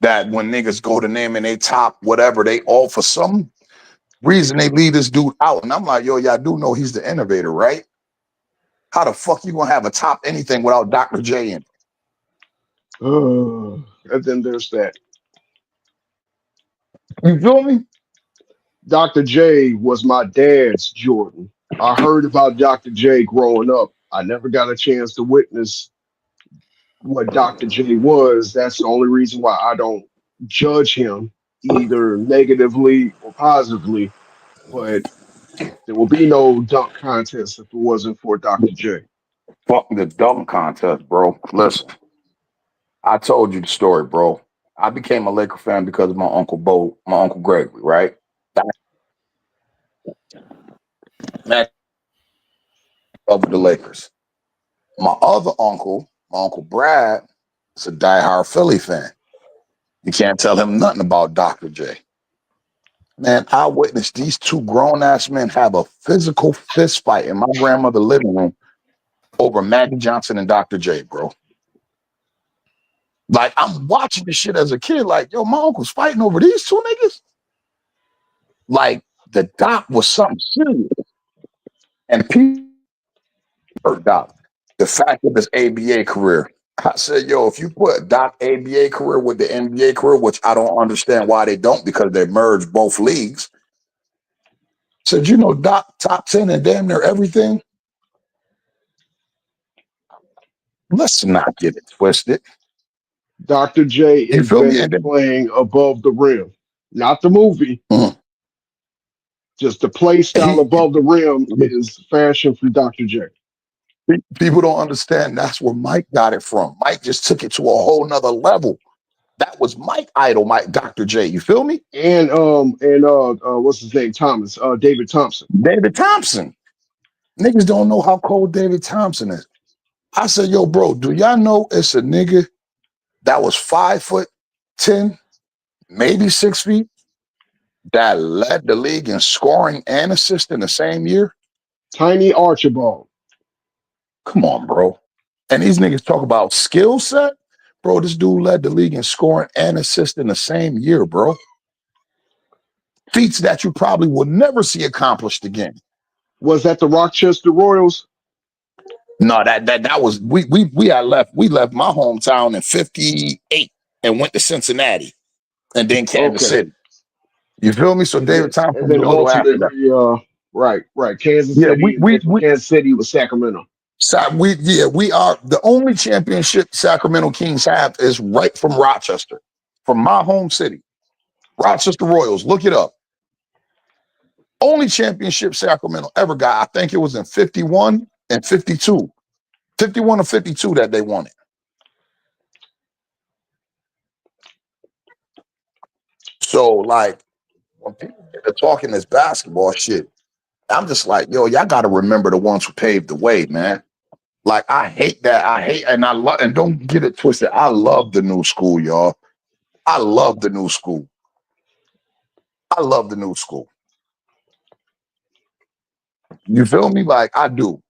that when niggas go to name and they top whatever they all for some reason they leave this dude out, and I'm like, yo, y'all do know he's the innovator, right? How the fuck you gonna have a top anything without Dr. J in it? And then there's that. You feel me? Dr. J was my dad's Jordan. I heard about Dr. J growing up. I never got a chance to witness what Dr. J was. That's the only reason why I don't judge him either negatively or positively. But there will be no dunk contest if it wasn't for Dr. J. Fuck the dunk contest, bro. Listen, I told you the story, bro. I became a Laker fan because of my uncle Gregory, right? That of the Lakers. My other uncle, my uncle Brad, is a diehard Philly fan. You can't tell him nothing about Dr. J. Man, I witnessed these two grown ass men have a physical fist fight in my grandmother's living room over Maggie Johnson and Dr. J, bro. Like, I'm watching this shit as a kid, like, yo, my uncle's fighting over these two niggas. Like, the doc was something serious. And people hurt Doc. The fact of his ABA career. I said, yo, if you put Doc ABA career with the NBA career, which I don't understand why they don't, because they merged both leagues. Said, you know, Doc top 10 and damn near everything. Let's not get it twisted. Dr. J You feel me? And invented playing above the rim, not the movie, then just the play style he, above the rim is fashion from Dr. J. people don't understand that's where Mike got it from. Mike just took it to a whole nother level. That was Mike idol, Mike Dr. J. You feel me? And what's his name? Thomas, David Thompson. David Thompson. Niggas don't know how cold David Thompson is. I said, yo, bro, do y'all know it's a nigga that was 5'10", maybe 6 feet, that led the league in scoring and assist in the same year? Tiny Archibald. Come on, bro. And these niggas talk about skill set. Bro, this dude led the league in scoring and assist in the same year, bro. Feats that you probably will never see accomplished again. Was that the Rochester Royals? No, that was we had left. We left my hometown in '58 and went to Cincinnati and then Kansas Okay. City. You feel me? So And then David Thompson and was then a little after that. ultimately, right. Kansas Yeah, City, and then from Kansas City was Sacramento. we are the only championship Sacramento Kings have is right from Rochester, from my home city, Rochester Royals. Look it up. Only championship Sacramento ever got. I think it was in 51 and 52. 51 or 52 that they won it. So like when people get to talking this basketball shit, I'm just like, yo, y'all got to remember the ones who paved the way, man. Like I hate that. I hate and I love and don't get it twisted. I love the new school, y'all. I love the new school. I love the new school. You feel me? Like I do.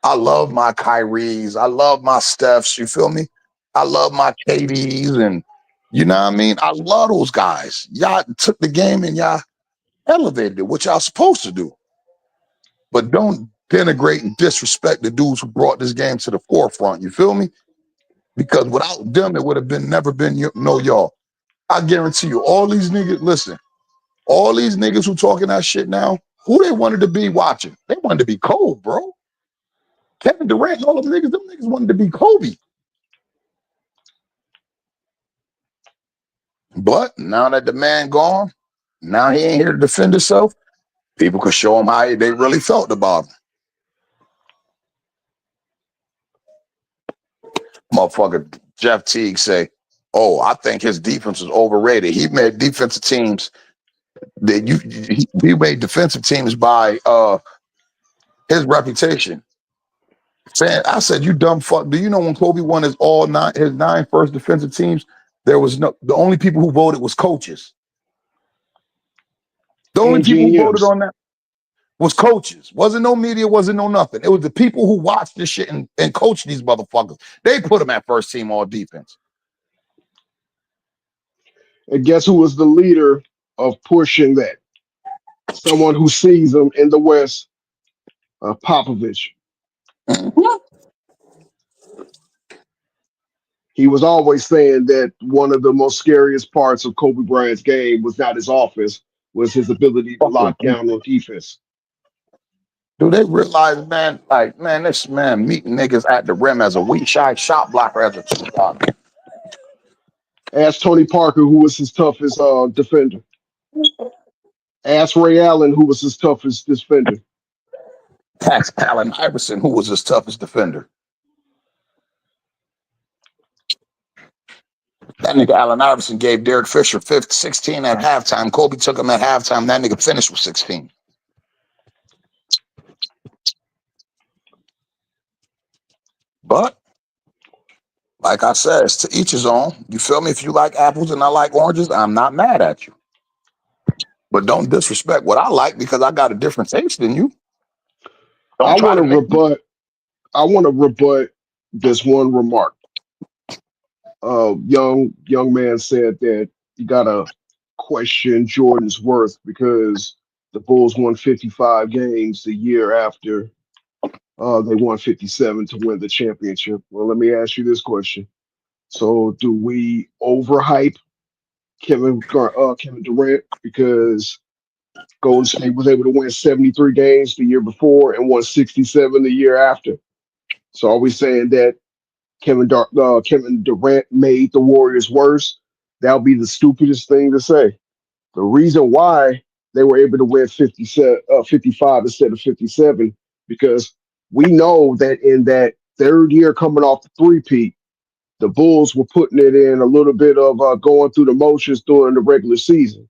I love my Kyries. I love my Stephs. You feel me? I love my KDs and you know what I mean? I love those guys. Y'all took the game and y'all elevated it, what y'all supposed to do. But don't denigrate and disrespect the dudes who brought this game to the forefront. You feel me? Because without them, it would have been never been no y'all. I guarantee you, all these niggas, listen, all these niggas who talking that shit now, who they wanted to be watching? They wanted to be cold, bro. Kevin Durant and all them niggas wanted to be Kobe. But now that the man gone, now he ain't here to defend himself. People could show him how they really felt about him. Motherfucker Jeff Teague say, "Oh, I think his defense is overrated. He made defensive teams that he made defensive teams by his reputation." Saying, I said, "You dumb fuck. Do you know when Kobe won his nine first defensive teams? There was the only people who voted was coaches. The only And people who voted GMs. on that was coaches. Wasn't no media, wasn't no nothing. It was the people who watched this shit and coached these motherfuckers. They put them at first team all defense. And guess who was the leader of pushing that? Someone who sees them in the West, Popovich. Mhm. He was always saying that one of the most scariest parts of Kobe Bryant's game was not his offense, was his ability to Fucking lock down on defense. do they realize, man, like, man, this man meeting niggas at the rim as a weak shy shot blocker as a two blocker. Ask Tony Parker, who was his toughest defender. Ask Ray Allen, who was his toughest defender. Tax Allen Iverson, who was his toughest defender. That nigga Allen Iverson gave Derek Fisher 16 at halftime. Kobe took him at halftime. That nigga finished with 16. But like I said, it's to each his own. You feel me? If you like apples and I like oranges, I'm not mad at you. But don't disrespect what I like because I got a different taste than you. I Don't try want to to make me. rebut. I want to rebut this one remark. Young man said that you gotta question Jordan's worth because the Bulls won 55 games the year after they won 57 to win the championship. Well, let me ask you this question. So, do we overhype Kevin Durant because Golden State was able to win 73 games the year before and won 67 the year after? So, are we saying that Kevin Durant made the Warriors worse? That would be the stupidest thing to say. The reason why they were able to win 55 instead of 57 because we know that in that third year coming off the three-peat, the Bulls were putting it in a little bit of going through the motions during the regular season.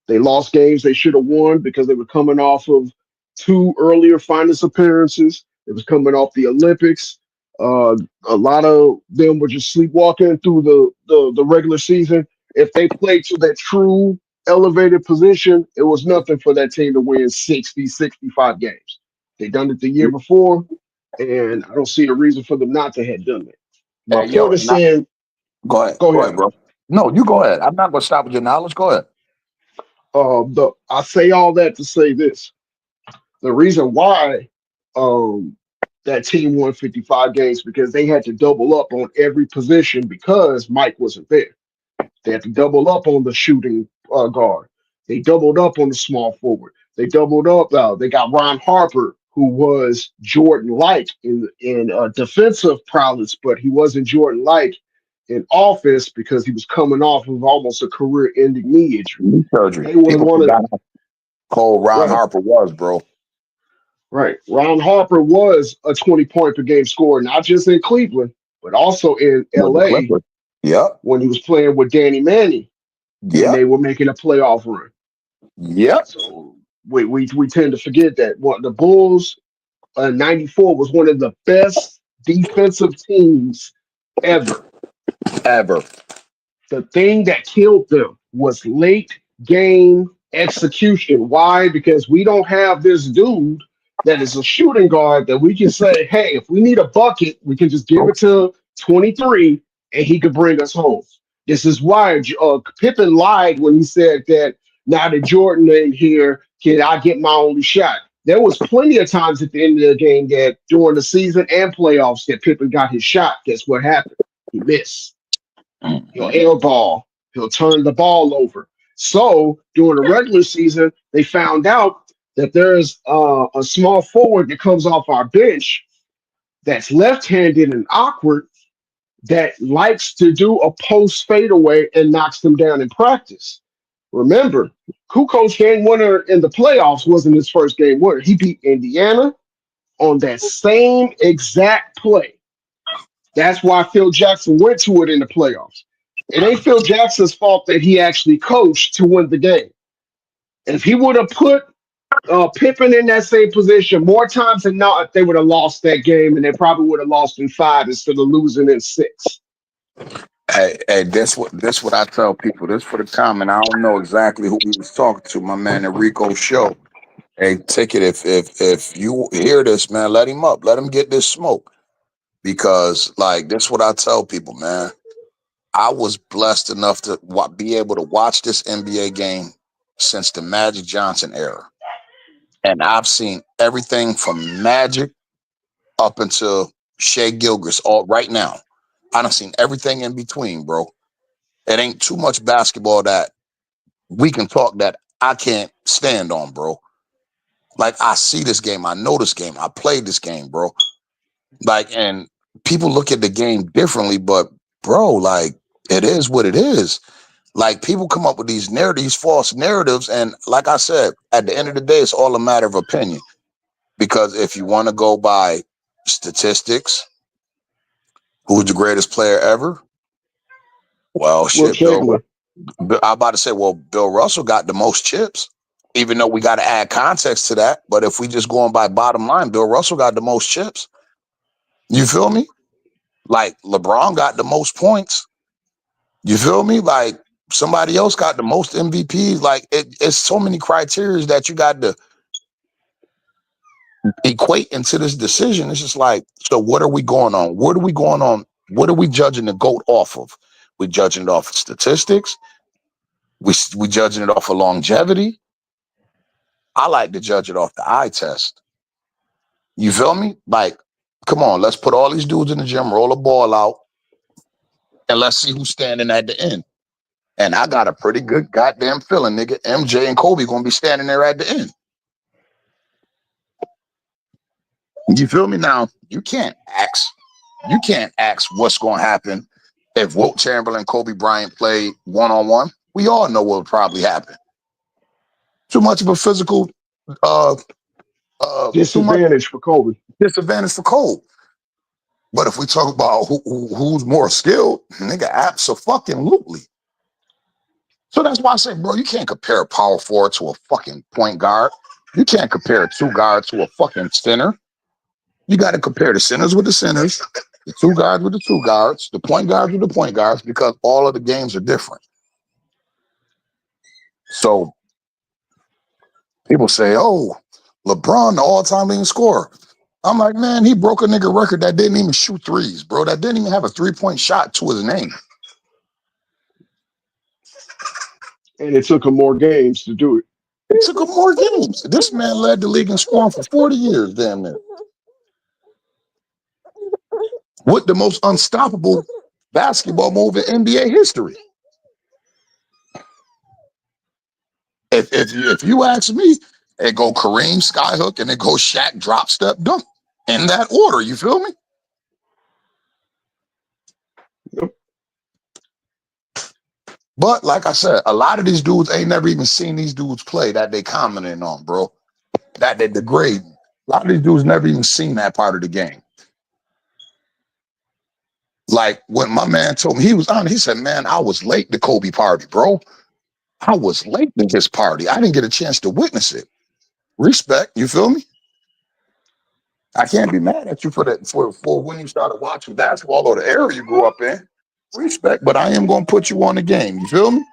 They lost games they should have won because they were coming off of two earlier finals appearances. It was coming off the Olympics. Uh, a lot of them were just sleepwalking through the regular season. If they played to that true elevated position, it was nothing for that team to win 60, 65 games. They done it the year before, and I don't see a reason for them not to have done it. My Hey, yo, point is and I, saying, go ahead. go Go ahead. ahead, bro. No, you go ahead. I'm not going to stop with your knowledge. Go ahead. I say all that to say this. The reason why um, that team won 55 games because they had to double up on every position because Mike wasn't there. They had to double up on the shooting guard. They doubled up on the small forward. They doubled up. They got Ron Harper, who was Jordan-like in defensive prowess, but he wasn't Jordan-like in offense because he was coming off of almost a career-ending knee injury. Knee surgery. They were People one of forgot how cold Ron right. Harper was, bro. Right. Ron Harper was a 20-point per game scorer, not just in Cleveland, but also in With the LA Clippers. Yep. when he was playing with Danny Manning. when Yep. they were making a playoff run. Yep. So we tend to forget that what the Bulls '94 was one of the best defensive teams ever. Ever. The thing that killed them was late game execution. Why? Because we don't have this dude that is a shooting guard that we can say, hey, if we need a bucket, we can just give it to 23 and he could bring us home. This is why Pippen lied when he said that now that Jordan ain't here, can I get my only shot? There was plenty of times at the end of the game that during the season and playoffs that Pippen got his shot. Guess what happened? He missed. He'll Mhm. airball. He'll turn the ball over. So during the regular season, they found out that there's a small forward that comes off our bench that's left-handed and awkward that likes to do a post fadeaway and knocks them down in practice. Remember, Kukoc game winner in the playoffs wasn't his first game winner. He beat Indiana on that same exact play. That's why Phil Jackson went to it in the playoffs. It ain't Phil Jackson's fault that he actually coached to win the game. If he would have put Pippen in that same position more times than not, they would have lost that game, and they probably would have lost in 5 instead of losing in 6. Hey, that's what I tell people. This for the comment. I don't know exactly who he was talking to. My man Enrico Show. Hey, take it if you hear this, man, let him up. Let him get this smoke. Because like this what I tell people, man. I was blessed enough to be able to watch this NBA game since the Magic Johnson era. And I've seen everything from Magic up until Shea Gilgis all right now. I done seen everything in between, bro. It ain't too much basketball that we can talk that I can't stand on, bro. Like I see this game, I know this game, I played this game, bro. Like, and people look at the game differently, but bro, like it is what it is. Like people come up with these narratives, these false narratives, and like I said, at the end of the day, it's all a matter of opinion. Because if you want to go by statistics, who's the greatest player ever? Well, Will shit, Chamberlain. I'm about to say, well, Bill Russell got the most chips, even though we got to add context to that. But if we just going by bottom line, Bill Russell got the most chips. You feel me? Like LeBron got the most points. You feel me? Like somebody else got the most MVPs. Like it's so many criteria that you got to equate into this decision. It's just like, so what are we going on? What are we going on? What are we judging the GOAT off of? We judging it off of statistics. We judging it off of longevity. I like to judge it off the eye test. You feel me? Like, come on, let's put all these dudes in the gym, roll a ball out, and let's see who's standing at the end. And I got a pretty good goddamn feeling, nigga. MJ and Kobe gonna be standing there at the end. You feel me? Now, you can't ask what's gonna happen if Wilt Chamberlain and Kobe Bryant play one-on-one. We all know what would probably happen. Too much of a physical, uh, too much Disadvantage for Kobe. disadvantage for Kobe. But if we talk about who's more skilled, nigga, absolutely. So that's why I say, bro, you can't compare a power forward to a fucking point guard. You can't compare a two guard to a fucking center. You got to compare the centers with the centers, the two guards with the two guards, the point guards with the point guards, because all of the games are different. So people say, oh, LeBron, the all-time leading scorer. I'm like, man, he broke a nigga record that didn't even shoot threes, bro. That didn't even have a three-point shot to his name. And it took him more games to do it. It took him more games. This man led the league in scoring for 40 years, damn near. With the most unstoppable basketball move in NBA history. If you ask me, it go Kareem skyhook and it go Shaq drop step dunk in that order. You feel me? Yep. But like I said, a lot of these dudes ain't never even seen these dudes play that they commenting on, bro. That they degrade. A lot of these dudes never even seen that part of the game. Like when my man told me, he was on, he said, man, I was late to Kobe party, bro. I was late to his party. I didn't get a chance to witness it. Respect, you feel me? I can't be mad at you for that for when you started watching basketball or the era you grew up in. Respect, but I am gonna put you on the game. You feel me?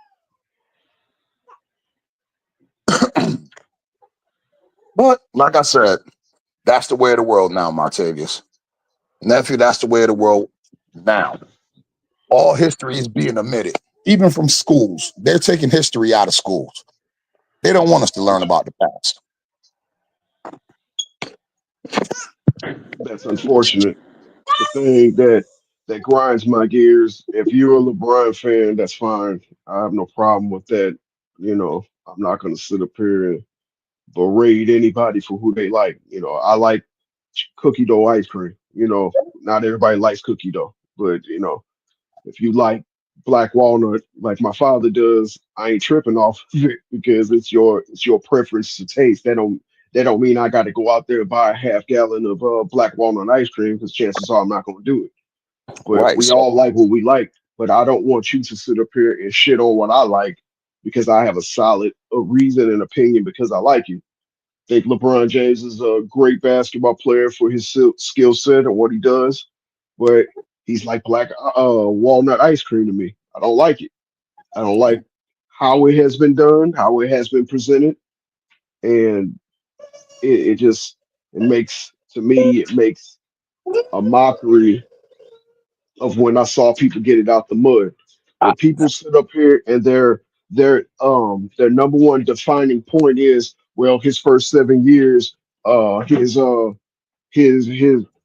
But like I said, that's the way of the world now, Martavius. Nephew, that's the way of the world now. All history is being omitted, even from schools. They're taking history out of schools. They don't want us to learn about the past. That's unfortunate. The thing that grinds my gears. If you're a LeBron fan, that's fine. I have no problem with that. I'm not going to sit up here and berate anybody for who they like. I like cookie dough ice cream. Not everybody likes cookie dough, but if you like black walnut like my father does, I ain't tripping off of it because it's your preference to taste. That don't mean I got to go out there and buy a half gallon of black walnut ice cream because chances are I'm not going to do it. But Right. we So all like what we like. But I don't want you to sit up here and shit on what I like because I have a solid a reason and opinion because I like you. Think LeBron James is a great basketball player for his skill set and what he does, but he's like black walnut ice cream to me. I don't like it. I don't like how it has been done, how it has been presented, and it just it makes to me it makes a mockery of when I saw people get it out the mud. I, When people sit up here and their number one defining point is, well, his first 7 years, his his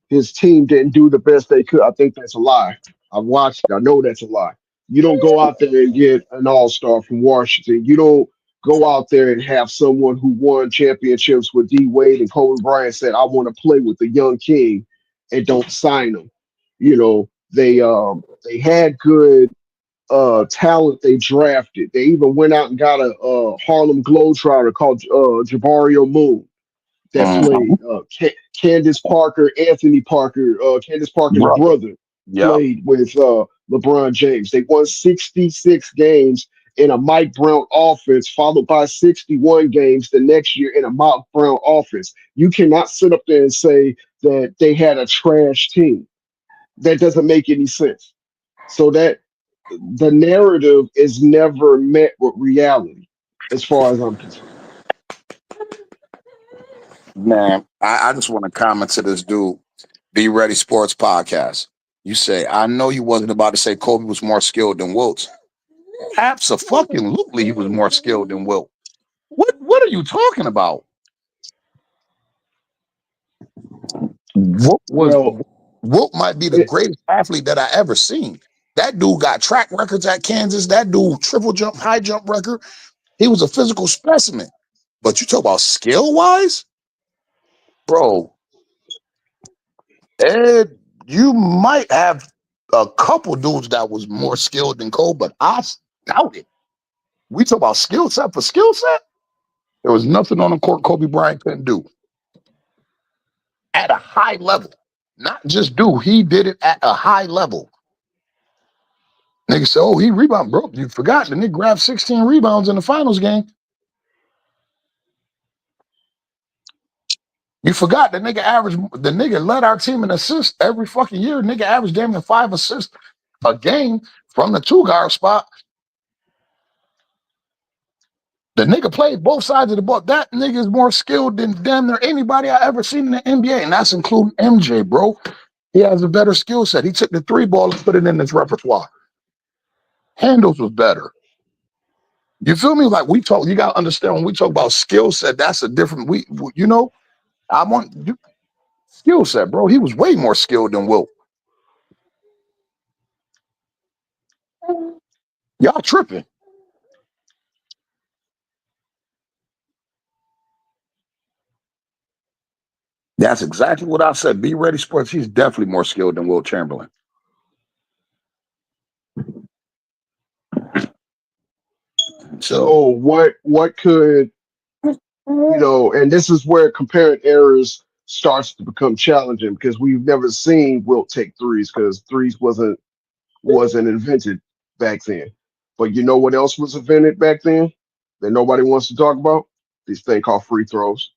his team didn't do the best they could. I think that's a lie. I've watched it. I know that's a lie. You don't go out there and get an all-star from Washington. You don't go out there and have someone who won championships with D Wade and Kobe Bryant said, I want to play with the young king and don't sign him. They had good talent they drafted. They even went out and got a Harlem Globetrotter called Jabario Moon that mhm. played Candace Parker, Anthony Parker, Candace Parker's Brother. brother Yep. played with LeBron James. They won 66 games in a Mike Brown offense, followed by 61 games the next year in a Mike Brown offense. You cannot sit up there and say that they had a trash team. That doesn't make any sense. So that the narrative is never met with reality, as far as I'm concerned. Man, I just want to comment to this dude, Be Ready Sports Podcast. You say, I know you wasn't about to say Kobe was more skilled than Wilt. Absolutely, he was more skilled than Wilt. What are you talking about? Wilt was Well, Wilt might be the it, greatest athlete that I ever seen. That dude got track records at Kansas. That dude triple jump, high jump record. He was a physical specimen. But you talk about skill wise, bro. Ed, you might have a couple dudes that was more skilled than Cole, but I doubt it. We talk about skill set for skill set. There was nothing on the court Kobe Bryant couldn't do at a high level. Not just do, he did it at a high level. Nigga said, oh, he rebound, bro. You forgot the nigga grabbed 16 rebounds in the finals game. You forgot the nigga led our team in assists every fucking year. Nigga averaged damn near 5 assists a game from the two guard spot. The nigga played both sides of the ball. That nigga is more skilled than damn near anybody I ever seen in the NBA, and that's including MJ, bro. He has a better skill set. He took the three ball and put it in his repertoire. Handles was better. You feel me? Like we talk, you gotta understand when we talk about skill set, that's a different. You know, I want skill set, bro. He was way more skilled than Wilt. Y'all tripping. That's exactly what I said. Be Ready Sports. He's definitely more skilled than Will Chamberlain. So so what could and this is where comparing errors starts to become challenging because we've never seen Wilt take threes because threes wasn't invented back then. But you know what else was invented back then that nobody wants to talk about? This thing called free throws.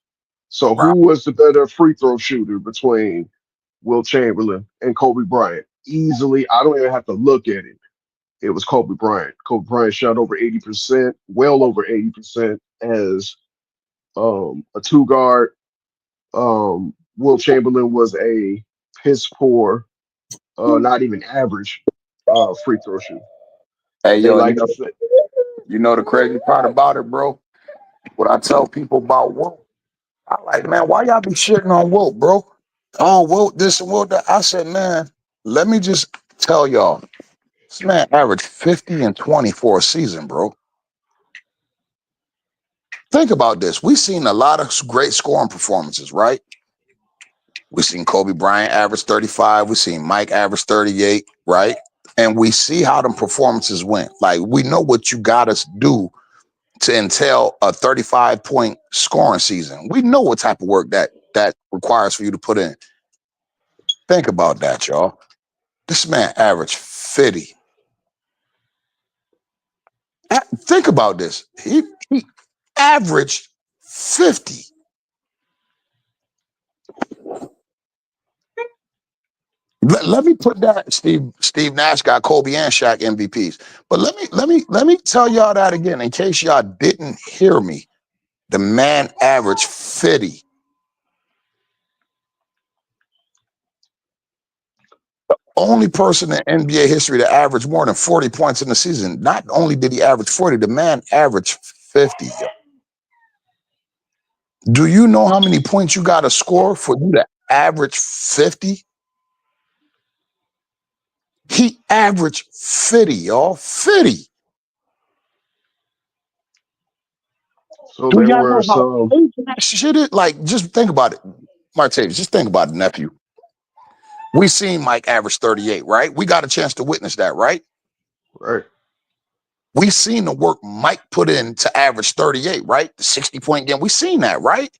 So Right. who was the better free throw shooter between Will Chamberlain and Kobe Bryant? Easily, I don't even have to look at it. It was Kobe Bryant. Kobe Bryant shot over 80%, well over 80% as a two guard. Will Chamberlain was a piss poor, not even average free throw shooter. Hey, They yo, like to say, you know the crazy part about it, bro? What I tell people about Wilt, I like, man, why y'all be shitting on Wilt, bro? Oh, Wilt this and Wilt that. I said, man, let me just tell y'all, this man averaged 50 and 20 for a season, bro. Think about this. We've seen a lot of great scoring performances, right? We've seen Kobe Bryant average 35. We've seen Mike average 38, right? And we see how them performances went. Like, we know what you got to do to entail a 35-point scoring season. We know what type of work that requires for you to put in. Think about that, y'all. This man averaged 50. Think about this. He averaged 50. Let me put that. Steve Nash got Kobe and Shaq MVPs. But let me tell y'all that again in case y'all didn't hear me. The man averaged 50. Only person in NBA history to average more than 40 points in the season. Not only did he average 40, the man averaged 50. Do you know how many points you got to score for you to average 50? He averaged 50, y'all. 50. so Do there y'all were know how some, crazy that shit is? Like, just think about it. Martavis, just think about it, nephew. We seen Mike average 38, right? We got a chance to witness that, right? right, We seen the work Mike put in to average 38, right? The 60-point game. We seen that, right?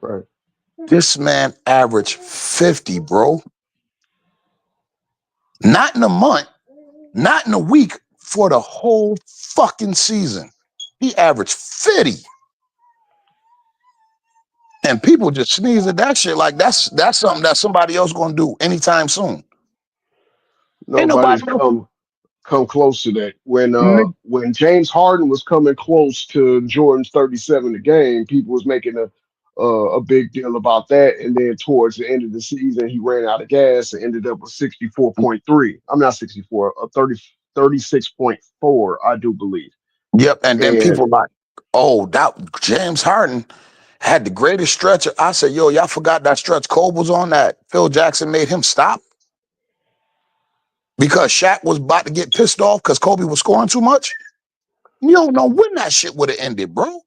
right. This man averaged 50, bro. Not in a month, not in a week, for the whole fucking season. He averaged 50. And people just sneeze at that shit like that's something that somebody else gonna do anytime soon. Ain't Nobody's nobody else. come close to that. Nigga, When James Harden was coming close to Jordan's 37 a game, people was making a big deal about that. And then towards the end of the season, he ran out of gas and ended up with 64.3. I'm not 64, 36.4, I do believe. yep, and then And people like, oh, that James Harden had the greatest stretch. I said, yo, y'all forgot that stretch Kobe was on that Phil Jackson made him stop because Shaq was about to get pissed off because Kobe was scoring too much. You don't know when that shit would have ended, bro.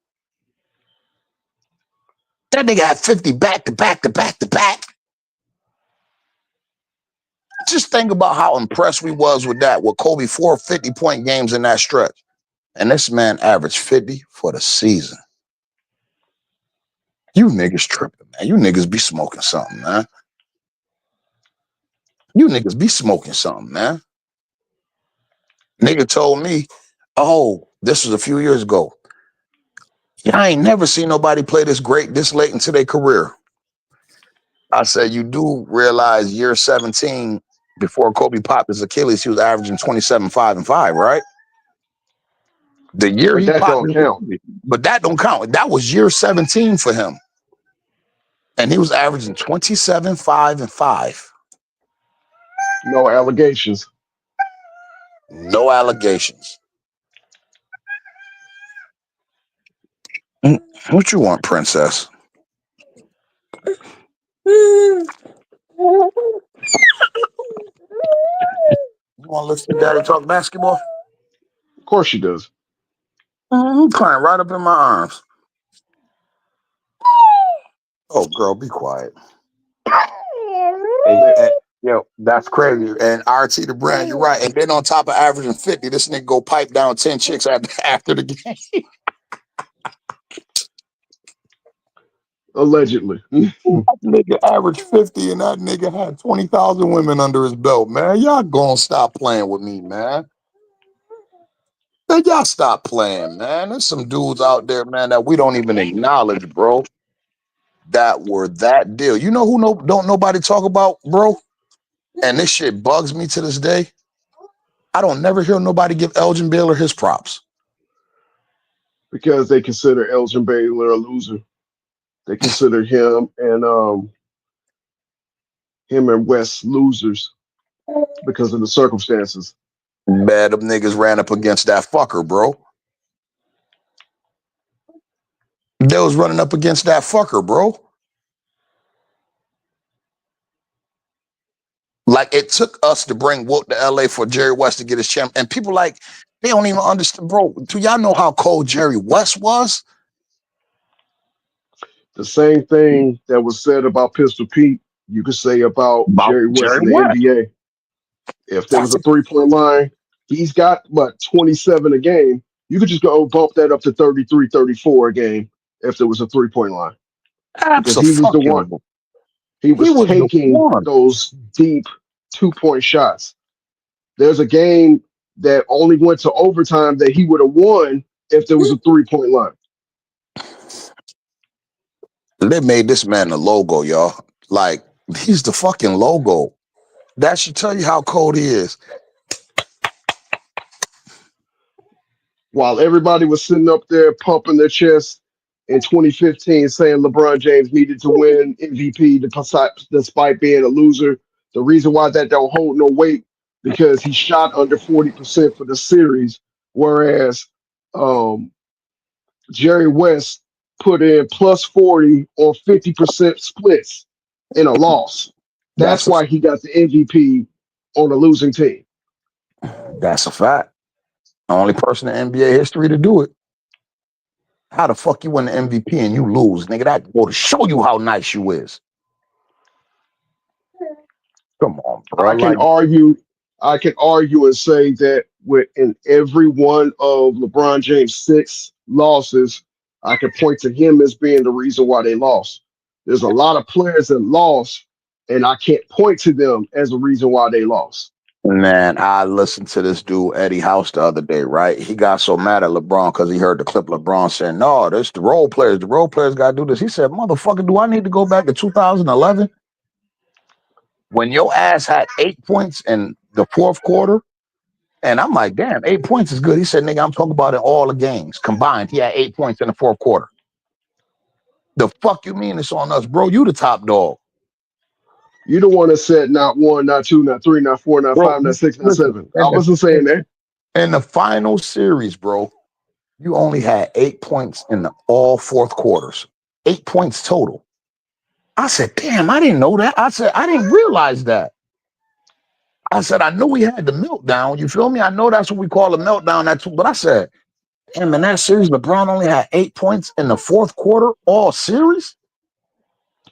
That nigga had 50 back to back to back to back. Just think about how impressed we was with that, with Kobe 4 50-point games in that stretch. And this man averaged 50 for the season. You niggas tripping, man. You niggas be smoking something, man. You niggas be smoking something, man. Nigga told me, oh, this was a few years ago. Yeah, I ain't never seen nobody play this great this late into their career. I said, you do realize year 17, before Kobe popped his Achilles, he was averaging 27, 5, and 5, right? The year but he that popped don't his count. Achilles, but that don't count. That was year 17 for him. And he was averaging 27, 5, and 5. No allegations. No allegations. What you want, princess? You want to listen to daddy talk basketball? Of course she does. Crying right up in my arms. Oh, girl, be quiet. Hey, Man, hey, yo, that's crazy. And RT the brand, you're right. And then on top of averaging 50, this nigga go pipe down 10 chicks after the game. allegedly. That nigga averaged 50 and that nigga had 20,000 women under his belt, man. Y'all gonna stop playing with me, man. Man, y'all stop playing, man. There's some dudes out there, man, that we don't even acknowledge, bro, that were that deal. You know who don't nobody talk about, bro? And this shit bugs me to this day. I don't never hear nobody give Elgin Baylor his props. because they consider Elgin Baylor a loser. They consider him and West losers because of the circumstances. Man, them niggas ran up against that fucker, bro. They was running up against that fucker, bro. Like it took us to bring Wilt to LA for Jerry West to get his champ. And people like, they don't even understand, bro. Do y'all know how cold Jerry West was? The same thing that was said about Pistol Pete, you could say about About Jerry West Jerry in the West. NBA. If there was That's a 3 point line, he's got what 27 a game. You could just go bump that up to 33, 34 a game if there was a 3 point line because he was the one. abso-fucking-lutely. He He was was the taking one. those deep 2 point shots. There's a game that only went to overtime that he would have won if there was a 3 point line. They made this man the logo, y'all. Like, he's the fucking logo. That should tell you how cold he is. While everybody was sitting up there pumping their chest in 2015 saying LeBron James needed to win MVP despite being a loser, the reason why that don't hold no weight because he shot under 40% for the series, whereas um, Jerry West put in plus 40 on 50% splits in a loss. That's That's a why he got the MVP on a losing team. that's a fact. The only person in NBA history to do it. How the fuck you win the MVP and you lose, nigga? That go to show you how nice you is. Come on, bro. I can Like, argue, I can argue and say that in every one of LeBron James' 6 losses, I can point to him as being the reason why they lost. There's a lot of players that lost, and I can't point to them as a reason why they lost. man, I listened to this dude Eddie House the other day, right? He got so mad at LeBron because he heard the clip LeBron saying, "No, this the role players. The role players got to do this." He said, "Motherfucker, do I need to go back to 2011 when your ass had 8 points in the fourth quarter?" And I'm like, "Damn, 8 points is good." He said, "Nigga, I'm talking about in all the games combined. He had 8 points in the fourth quarter. The fuck you mean it's on us, bro? You the top dog, You don't want to set not one, not two, not three, not four, not bro." five, not six, not Listen, seven. I wasn't in saying that. in the final series, bro, you only had 8 points in the all fourth quarters. 8 points total. I said, damn, I didn't know that. I said, I didn't realize that. I said, I knew we had the meltdown. You feel me? I know that's what we call a meltdown. That's but I said, damn, in that series, LeBron only had 8 points in the fourth quarter, all series.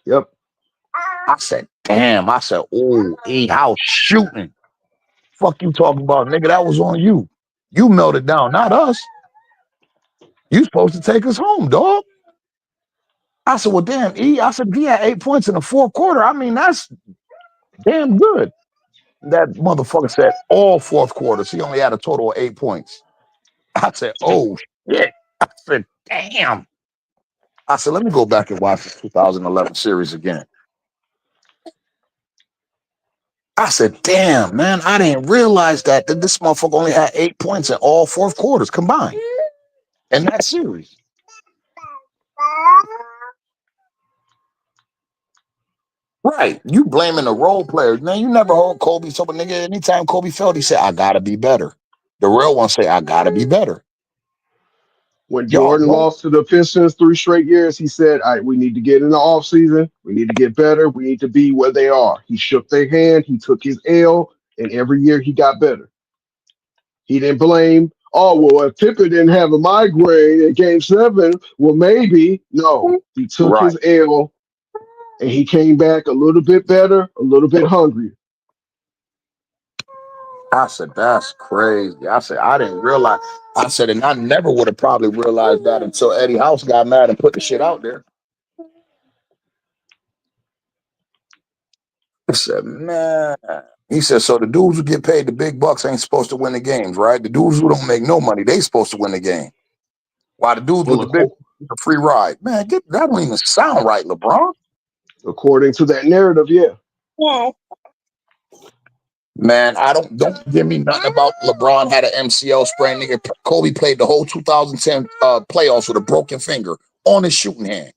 Yep. I said, damn. I said, oh, E house shooting. Fuck you talking about, nigga. That was on you. You melted down, not us. You supposed to take us home, dog. I said, well, damn, E. I said, he had 8 points in the fourth quarter. I mean, that's damn good. That motherfucker said all fourth quarters. He only had a total of 8 points. I said, oh shit. I said, damn. I said, let me go back and watch the 2011 series again. I said, damn, man, I didn't realize that this motherfucker only had 8 points in all fourth quarters combined in that series. Right. You blaming the role players. Man, you never heard Kobe. So, but nigga, anytime Kobe felt, he said, I gotta be better. The real ones say, I gotta be better. When Y'all Jordan don't. lost to the Pistons 3 straight years, he said, all right, we need to get in the offseason. We need to get better. We need to be where they are. He shook their hand. He took his L, and every year he got better. He didn't blame, oh, well, if Pippen didn't have a migraine in game 7, well, maybe. No, he took Right. his L, and he came back a little bit better, a little bit hungrier. I said, that's crazy. I said, I didn't realize. I said, and I never would have probably realized that until Eddie House got mad and put the shit out there. I said, man. He said, so the dudes who get paid the big bucks ain't supposed to win the games, right? The dudes who don't make no money, they supposed to win the game. While the dudes with Well, the big the free ride. Man, that don't even sound right, LeBron. according to that narrative, yeah. Well, man, don't give me nothing about LeBron had an MCL sprain. Nigga, Kobe played the whole 2010 playoffs with a broken finger on his shooting hand.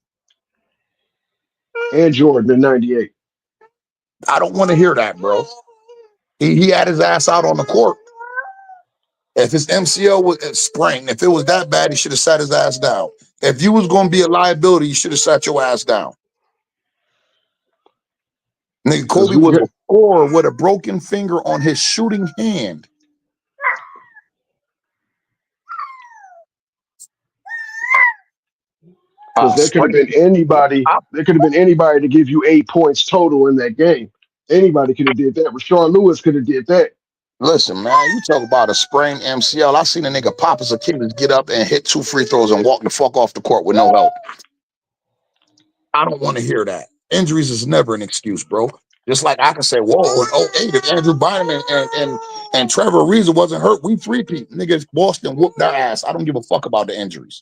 And Jordan in '98. I don't want to hear that, bro. He had his ass out on the court. If his MCL was sprained, if it was that bad, he should have sat his ass down. If you was going to be a liability, you should have sat your ass down. Nigga, Because Kobe who was got a scorer with a broken finger on his shooting hand. because there could have Sprain. been anybody. There could have been anybody to give you 8 points total in that game. Anybody could have did that. Rashawn Lewis could have did that. Listen, man, you talk about a sprained MCL. I seen a nigga pop his Achilles, get up and hit 2 free throws and walk the fuck off the court with no help. I don't want to hear that. Injuries is never an excuse, bro. Just like I can say, whoa, in '08, if Andrew Bynum and Trevor Ariza wasn't hurt, we three-peat. Niggas, Boston whooped their ass. I don't give a fuck about the injuries.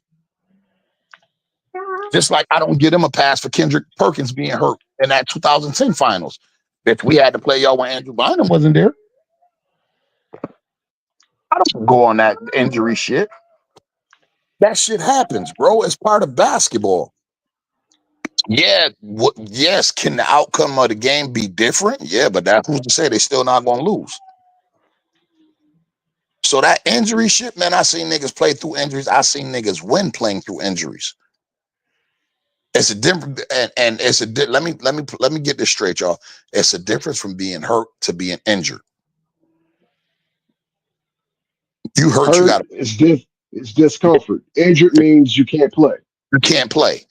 Just like I don't give them a pass for Kendrick Perkins being hurt in that 2010 finals. If we had to play y'all when Andrew Bynum wasn't there, I don't go on that injury shit. That shit happens, bro. It's part of basketball. Yeah, yes. Can the outcome of the game be different? Yeah, but that who's to say they still not gonna lose? So that injury shit, man. I seen niggas play through injuries. I seen niggas win playing through injuries. It's a different, and it's a let me get this straight, y'all. It's a difference from being hurt to being injured. You hurt, you Hurt got is it's discomfort. Injured means you can't play. you can't play.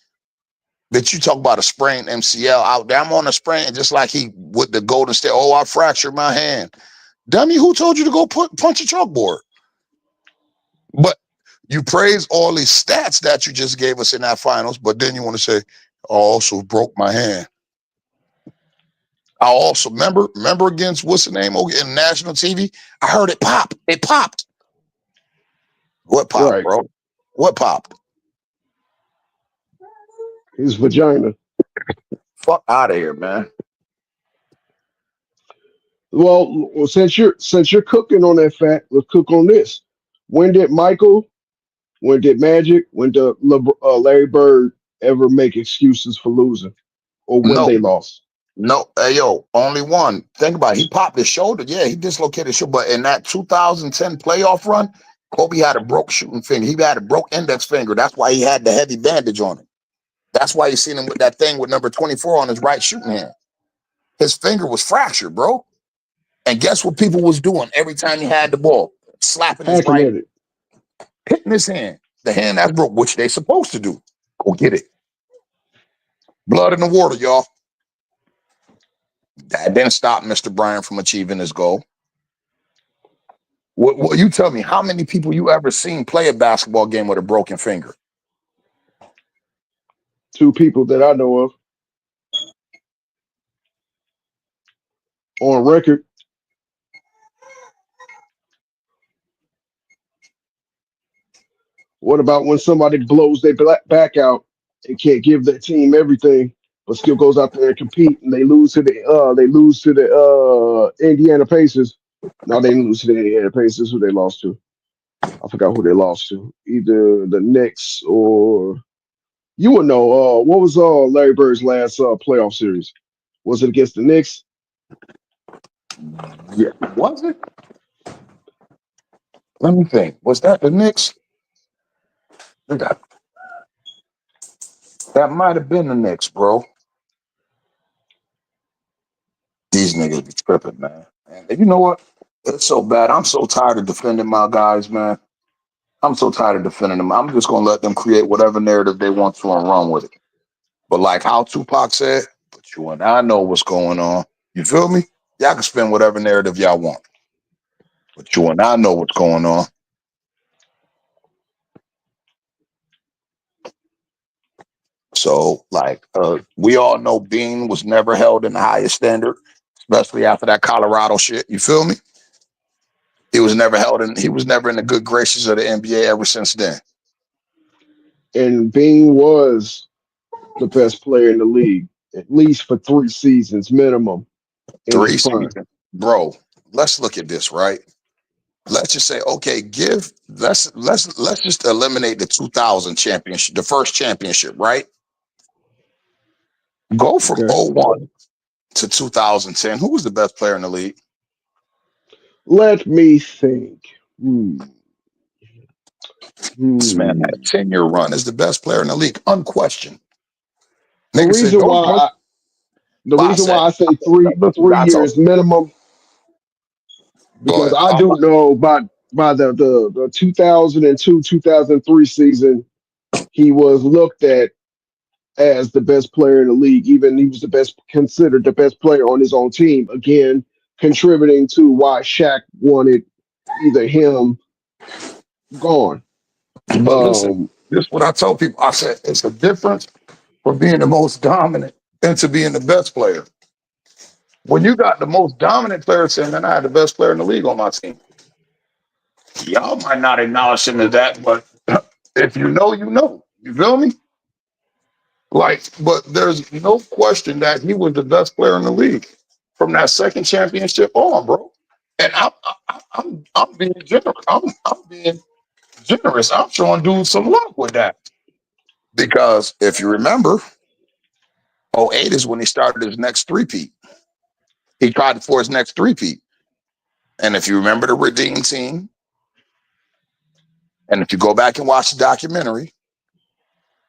But you talk about a sprained MCL out there. I'm on a sprain, just like he with the Golden State. Oh, I fractured my hand. Dummy, who told you to go punch a chalkboard? But you praise all these stats that you just gave us in that finals, but then you want to say, I also broke my hand. I also remember against what's the name in national TV? I heard it pop. It popped. What popped, Right. bro? What popped? His vagina. Fuck out of here, man. Well, since you're cooking on that fact, let's cook on this. When did Michael? When did Magic? When did Larry Bird ever make excuses for losing or when No, they lost? no, hey yo, only one. Think about it. He popped his shoulder. Yeah, he dislocated his shoulder. But in that 2010 playoff run, Kobe had a broke shooting finger. He had a broke index finger. That's why he had the heavy bandage on it. That's why you seen him with that thing with number 24 on his right shooting hand. His finger was fractured, bro. And guess what people was doing every time he had the ball? Slapping his Hacking right, at it. hitting his hand. The hand that's broke, which they supposed to do. Go get it. Blood in the water, y'all. That didn't stop Mr. Bryant from achieving his goal. What you tell me, how many people you ever seen play a basketball game with a broken finger? Two people that I know of on record. What about when somebody blows their back out and can't give their team everything, but still goes out there and compete, and they lose to the Indiana Pacers. No, they didn't lose to the Indiana Pacers. Who they lost to? I forgot who they lost to. Either the Knicks or you would know. What was Larry Bird's last playoff series? Was it against the Knicks? Yeah. Was it? Let me think. Was that the Knicks? That might have been the Knicks, bro. These niggas be tripping, man. And you know what? It's so bad. I'm so tired of defending my guys, man. I'm so tired of defending them. I'm just gonna let them create whatever narrative they want to and run with it. But like how Tupac said, but you and I know what's going on. You feel me? Y'all can spin whatever narrative y'all want. But you and I know what's going on. So, like, we all know Bean was never held in the highest standard. especially after that Colorado shit. You feel me? He was never held in. He was never in the good graces of the NBA ever since then. And Bean was the best player in the league, at least for 3 seasons minimum in his 3 seasons, prime. bro. Let's look at this, right? Let's just say, okay, let's just eliminate the 2000 championship, the first championship, right? Go from Okay. '01 to 2010. Who was the best player in the league? Let me think. Hmm. This man had a Hmm. 10-year run as the best player in the league, unquestioned. The Nigga said, reason go, why go. I the But I reason said, why I say three listen, three I told years minimum, go because ahead. I do know by the 2002 2003 season, he was looked at as the best player in the league. Even he was the best, considered the best player on his own team. Again, contributing to why Shaq wanted either him gone. But listen, Um, this is what I told people. I said, it's a difference from being the most dominant and to being the best player. When you got the most dominant player saying, man, I had the best player in the league on my team. Y'all might not acknowledge him as that, but if you know, you know. You feel me? Like, but there's no question that he was the best player in the league from that second championship on, bro. And I'm being generous. I'm being generous. I'm showing dudes some love with that because if you remember, '08 is when he started his next three-peat. He tried for his next three-peat. And if you remember the Redeem team, and if you go back and watch the documentary,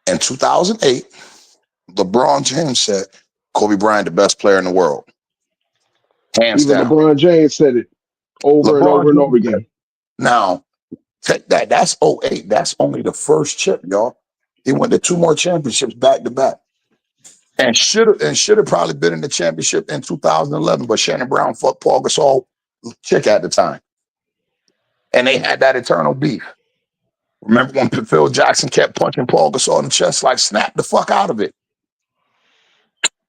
in 2008, LeBron James said Kobe Bryant the best player in the world, hands even down. LeBron James said it over and LeBron over and over James said, again. now take that. That's '08. That's only the first chip, y'all. He went to two more championships back to back. And should have probably been in the championship in 2011, but Shannon Brown fucked Paul Gasol chick at the time. And they had that eternal beef. Remember when Phil Jackson kept punching Paul Gasol in the chest, like, snap the fuck out of it.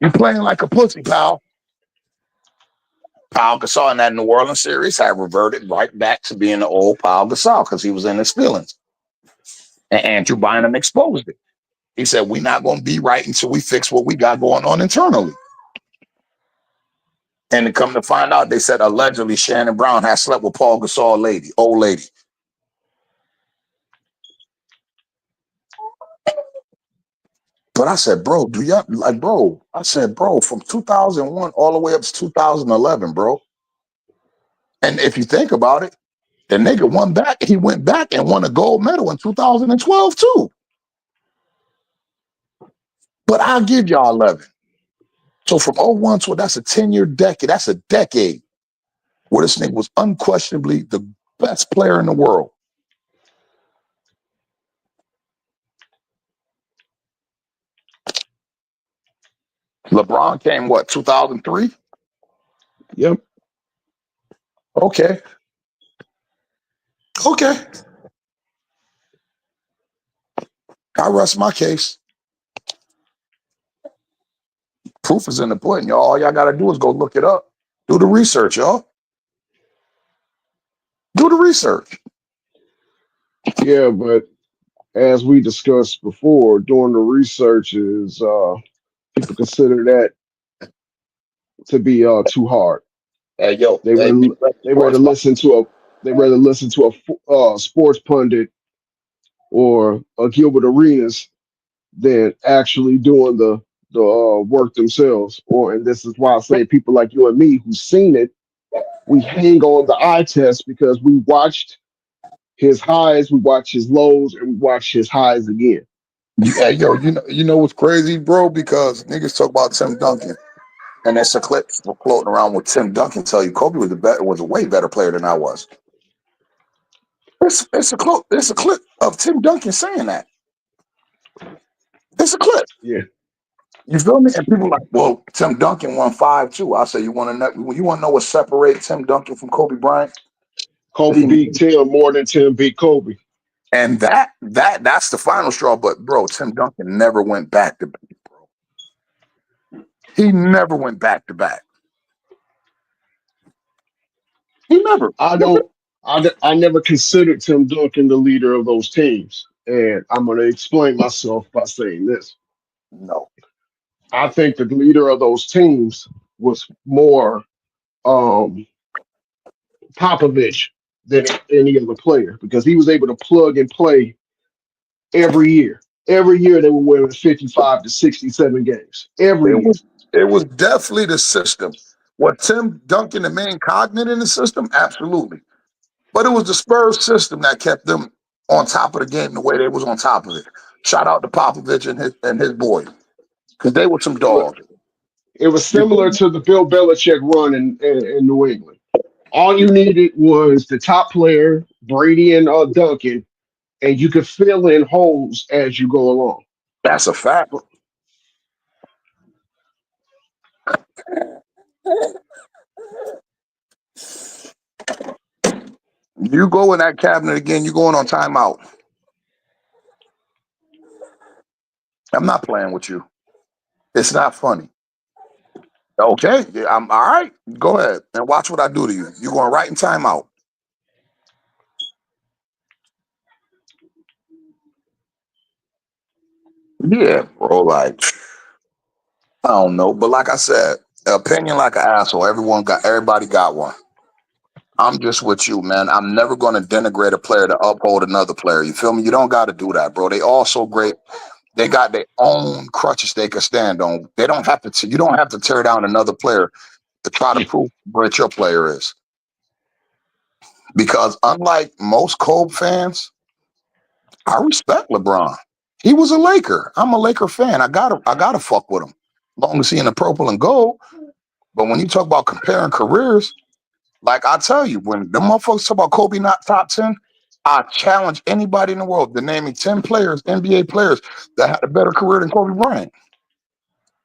You playing like a pussy, pal. Paul Gasol in that New Orleans series had reverted right back to being the old Paul Gasol because he was in his feelings. And Andrew Bynum exposed it. He said, we're not going to be right until we fix what we got going on internally. And to come to find out, they said allegedly Shannon Brown had slept with Paul Gasol lady, old lady. But I said, bro, do y'all like, bro? I said, bro, from 2001 all the way up to 2011, bro. And if you think about it, the nigga won back. He went back and won a gold medal in 2012 too. But I'll give y'all 11. So from '01 to that's a 10-year decade. That's a decade where this nigga was unquestionably the best player in the world. LeBron came what, 2003? Yep. Okay. Okay. I rest my case. Proof is in the pudding, y'all. All y'all gotta do is go look it up. Do the research, y'all. Do the research. Yeah, but as we discussed before, doing the research is people consider that to be too hard. Hey, yo, They hey, rather big brother they rather sports. listen to a they rather listen to a sports pundit or a Gilbert Arenas than actually doing the work themselves. Or and this is why I say people like you and me who've seen it, we hang on the eye test because we watched his highs, we watched his lows, and we watched his highs again. Hey, yo, you know what's crazy, bro? Because niggas talk about Tim Duncan. And there's a clip floating around with Tim Duncan tell you Kobe was a way better player than I was. It's a clip of Tim Duncan saying that. It's a clip. Yeah, You feel me? And people are like, well, Tim Duncan won 5 too. I say you want to know what separates Tim Duncan from Kobe Bryant? Kobe He, beat Tim more than Tim beat Kobe. and that's the final straw. But bro, Tim Duncan never went back to back, bro. He never went back to back. He never. I don't. I never considered Tim Duncan the leader of those teams, and I'm going to explain myself by saying this. No. I think the leader of those teams was more um, Popovich than any other player because he was able to plug and play every year. Every year they were winning 55 to 67 games. Every It year. was it was definitely the system. Was Tim Duncan the main cognate in the system? Absolutely. But it was the Spurs system that kept them on top of the game the way they was on top of it. Shout out to Popovich and his boys. Because they were some It was, dogs. it was You feel similar me? to the Bill Belichick run in New England. All you needed was the top player, Brady and Duncan, and you could fill in holes as you go along. That's a fact. You go in that cabinet again, you going on timeout. I'm not playing with you. It's not funny. Okay, yeah, I'm all right. Go ahead and watch what I do to you. You're going right in timeout. Yeah, bro. Like I don't know, but like I said, opinion like an asshole. Everybody got one. I'm just with you, man. I'm never going to denigrate a player to uphold another player. You feel me? You don't got to do that, bro. They all so great. They got their own crutches they can stand on. They don't have to. You don't have to tear down another player to try to prove how great your player is. Because unlike most Kobe fans, I respect LeBron. He was a Laker. I'm a Laker fan. I gotta fuck with him. Long as he in the purple and gold. But when you talk about comparing careers, like I tell you, when the motherfuckers talk about Kobe not top 10, I challenge anybody in the world to name me 10 players, NBA players, that had a better career than Kobe Bryant.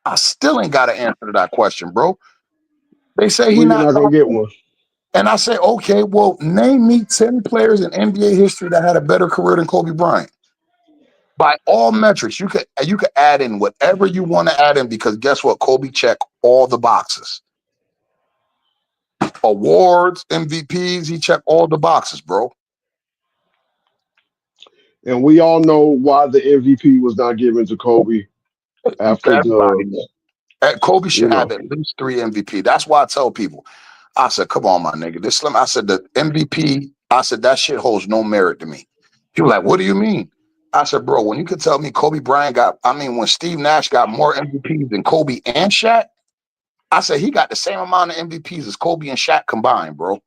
I still ain't got an answer to that question, bro. They say he Well, you're not not gonna top get 10. one. And I say, okay, well, name me 10 players in NBA history that had a better career than Kobe Bryant. By all metrics, you could add in whatever you want to add in because guess what? Kobe checked all the boxes. Awards, MVPs, he checked all the boxes, bro. And we all know why the MVP was not given to Kobe after Everybody the, knows. Kobe should you have know, at least 3 MVP. That's why I tell people. I said, come on, my nigga. This slim. I said the MVP. I said that shit holds no merit to me. People like, what do you mean? I said, bro, when you could tell me Kobe Bryant got, I mean, when Steve Nash got more MVPs than Kobe and Shaq, I said he got the same amount of MVPs as Kobe and Shaq combined, bro.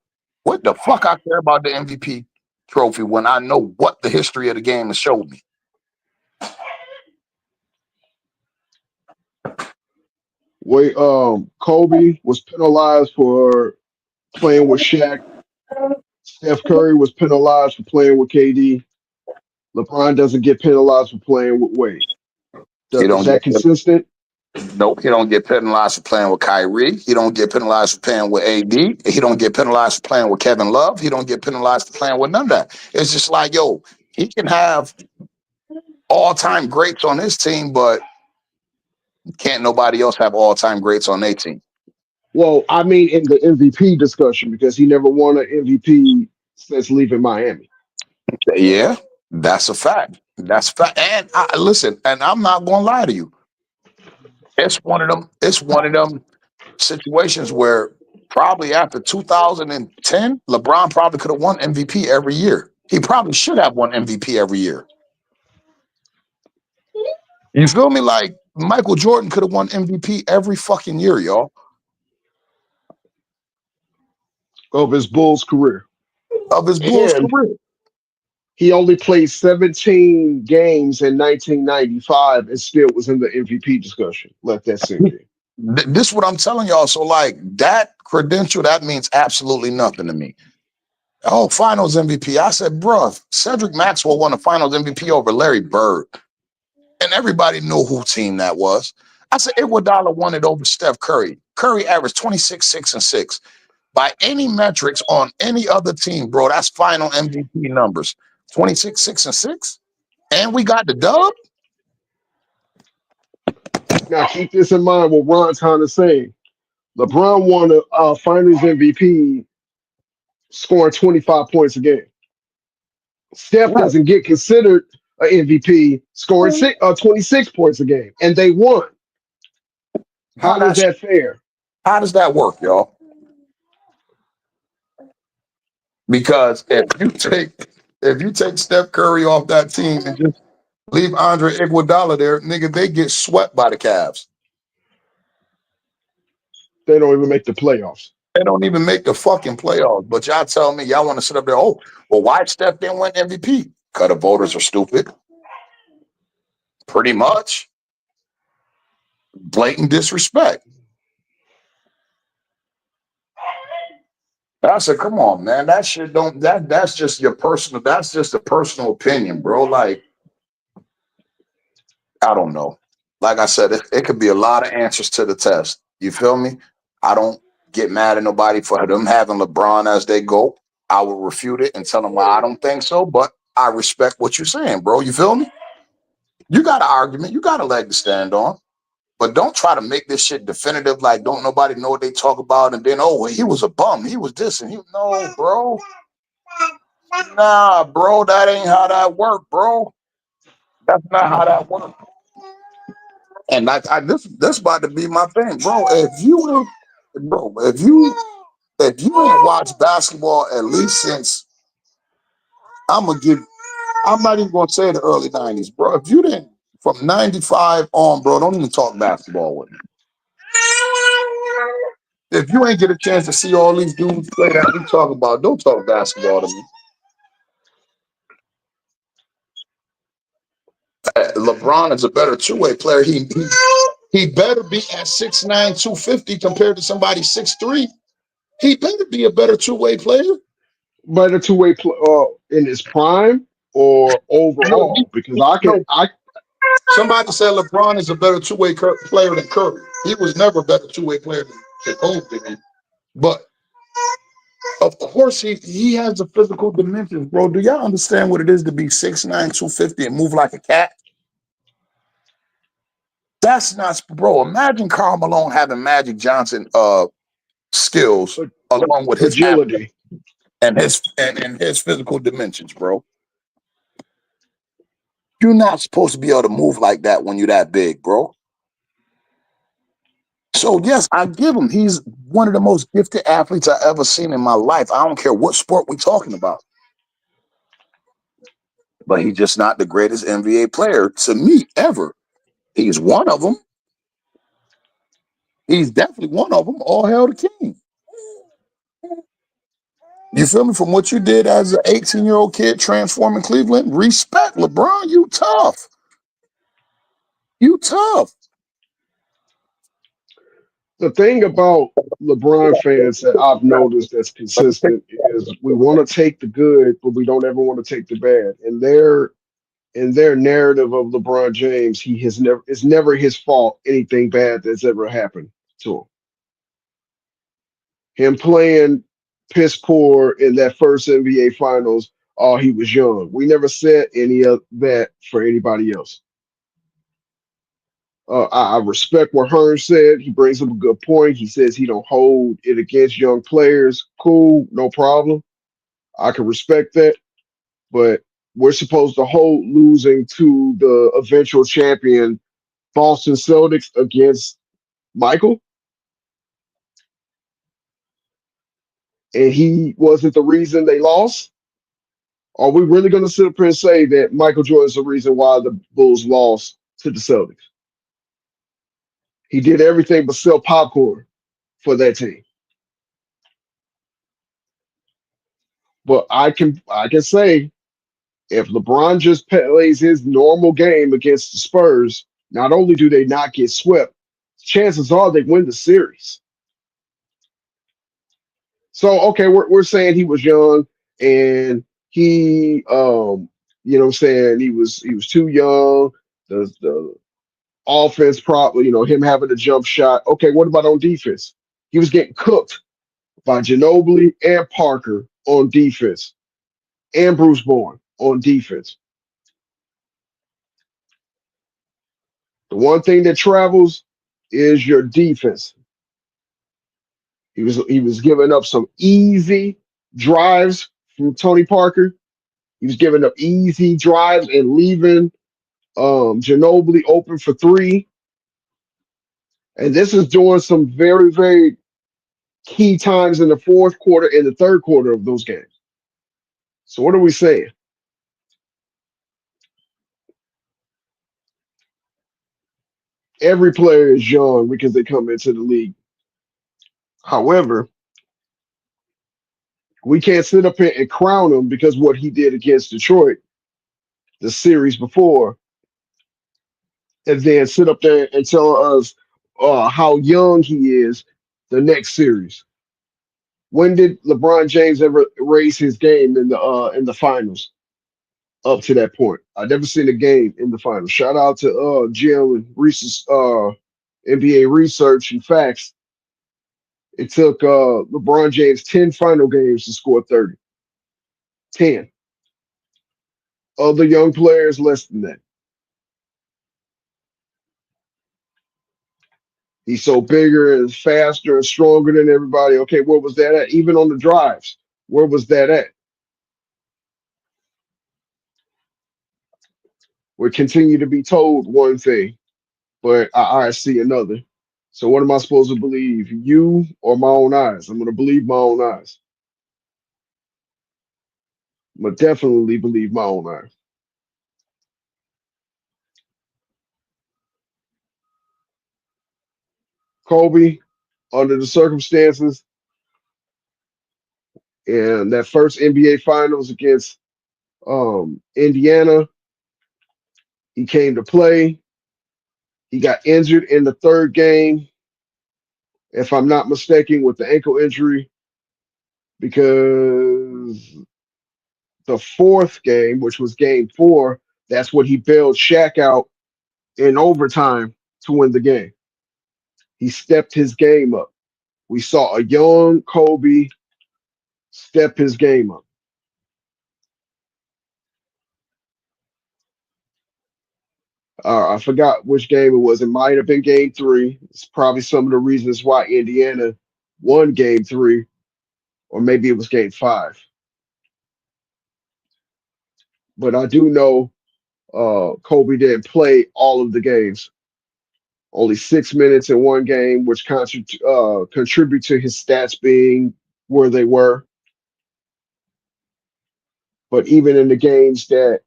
What the fuck I care about the MVP trophy when I know what the history of the game has showed me? way Kobe was penalized for playing with Shaq. Steph Curry was penalized for playing with KD. LeBron doesn't get penalized for playing with Wade. He Is don't that get consistent? Nope, he don't get penalized for playing with Kyrie. He don't get penalized for playing with AD. He don't get penalized for playing with Kevin Love. He don't get penalized for playing with none of that. It's just like, yo, he can have all-time greats on his team, but can't nobody else have all-time greats on their team. Well, I mean, in the MVP discussion, because he never won an MVP since leaving Miami. Yeah, that's a fact. That's a fact. And I listen, and I'm not gonna lie to you. It's one of them situations where probably after 2010, LeBron probably could have won MVP every year. He probably should have won MVP every year. You feel me? Like Michael Jordan could have won MVP every fucking year, y'all, Of his Bulls career. of his Bulls And career. he only played 17 games in 1995 and still was in the MVP discussion. Let that sink in. This is what I'm telling y'all. So, like that credential, that means absolutely nothing to me. Oh, Finals MVP. I said, bruh, Cedric Maxwell won the Finals MVP over Larry Bird, and everybody knew who team that was. I said, Iguodala won it over Steph Curry. Curry averaged 26, 6, and 6. By any metrics on any other team, bro, that's final MVP numbers. 26, 6, and 6. And we got the dub. Now, keep this in mind what Ron's trying to say. LeBron won a Finals MVP scoring 25 points a game. Steph Right. doesn't get considered an MVP scoring 26 points a game, and they won. How How is that that fair? how does that work, y'all? Because if you take Steph Curry off that team and just leave Andre Iguodala there, nigga, they get swept by the Cavs. They don't even make the playoffs. They don't even make the fucking playoffs. But y'all tell me y'all want to sit up there. Oh, well, why Steph didn't win MVP? Because the voters are stupid. Pretty much. Blatant disrespect. I said, come on, man. That shit don't that's just your personal, that's just a personal opinion, bro. Like, I don't know. Like I said, it could be a lot of answers to the test. You feel me? I don't get mad at nobody for them having LeBron as they go. I will refute it and tell them why I don't think so, but I respect what you're saying, bro. You feel me? You got an argument, you got a leg to stand on, but don't try to make this shit definitive. Like, don't nobody know what they talk about, and then, oh, well, he was a bum, he was this, and he, no, bro, nah, bro, that ain't how that worked, bro. That's not how that works. And like, this about to be my thing, bro. If you ain't watched basketball at least since, I'm gonna give, I'm not even gonna say the early '90s, bro. If you didn't, from '95 on, bro, don't even talk basketball with me. If you ain't get a chance to see all these dudes play that we talk about, don't talk basketball to me. LeBron is a better two-way player. He better be at 6'9", 250 compared to somebody 6'3". He better be a better two-way player. But a two-way in his prime or No, overall, because no. I Somebody said LeBron is a better two-way player than Curry. He was never a better two-way player than Kobe to me. But of course, he has the physical dimensions, bro. Do y'all understand what it is to be 6'9", 250 and move like a cat? That's not, bro. Imagine Karl Malone having Magic Johnson skills along with his athletic agility. and his physical dimensions, bro. You're not supposed to be able to move like that when you're that big, bro. So yes, I give him. He's one of the most gifted athletes I ever seen in my life. I don't care what sport we're talking about. But he's just not the greatest NBA player to me ever. He's one of them. He's definitely one of them. All hail the king. You feel me? From what you did as an 18-year-old kid transforming Cleveland, respect, LeBron. You tough. You tough. The thing about LeBron fans that I've noticed that's consistent is we want to take the good, but we don't ever want to take the bad. And their narrative of LeBron James, he has never it's never his fault anything bad that's ever happened to him. Him playing piss poor in that first NBA Finals, oh, he was young. We never said any of that for anybody else. I respect what Herm said. He brings up a good point. He says he don't hold it against young players. Cool, no problem. I can respect that. But we're supposed to hold losing to the eventual champion Boston Celtics against Michael, and he wasn't the reason they lost. Are we really going to sit up here and say that Michael Jordan's the reason why the Bulls lost to the Celtics? He did everything but sell popcorn for that team. But I can say if LeBron just plays his normal game against the Spurs, not only do they not get swept, chances are they win the series. So okay, we're saying he was young and he you know what I'm saying he was too young. The offense probably, him having a jump shot. Okay, what about on defense? He was getting cooked by Ginobili and Parker on defense, and Bruce Bowen on defense. The one thing that travels is your defense. He was giving up some easy drives from Tony Parker. He was giving up easy drives and leaving Ginobili open for three. And this is during some very, very key times in the fourth quarter and the third quarter of those games. So what are we saying? Every player is young because they come into the league. However, we can't sit up here and crown him because what he did against Detroit the series before, and then sit up there and tell us how young he is the next series. When did LeBron James ever raise his game in the finals up to that point? I've never seen a game in the finals. Shout out to Jim and Reese's NBA research and facts. It took LeBron James 10 final games to score 30. 10. Other young players less than that. He's so bigger and faster and stronger than everybody. Okay, where was that at? Even on the drives, where was that at? We continue to be told one thing, but I see another. So what am I supposed to believe? You or my own eyes? I'm gonna believe my own eyes. I'm gonna definitely believe my own eyes. Kobe, under the circumstances, and that first NBA Finals against Indiana, he came to play. He got injured in the third game, if I'm not mistaken, with the ankle injury, because the fourth game, which was game four, that's what he bailed Shaq out in overtime to win the game. He stepped his game up. We saw a young Kobe step his game up. I forgot which game it was. It might have been game three. It's probably some of the reasons why Indiana won game three, or maybe it was game five. But I do know Kobe didn't play all of the games. Only 6 minutes in one game, which contribute to his stats being where they were. But even in the games that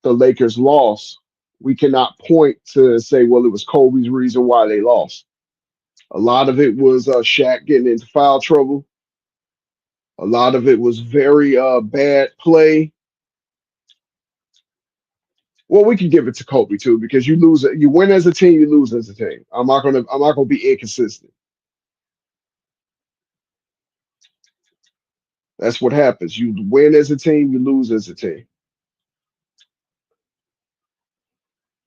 the Lakers lost, we cannot point to say, well, it was Kobe's reason why they lost. A lot of it was Shaq getting into foul trouble. A lot of it was very bad play. Well, we can give it to Kobe too, because you win as a team, you lose as a team. I'm not gonna be inconsistent. That's what happens. You win as a team, you lose as a team.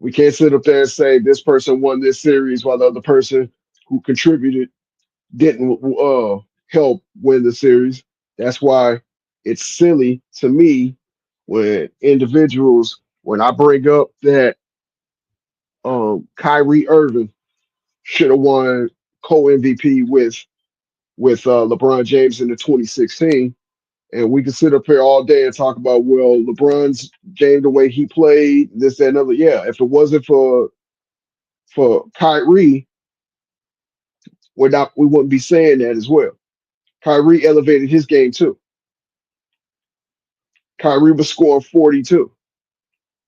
We can't sit up there and say this person won this series while the other person who contributed didn't help win the series. That's why it's silly to me when individuals, when I bring up that Kyrie Irving should have won co MVP with LeBron James in the 2016. And we can sit up here all day and talk about, well, LeBron's game, the way he played, this, that, and other. Yeah, if it wasn't for Kyrie, we wouldn't be saying that as well. Kyrie elevated his game too. Kyrie was scoring 42.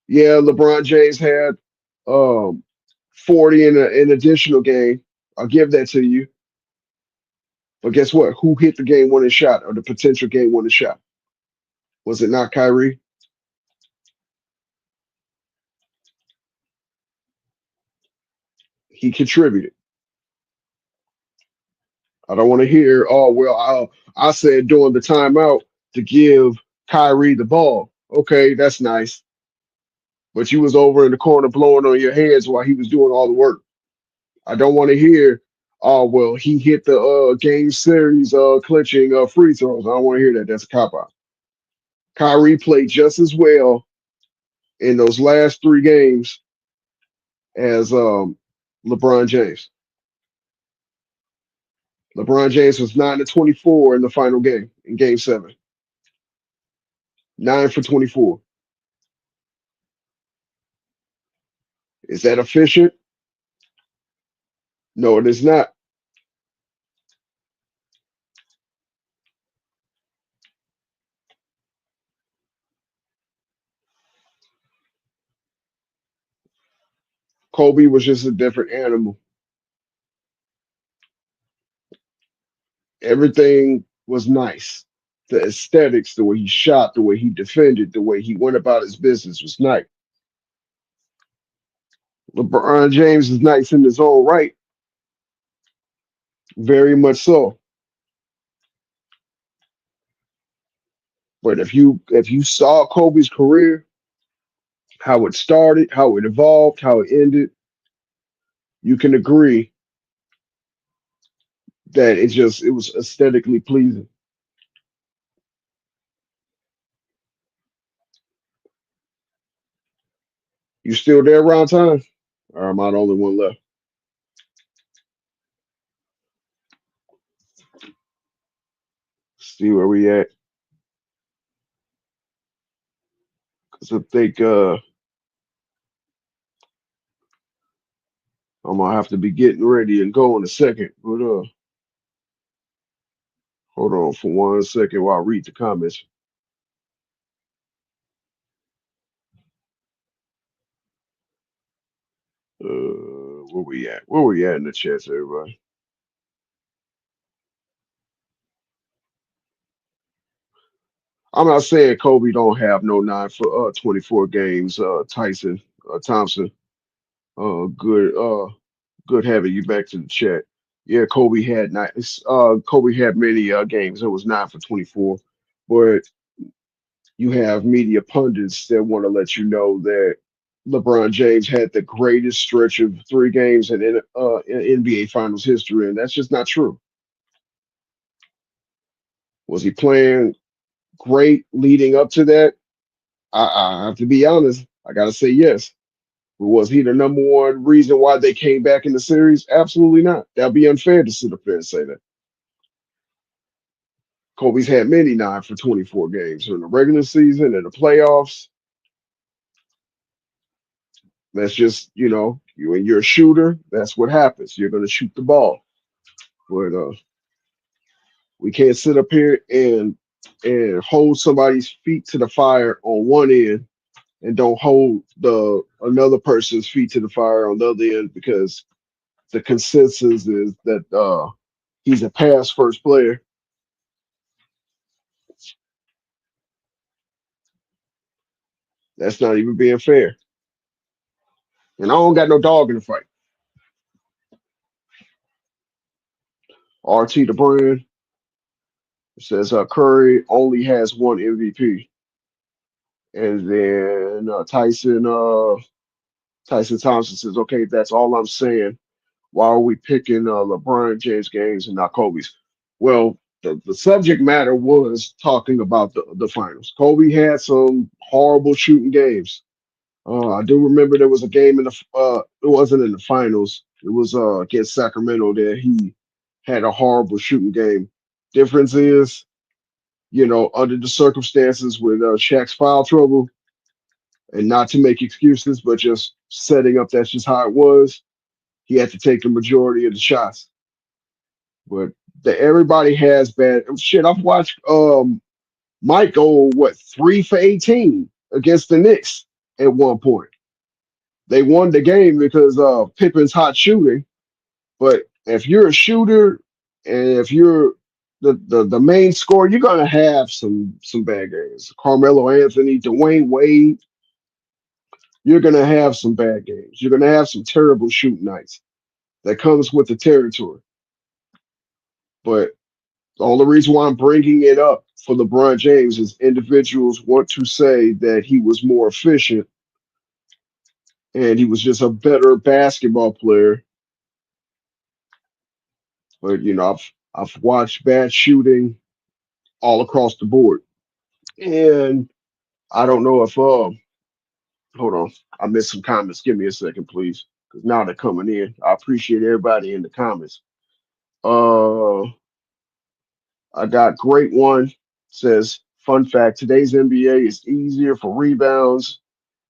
Yeah, LeBron James had 40 in an additional game. I'll give that to you. But guess what? Who hit the game winning shot or the potential game winning shot? Was it not Kyrie? He contributed. I don't want to hear, oh, well, I said during the timeout to give Kyrie the ball. Okay, that's nice. But you was over in the corner blowing on your heads while he was doing all the work. I don't want to hear, oh, well, he hit the game series clinching free throws. I don't want to hear that. That's a cop out. Kyrie played just as well in those last three games as LeBron James. LeBron James was 9 to 24 in the final game in Game 7. 9 for 24. Is that efficient? No, it is not. Kobe was just a different animal. Everything was nice. The aesthetics, the way he shot, the way he defended, the way he went about his business was nice. LeBron James is nice in his own right, very much so. But if you saw Kobe's career, how it started, how it evolved, how it ended, you can agree that it was aesthetically pleasing. You still there around time? Or am I the only one left? See where we at. Cause I think I'm gonna have to be getting ready and go in a second. But hold on for 1 second while I read the comments. Where we at? Where we at in the chats, everybody? I'm not saying Kobe don't have no 9 for 24 games. Tyson Thompson, good good having you back to the chat. Yeah, Kobe had many games. It was 9 for 24, but you have media pundits that want to let you know that LeBron James had the greatest stretch of 3 games in NBA Finals history, and that's just not true. Was he playing great leading up to that? I have to be honest. I got to say yes. Was he the number one reason why they came back in the series? Absolutely not. That'd be unfair to sit up there and say that. Kobe's had many 9 for 24 games in the regular season and the playoffs. That's just, when you're a shooter, that's what happens. You're going to shoot the ball. But we can't sit up here and hold somebody's feet to the fire on one end and don't hold the another person's feet to the fire on the other end because the consensus is that he's a pass first player. That's not even being fair. And I don't got no dog in the fight. RT the brand says Curry only has one MVP. And then Tyson Thompson says, okay, that's all I'm saying. Why are we picking LeBron James games and not Kobe's? Well, the subject matter was talking about the finals. Kobe had some horrible shooting games. I do remember there was a game it wasn't in the finals. It was against Sacramento that he had a horrible shooting game. Difference is, under the circumstances with Shaq's foul trouble, and not to make excuses, but just setting up that's just how it was. He had to take the majority of the shots. But everybody has bad shit. I've watched Mike go 3 for 18 against the Knicks at one point. They won the game because Pippen's hot shooting. But if you're a shooter and if you're the main scorer, you're gonna have some bad games. Carmelo Anthony, Dwayne Wade, you're gonna have some bad games. You're gonna have some terrible shooting nights. That comes with the territory. But the only reason why I'm bringing it up for LeBron James is individuals want to say that he was more efficient and he was just a better basketball player. But I've watched bad shooting all across the board, and I don't know if hold on, I missed some comments. Give me a second, please, because now they're coming in. I appreciate everybody in the comments. Uh, I got great one. Says fun fact: today's NBA is easier for rebounds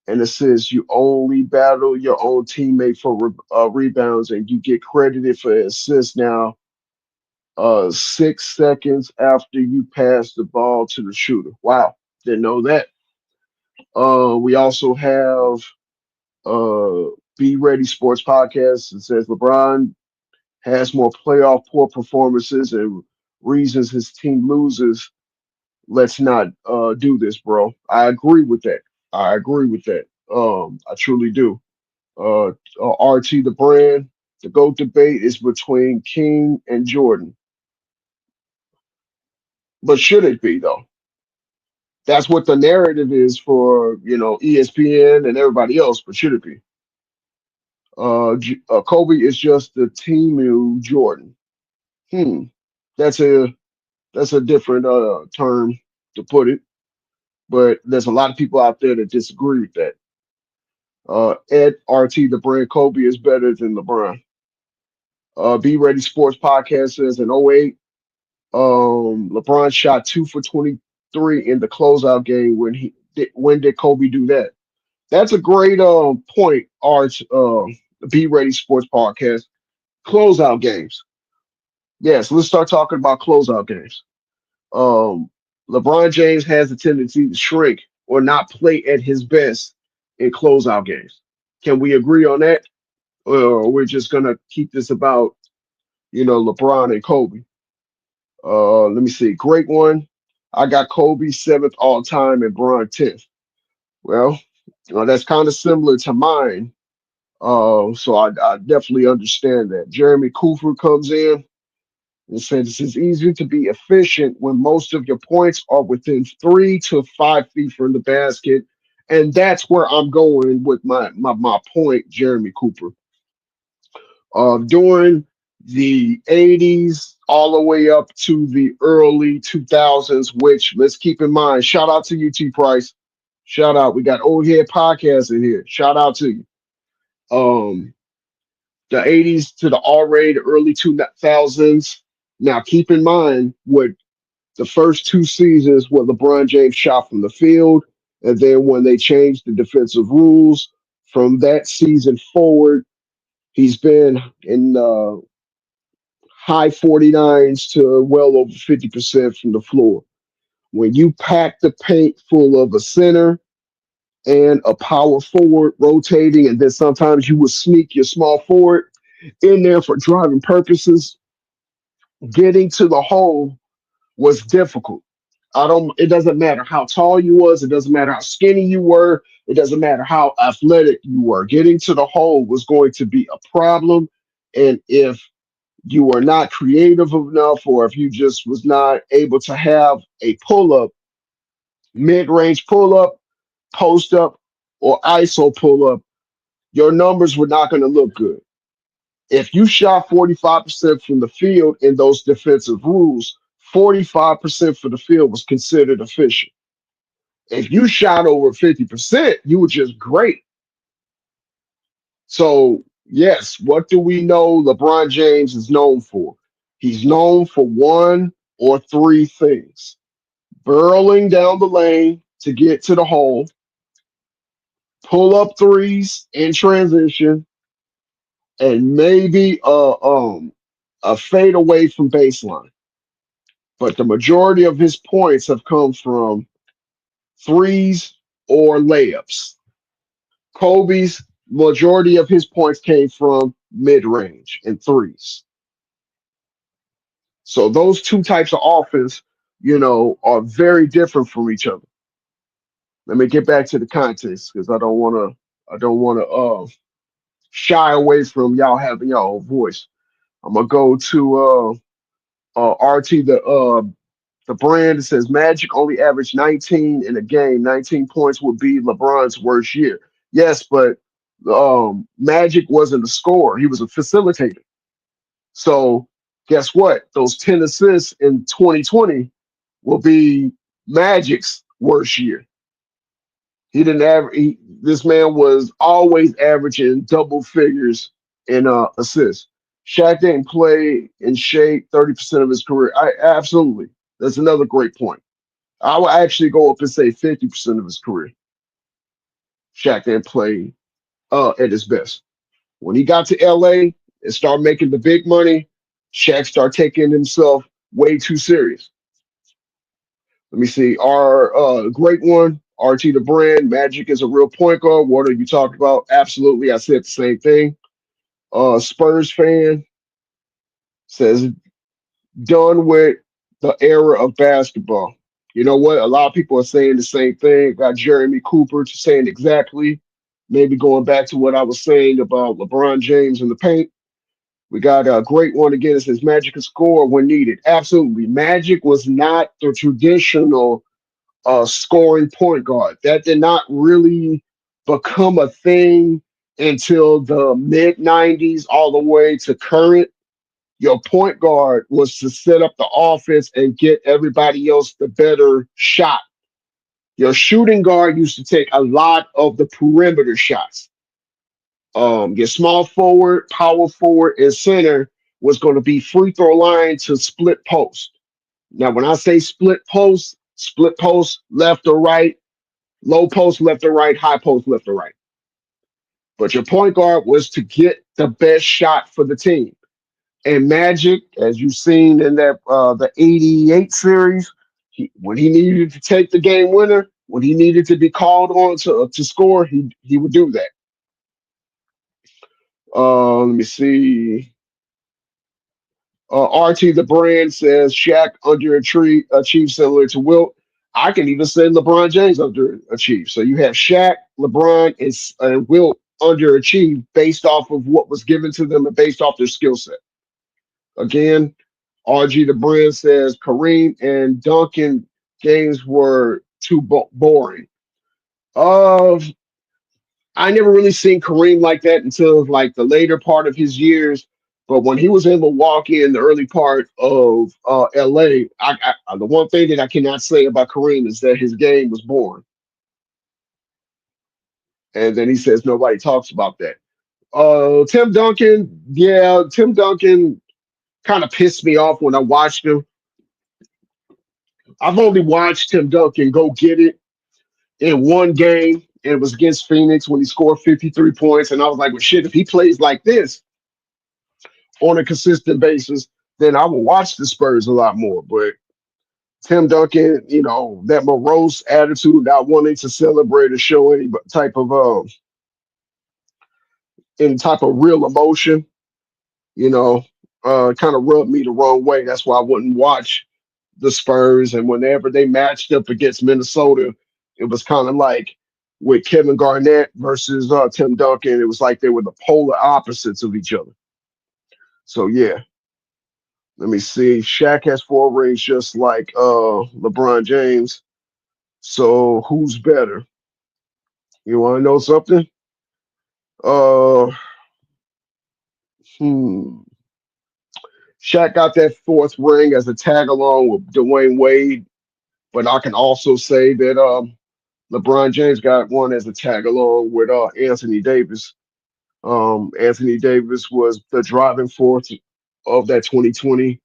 and assists. You only battle your own teammate for rebounds, and you get credited for assists now. 6 seconds after you pass the ball to the shooter. Wow, didn't know that. We also have uh Be Ready Sports Podcast. It says LeBron has more playoff poor performances and reasons his team loses. Let's not do this, bro. I agree with that. I agree with that. I truly do. RT the brand. The GOAT debate is between King and Jordan. But should it be though? That's what the narrative is for, ESPN and everybody else. But should it be? Kobe is just the team Jordan. Hmm. That's a different term to put it, but there's a lot of people out there that disagree with that. Ed RT, the brand Kobe is better than LeBron. Be Ready Sports Podcast says in '08, LeBron shot 2 for 23 in the closeout game. When did Kobe do that? That's a great point, Art. Be Ready Sports Podcast. Closeout games. Yes, let's start talking about closeout games. Um, LeBron James has a tendency to shrink or not play at his best in closeout games. Can we agree on that? Or we're just gonna keep this about LeBron and Kobe? Let me see. Great one. I got Kobe seventh all time and Bron 10th. Well, that's kind of similar to mine. So I definitely understand that. Jeremy Cooper comes in and says it's easier to be efficient when most of your points are within 3 to 5 feet from the basket. And that's where I'm going with my point, Jeremy Cooper. During the 80s all the way up to the early 2000s, which let's keep in mind, shout out to you, T Price. Shout out. We got Old Head Podcast in here. Shout out to you. Um, the 80s to the already early 2000s. Now, keep in mind what the first 2 seasons where LeBron James shot from the field, and then when they changed the defensive rules from that season forward, he's been in high 49s to well over 50% from the floor. When you pack the paint full of a center and a power forward rotating, and then sometimes you would sneak your small forward in there for driving purposes, getting to the hole was difficult. It doesn't matter how tall you was, it doesn't matter how skinny you were, it doesn't matter how athletic you were. Getting to the hole was going to be a problem. And if you were not creative enough, or if you just was not able to have a pull up, mid range pull up, post up, or ISO pull up, your numbers were not going to look good. If you shot 45% from the field in those defensive rules, 45% for the field was considered efficient. If you shot over 50%, you were just great. So, yes, what do we know LeBron James is known for? He's known for one or three things: burrowing down the lane to get to the hole, pull up threes in transition, and maybe a fade away from baseline. But the majority of his points have come from threes or layups. Kobe's majority of his points came from mid range and threes. So those two types of offense, are very different from each other. Let me get back to the context because I don't want to shy away from y'all having y'all own voice. I'm gonna go to RT the brand. That says Magic only averaged 19 in a game. 19 points would be LeBron's worst year. Yes, but Magic wasn't a scorer; he was a facilitator. So guess what? Those 10 assists in 2020 will be Magic's worst year. He didn't average. This man was always averaging double figures in assists. Shaq didn't play in shape 30% of his career. I absolutely. That's another great point. I would actually go up and say 50% of his career. Shaq didn't play at his best. When he got to LA and started making the big money, Shaq started taking himself way too serious. Let me see. Our great one, RT the brand, Magic is a real point guard. What are you talking about? Absolutely. I said the same thing. Spurs fan says done with the era of basketball. You know what? A lot of people are saying the same thing. Got Jeremy Cooper saying exactly. Maybe going back to what I was saying about LeBron James in the paint. We got a great one again. It says Magic can score when needed. Absolutely. Magic was not the traditional scoring point guard. That did not really become a thing until the mid 90s, all the way to current. Your point guard was to set up the offense and get everybody else the better shot. Your shooting guard used to take a lot of the perimeter shots. Your small forward, power forward, and center was going to be free throw line to split post. Now, when I say split post left or right, low post left or right, high post left or right. But your point guard was to get the best shot for the team. And Magic, as you've seen in that the '88 series, when he needed to take the game winner, when he needed to be called on to score, he would do that. Let me see. RT the brand says Shaq underachieved similar to Wilt. I can even say LeBron James underachieved. So you have Shaq, LeBron, and Wilt underachieved based off of what was given to them and based off their skill set. Again, RG the brand says Kareem and Duncan games were too boring. Uh, I never really seen Kareem like that until like the later part of his years. But when he was in Milwaukee in the early part of LA, the one thing that I cannot say about Kareem is that his game was boring. And then he says nobody talks about that. Tim Duncan, yeah, Tim Duncan kind of pissed me off when I watched him. I've only watched Tim Duncan go get it in one game. And it was against Phoenix when he scored 53 points. And I was like, well, shit, if he plays like this on a consistent basis, then I will watch the Spurs a lot more. But Tim Duncan, that morose attitude, not wanting to celebrate or show any type of real emotion, you know, kind of rubbed me the wrong way. That's why I wouldn't watch the Spurs. And whenever they matched up against Minnesota, it was kind of like with Kevin Garnett versus Tim Duncan. It was like they were the polar opposites of each other. So yeah, let me see. Shaq has 4 rings just like LeBron James. So who's better? You want to know something? Uh, hmm. Shaq got that 4th ring as a tag along with Dwayne Wade, but I can also say that LeBron James got one as a tag along with Anthony Davis. Anthony Davis was the driving force of that 2020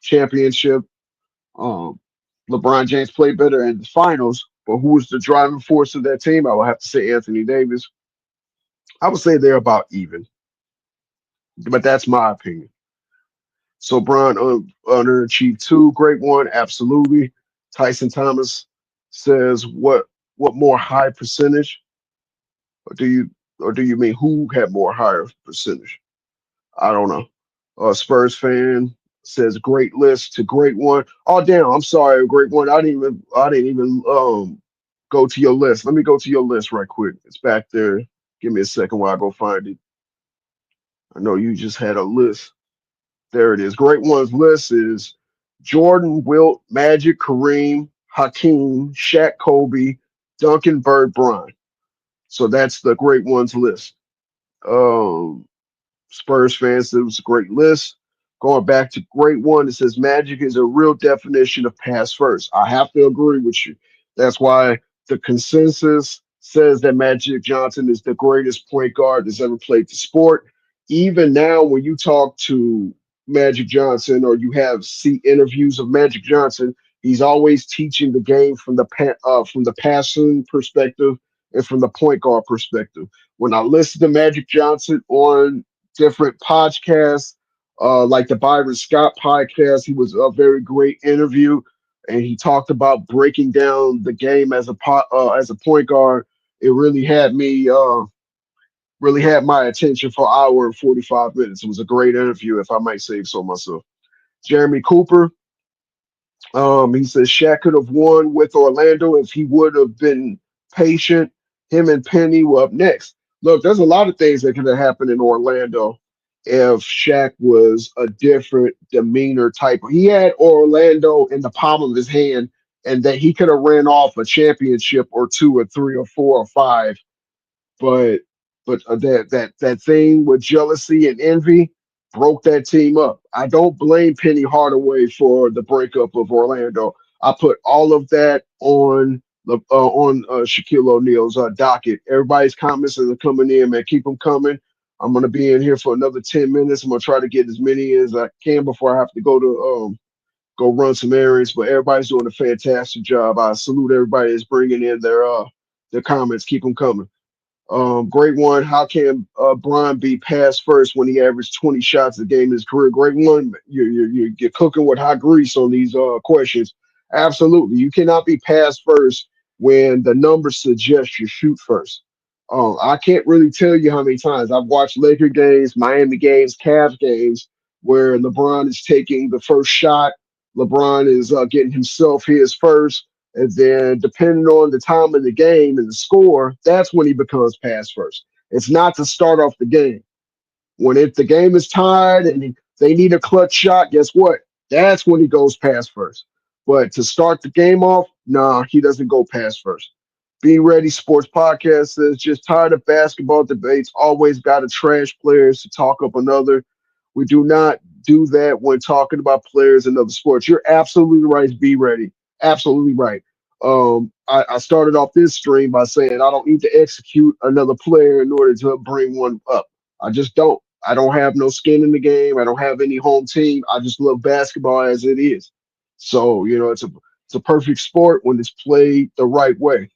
championship. Um, LeBron James played better in the finals, but who was the driving force of that team? I would have to say Anthony Davis. I would say they're about even, but that's my opinion. So Bron underachieved too. Great one, absolutely. Tyson Thomas says what more high percentage? Or do you mean who had more higher percentage? I don't know. Spurs fan says great list to great one. Oh damn, I'm sorry, great one. I didn't even go to your list. Let me go to your list right quick. It's back there. Give me a second while I go find it. I know you just had a list. There it is. Great ones list is Jordan, Wilt, Magic, Kareem, Hakeem, Shaq, Kobe, Duncan, Bird, Bron. So that's the great ones list. Um, Spurs fans, it was a great list. Going back to great one, it says Magic is a real definition of pass first. I have to agree with you. That's why the consensus says that Magic Johnson is the greatest point guard that's ever played the sport. even now when you talk to Magic Johnson or you have see interviews of Magic Johnson, he's always teaching the game from the passing perspective and from the point guard perspective. When I listen to Magic Johnson on different podcasts, like the Byron Scott podcast, he was a very great interview, and he talked about breaking down the game as a point guard. It really had my attention for an hour and 45 minutes. It was a great interview, if I might say so myself. Jeremy Cooper, he says Shaq could have won with Orlando if he would have been patient. Him and Penny were up next. Look, there's a lot of things that could have happened in Orlando if Shaq was a different demeanor type. He had Orlando in the palm of his hand, and that he could have ran off a championship or two or three or four or five, but that thing with jealousy and envy broke that team up. I don't blame Penny Hardaway for the breakup of Orlando. I put all of that on Shaquille O'Neal's docket. Everybody's comments are coming in, man. Keep them coming. I'm gonna be in here for another 10 minutes. I'm gonna try to get as many as I can before I have to go run some errands. But everybody's doing a fantastic job. I salute everybody that's bringing in their comments. Keep them coming. Great one. How can Bron be pass first when he averaged 20 shots a game in his career? Great one. You're cooking with hot grease on these questions. Absolutely. You cannot be pass first when the numbers suggest you shoot first. I can't really tell you how many times I've watched Laker games, Miami games, Cavs games where LeBron is taking the first shot. LeBron is getting himself his first. And then, depending on the time of the game and the score, that's when he becomes pass first. It's not to start off the game. When if the game is tied and they need a clutch shot, guess what? That's when he goes pass first. But to start the game off, nah, he doesn't go pass first. Be Ready Sports Podcast says just tired of basketball debates. Always got to trash players to talk up another. We do not do that when talking about players in other sports. You're absolutely right. Be Ready. Absolutely right. I started off this stream by saying I don't need to execute another player in order to bring one up. I just don't. I don't have no skin in the game. I don't have any home team. I just love basketball as it is. So it's a perfect sport when it's played the right way.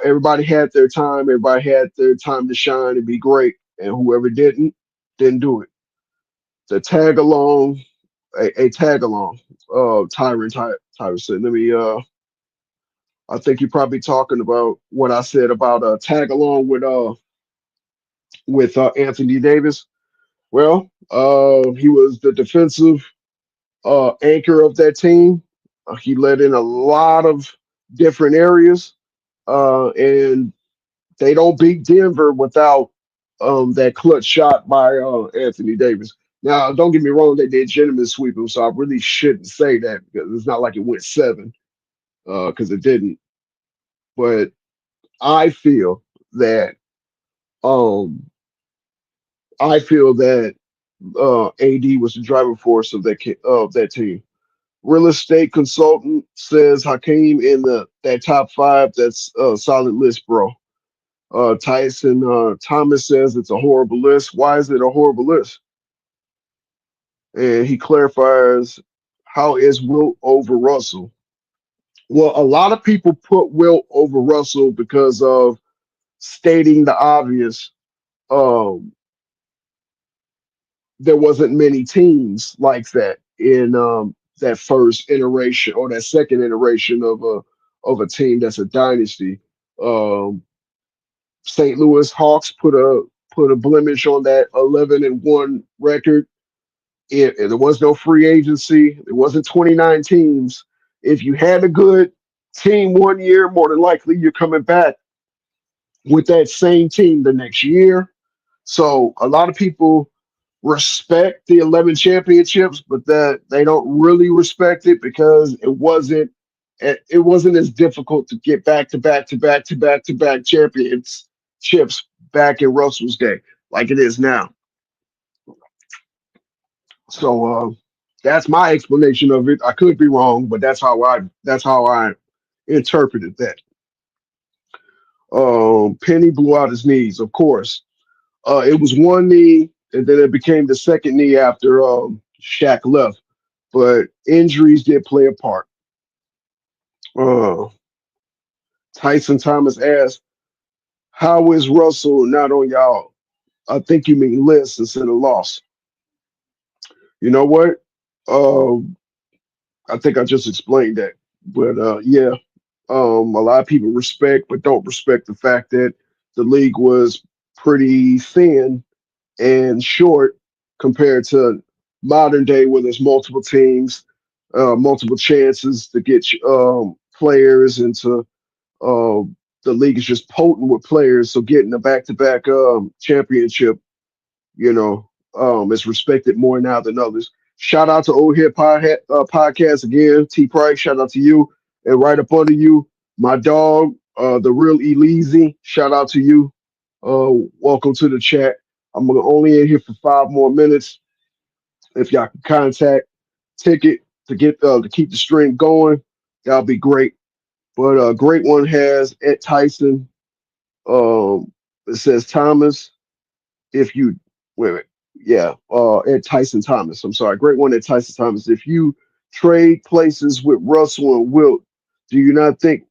Everybody had their time. Everybody had their time to shine and be great, and whoever didn't do it. The tag along, a tag along. Tyron said, let me. I think you're probably talking about what I said about tag along with Anthony Davis. Well, he was the defensive anchor of that team. He led in a lot of different areas, and they don't beat Denver without that clutch shot by Anthony Davis. Now, don't get me wrong; they did gentlemen sweep him, so I really shouldn't say that because it's not like it went seven, because it didn't. But I feel that um, I feel that AD was the driving force of that team. Real estate consultant says Hakeem in the that top five. That's a solid list, bro. Tyson Thomas says it's a horrible list. Why is it a horrible list? And he clarifies how is Wilt over Russell. Well, a lot of people put Wilt over Russell because of stating the obvious. Um, there wasn't many teams like that in that first iteration or that second iteration of a team that's a dynasty. Um, St. Louis Hawks put a blemish on that 11-1 record. There was no free agency. There wasn't 29 teams. If you had a good team one year, more than likely you're coming back with that same team the next year. So a lot of people respect the 11 championships, but that they don't really respect it because it wasn't as difficult to get back to back to back to back to back championships back in Russell's day like it is now. So that's my explanation of it. I could be wrong, but that's how I interpreted that. Penny blew out his knees, of course. It was one knee. and then it became the second knee after Shaq left. But injuries did play a part. Uh, Tyson Thomas asked, "How is Russell not on y'all?" I think you mean list instead of loss. You know what? Um, I think I just explained that. But yeah, a lot of people respect but don't respect the fact that the league was pretty thin and short compared to modern day where there's multiple teams, multiple chances to get players into the league is just potent with players. So getting a back-to-back championship, you know, is respected more now than others. Shout out to Old Hip Podcast again. T Price, shout out to you. And right up under you, my dog, the real Eleazy. Shout out to you. Welcome to the chat. I'm only in here for 5 more minutes. If y'all can contact Ticket to get to keep the stream going, that'll be great. But great one has Ed Tyson. It says Thomas. If you wait, wait, yeah, Ed Tyson Thomas. I'm sorry, great one at Tyson Thomas. If you trade places with Russell and Wilt, do you not think?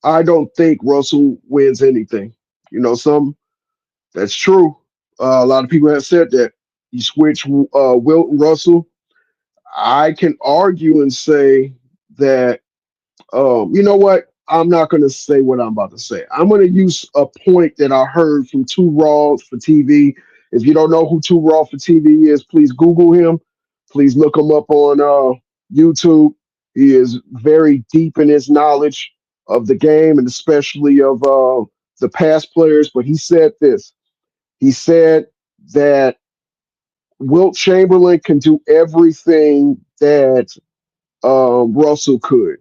I don't think Russell wins anything. You know, some that's true. A lot of people have said that. You switch Wilt and Russell. I can argue and say that you know what? I'm not going to say what I'm about to say. I'm going to use a point that I heard from Two Raw for TV. If you don't know who Two Raw for TV is, please Google him. Please look him up on YouTube. He is very deep in his knowledge of the game and especially of the past players. But he said this. He said that Wilt Chamberlain can do everything that Russell could,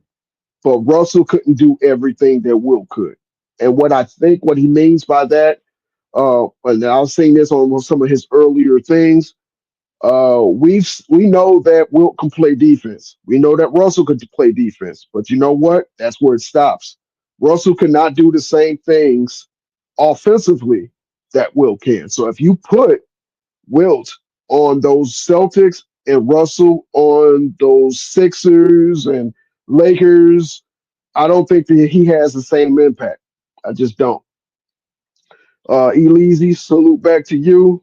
but Russell couldn't do everything that Wilt could. And what I think what he means by that, and I was saying this on some of his earlier things, we know that Wilt can play defense. We know that Russell could play defense, but you know what? That's where it stops. Russell cannot do the same things offensively that Wilt can. So if you put Wilt on those Celtics and Russell on those Sixers and Lakers, I don't think that he has the same impact. I just don't. Eleasy, salute back to you.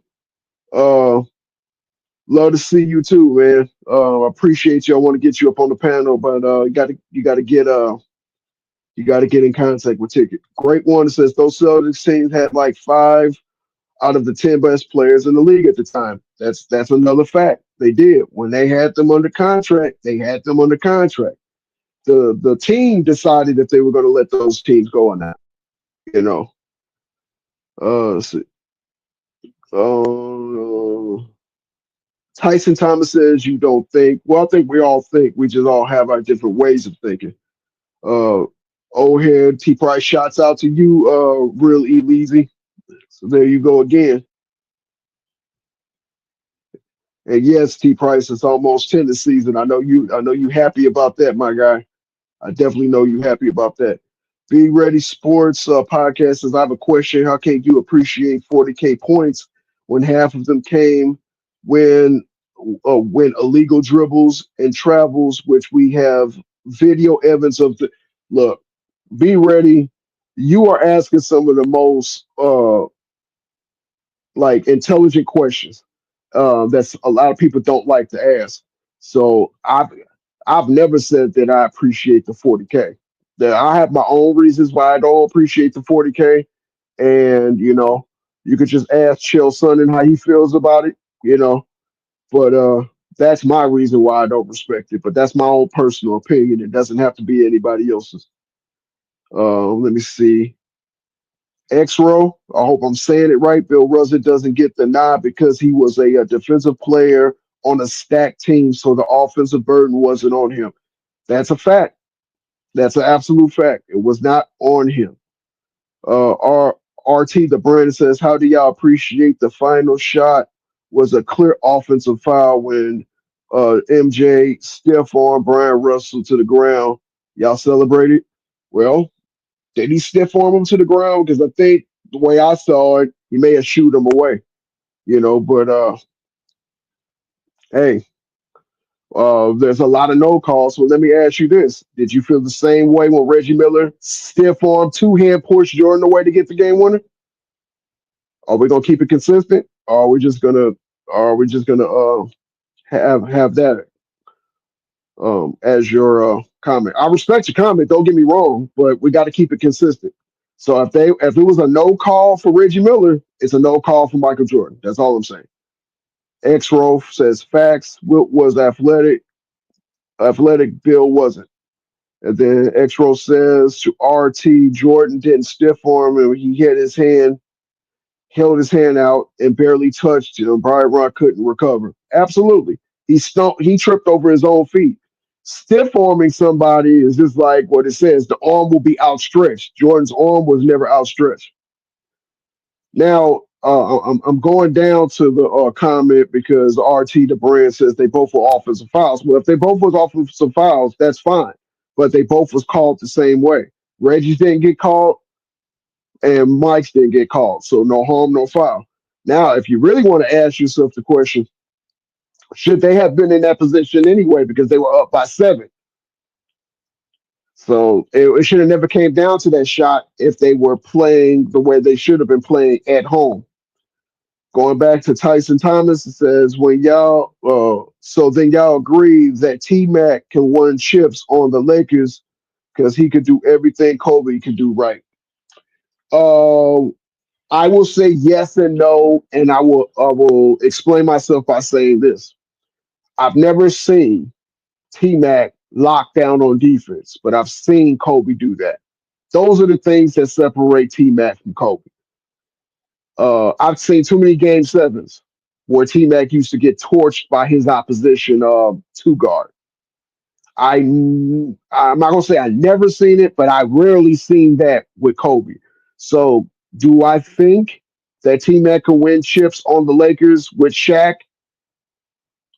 Uh, love to see you too, man. I appreciate you. I want to get you up on the panel, but you got to get in contact with Ticket. Great one. It says those Celtics teams had like 5 out of the 10 best players in the league at the time. That's another fact. They did when they had them under contract. They had them under contract. The team decided that they were going to let those teams go on that. You know. Let's see. Uh, Tyson Thomas says you don't think. Well, I think we all think. We just all have our different ways of thinking. Uh, Old head T Price shouts out to you, real Eleazy. So there you go again. And yes, T Price, it's almost tennis season. I know you happy about that, my guy. I definitely know you happy about that. Be Ready Sports podcast says, I have a question. How can you appreciate 40K points when half of them came when when illegal dribbles and travels, which we have video evidence of the look, Be Ready. You are asking some of the most like intelligent questions that's a lot of people don't like to ask. So I've never said that I appreciate the 40K. That I have my own reasons why I don't appreciate the 40K, and you could just ask Chill Son and how he feels about it. You know, but that's my reason why I don't respect it. But that's my own personal opinion. It doesn't have to be anybody else's. Let me see. X-Row, I hope I'm saying it right. Bill Russell doesn't get the nod because he was a defensive player on a stacked team, so the offensive burden wasn't on him. That's a fact. That's an absolute fact. It was not on him. RT the brand says, how do y'all appreciate the final shot was a clear offensive foul when MJ stiff arm Brian Russell to the ground. Y'all celebrated? Well, did he stiff arm him to the ground? Because I think the way I saw it, he may have shoot him away. But hey, there's a lot of no calls. So let me ask you this: did you feel the same way when Reggie Miller stiff arm two hand pushed Jordan away to get the game winner? Are we gonna keep it consistent? Or are we just gonna have that as your comment? I respect your comment. Don't get me wrong, but we got to keep it consistent. So if it was a no call for Reggie Miller, it's a no call for Michael Jordan. That's all I'm saying. X Rof says facts. Wilt was athletic. Athletic. Bill wasn't. And then X Row says to RT, Jordan didn't stiff arm him. He hit his hand, held his hand out, and barely touched him. Brian Rock couldn't recover. Absolutely. He tripped over his own feet. Stiff arming somebody is just like what it says. The arm will be outstretched. Jordan's arm was never outstretched. Now, I'm going down to the comment because RT the brand says they both were offensive fouls. Well, if they both was offensive fouls, that's fine. But they both was called the same way. Reggie's didn't get called, and Mike's didn't get called. So no harm, no foul. Now, if you really want to ask yourself the question, should they have been in that position anyway because they were up by 7? So it should have never came down to that shot if they were playing the way they should have been playing at home. Going back to Tyson Thomas, it says when y'all so then y'all agree that T Mac can win chips on the Lakers because he could do everything Kobe could do right. Uh, I will say yes and no, and I will explain myself by saying this. I've never seen T Mac lock down on defense, but I've seen Kobe do that. Those are the things that separate T Mac from Kobe. I've seen too many game sevens where T Mac used to get torched by his opposition two guard. I'm not gonna say I never seen it, but I rarely seen that with Kobe. So do I think that T Mac can win chips on the Lakers with Shaq?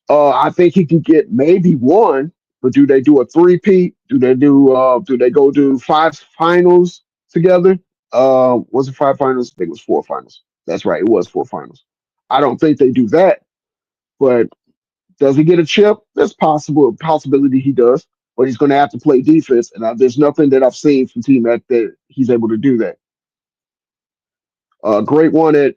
I think he can get maybe one, but do they do a three-peat? Do they go do 5 finals together? Was it 5 finals? I think it was 4 finals. That's right, it was 4 finals. I don't think they do that, but does he get a chip? There's possibility he does, but he's going to have to play defense, and there's nothing that I've seen from T Mac that he's able to do that. Great one at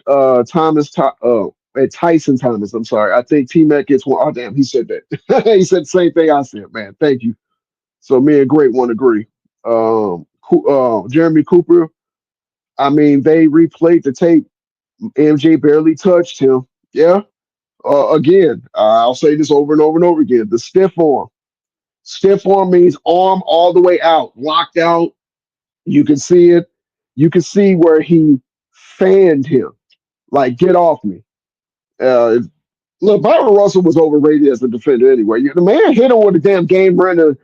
at Tyson Thomas. I'm sorry. I think T Mac gets one. Oh damn, he said that. He said the same thing I said. Man, thank you. So me and Great one agree. Jeremy Cooper. I mean, they replayed the tape. MJ barely touched him. Yeah. Again, I'll say this over and over and over again. The stiff arm. Stiff arm means arm all the way out, locked out. You can see it. You can see where he fanned him. Like, get off me. Uh, Look, Byron Russell was overrated as a defender anyway. The man hit him with a damn game runner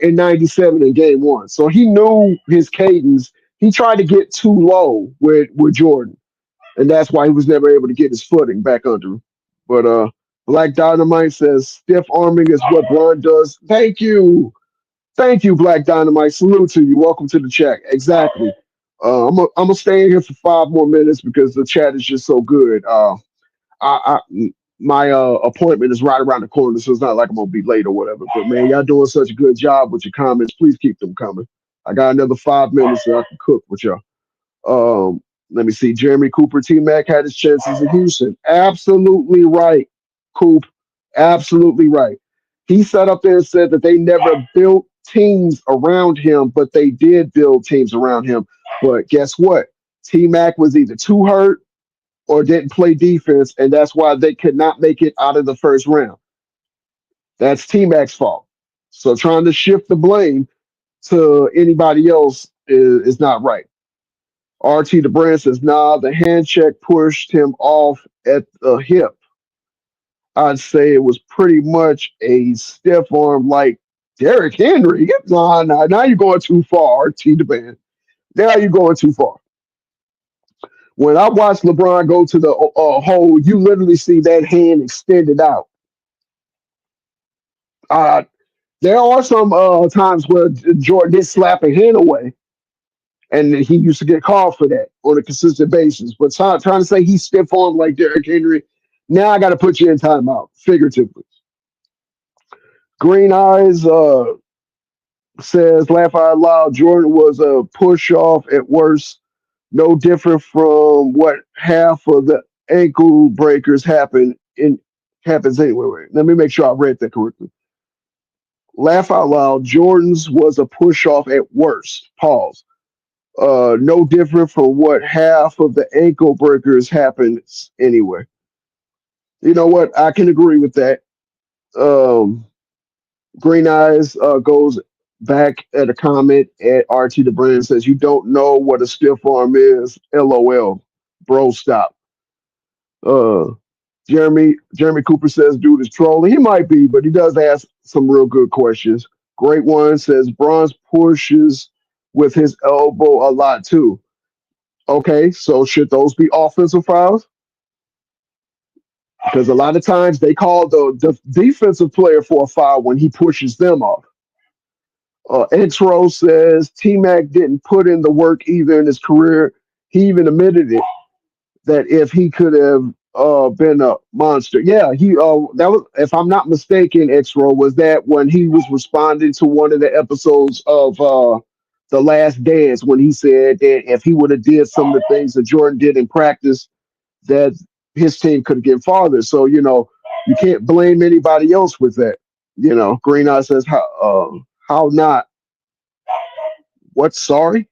in '97 in game one. So he knew his cadence. He tried to get too low with Jordan. And that's why he was never able to get his footing back under him. But Black Dynamite says stiff arming is what Bron does. Thank you. Thank you, Black Dynamite. Salute to you. Welcome to the chat. Exactly. I'm gonna stay in here for 5 more minutes because the chat is just so good. I my appointment is right around the corner, so it's not like I'm gonna be late or whatever. But man, y'all doing such a good job with your comments. Please keep them coming. I got another 5 minutes so I can cook with y'all. Let me see. Jeremy Cooper, T Mac had his chances in Houston. Absolutely right, Coop. Absolutely right. He sat up there and said that they never built teams around him, but they did build teams around him. But guess what? T Mac was either too hurt or didn't play defense, and that's why they could not make it out of the first round. That's T Mac's fault. So trying to shift the blame to anybody else is not right. RT the brand says, nah, the hand check pushed him off at the hip. I'd say it was pretty much a stiff arm like Derrick Henry. Nah, nah, now you're going too far, RT the band. Now you're going too far. When I watch LeBron go to the hole, you literally see that hand extended out. Uh, there are some times where Jordan did slap a hand away, And he used to get called for that on a consistent basis. But trying to say he's stiff armed like Derrick Henry, now I got to put you in timeout, figuratively. Green Eyes says, laugh out loud, Jordan was a push off at worst, no different from what half of the ankle breakers happens anyway. Wait, let me make sure I read that correctly. Laugh out loud, Jordan's was a push off at worst. Pause. No different from what half of the ankle breakers happens anyway. You know what? I can agree with that. Um, Green Eyes goes back at a comment at RT the Brand says, "You don't know what a stiff arm is. LOL, bro, stop." Uh, Jeremy Cooper says, "Dude is trolling." He might be, but he does ask some real good questions. Great one says, "Bronze pushes with his elbow a lot too." Okay, so should those be offensive fouls? Because a lot of times they call the defensive player for a foul when he pushes them off. X Rose says T Mac didn't put in the work either in his career. He even admitted it that if he could have been a monster, yeah, he that was, if I'm not mistaken, X Rose was that when he was responding to one of the episodes of the Last Dance when he said that if he would have did some of the things that Jordan did in practice, that his team could get farther. So you can't blame anybody else with that. Green Eye says how not what sorry.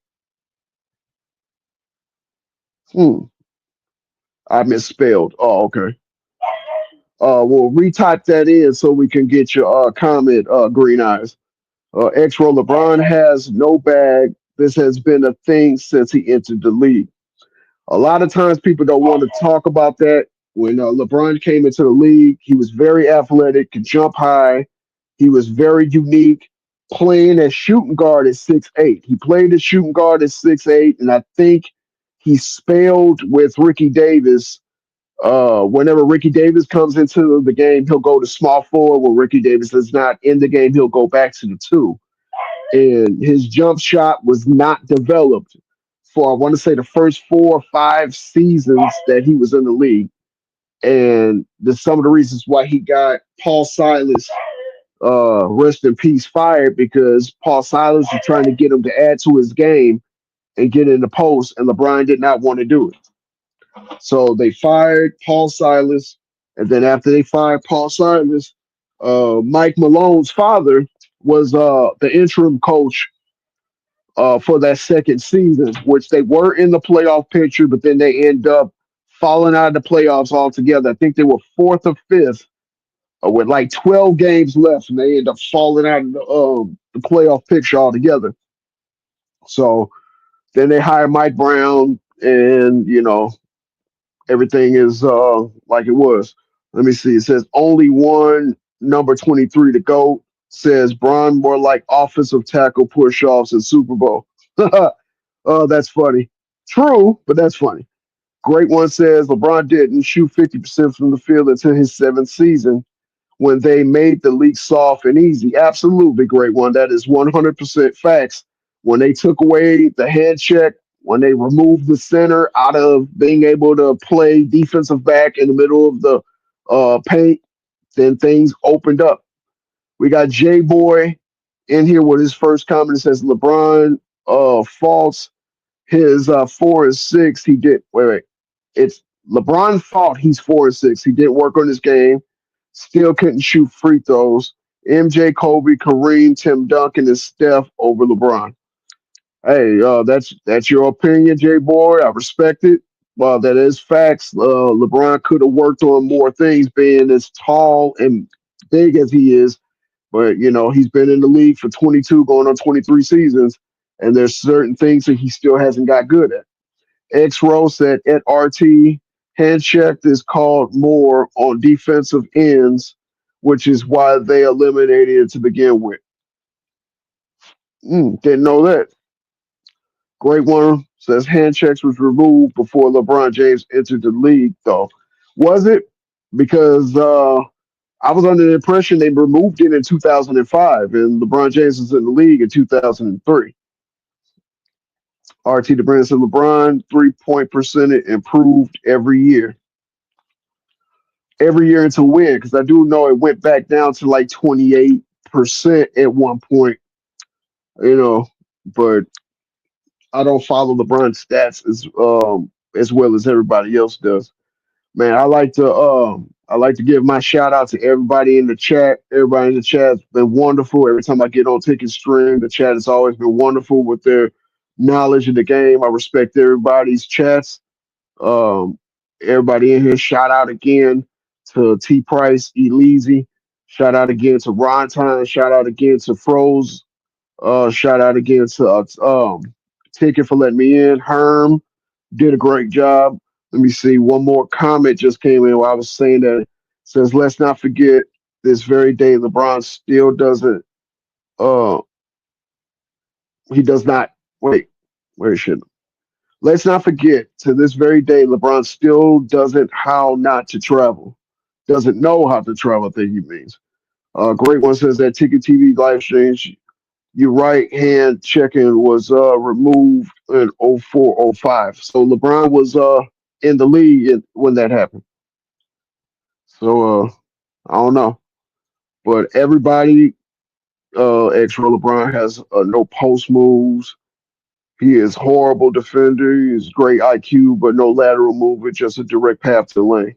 Hmm, I misspelled. Oh, okay. We'll retype that in so we can get your comment. Green Eyes. X Roll LeBron has no bag. This has been a thing since he entered the league. A lot of times people don't want to talk about that. When LeBron came into the league, he was very athletic, could jump high. He was very unique, playing as shooting guard at 6'8". He played as shooting guard at 6'8", and I think he spelled with Ricky Davis. Whenever Ricky Davis comes into the game, he'll go to small forward. When Ricky Davis is not in the game, he'll go back to the two. And his jump shot was not developed for I want to say the first 4 or 5 seasons that he was in the league. And some of the reasons why he got Paul Silas, rest in peace, fired because Paul Silas was trying to get him to add to his game and get in the post, and LeBron did not want to do it. So they fired Paul Silas, and then after they fired Paul Silas, Mike Malone's father was the interim coach for that second season, which they were in the playoff picture, but then they end up falling out of the playoffs altogether. I think they were fourth or fifth with like 12 games left, and they end up falling out of the playoff picture altogether. So then they hire Mike Brown, and everything is like it was. Let me see. It says only one number 23 to go. Says Braun more like offensive tackle push-offs in Super Bowl. Oh, that's funny. True, but that's funny. Great one says LeBron didn't shoot 50% from the field until his seventh season when they made the league soft and easy. Absolutely, great one. That is 100% facts. When they took away the hand check, when they removed the center out of being able to play defensive back in the middle of the paint, then things opened up. We got J Boy in here with his first comment. It says LeBron faults his 4 and 6. He did wait. It's LeBron thought he's 4 and 6. He didn't work on his game. Still couldn't shoot free throws. MJ, Kobe, Kareem, Tim Duncan, and Steph over LeBron. Hey, that's your opinion, J Boy. I respect it. Well, that is facts. LeBron could have worked on more things, being as tall and big as he is. But he's been in the league for 22, going on 23 seasons, and there's certain things that he still hasn't got good at. X Rose said at RT, hand check is called more on defensive ends, which is why they eliminated it to begin with. Didn't know that. Great one says hand checks was removed before LeBron James entered the league, though. Was it? Because I was under the impression they removed it in 2005, and LeBron James was in the league in 2003. RT the Brand said LeBron 3-point percentage improved every year into win because I do know it went back down to like 28% at one point, you know, but I don't follow LeBron's stats as well as everybody else does. Man, I like to give my shout out to everybody in the chat. Everybody in the chat's been wonderful. Every time I get on Ticket Stream, the chat has always been wonderful with their knowledge of the game. I respect everybody's chats. Um, Everybody in here, shout out again to T Price, Eleasy. Shout out again to Ron Time. Shout out again to Froze. Shout out again to Ticket for letting me in. Herm did a great job. Let me see. One more comment just came in while I was saying that. It says, let's not forget this very day LeBron still doesn't uh he does not wait, where should let's not forget to this very day LeBron still doesn't how not to travel. Doesn't know how to travel, I think he means. Great one says that Ticket TV live streams your right hand checking was removed in 0405. So LeBron was in the league when that happened. So I don't know. But everybody ex LeBron has no post moves. He is horrible defender. He's great IQ, but no lateral movement, just a direct path to the lane.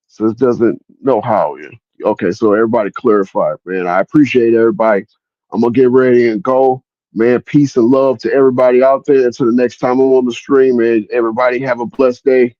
So it doesn't know how. Yeah. Okay, so everybody clarified, man. I appreciate everybody. I'm gonna get ready and go. Man, peace and love to everybody out there. Until the next time I'm on the stream, man. Everybody have a blessed day.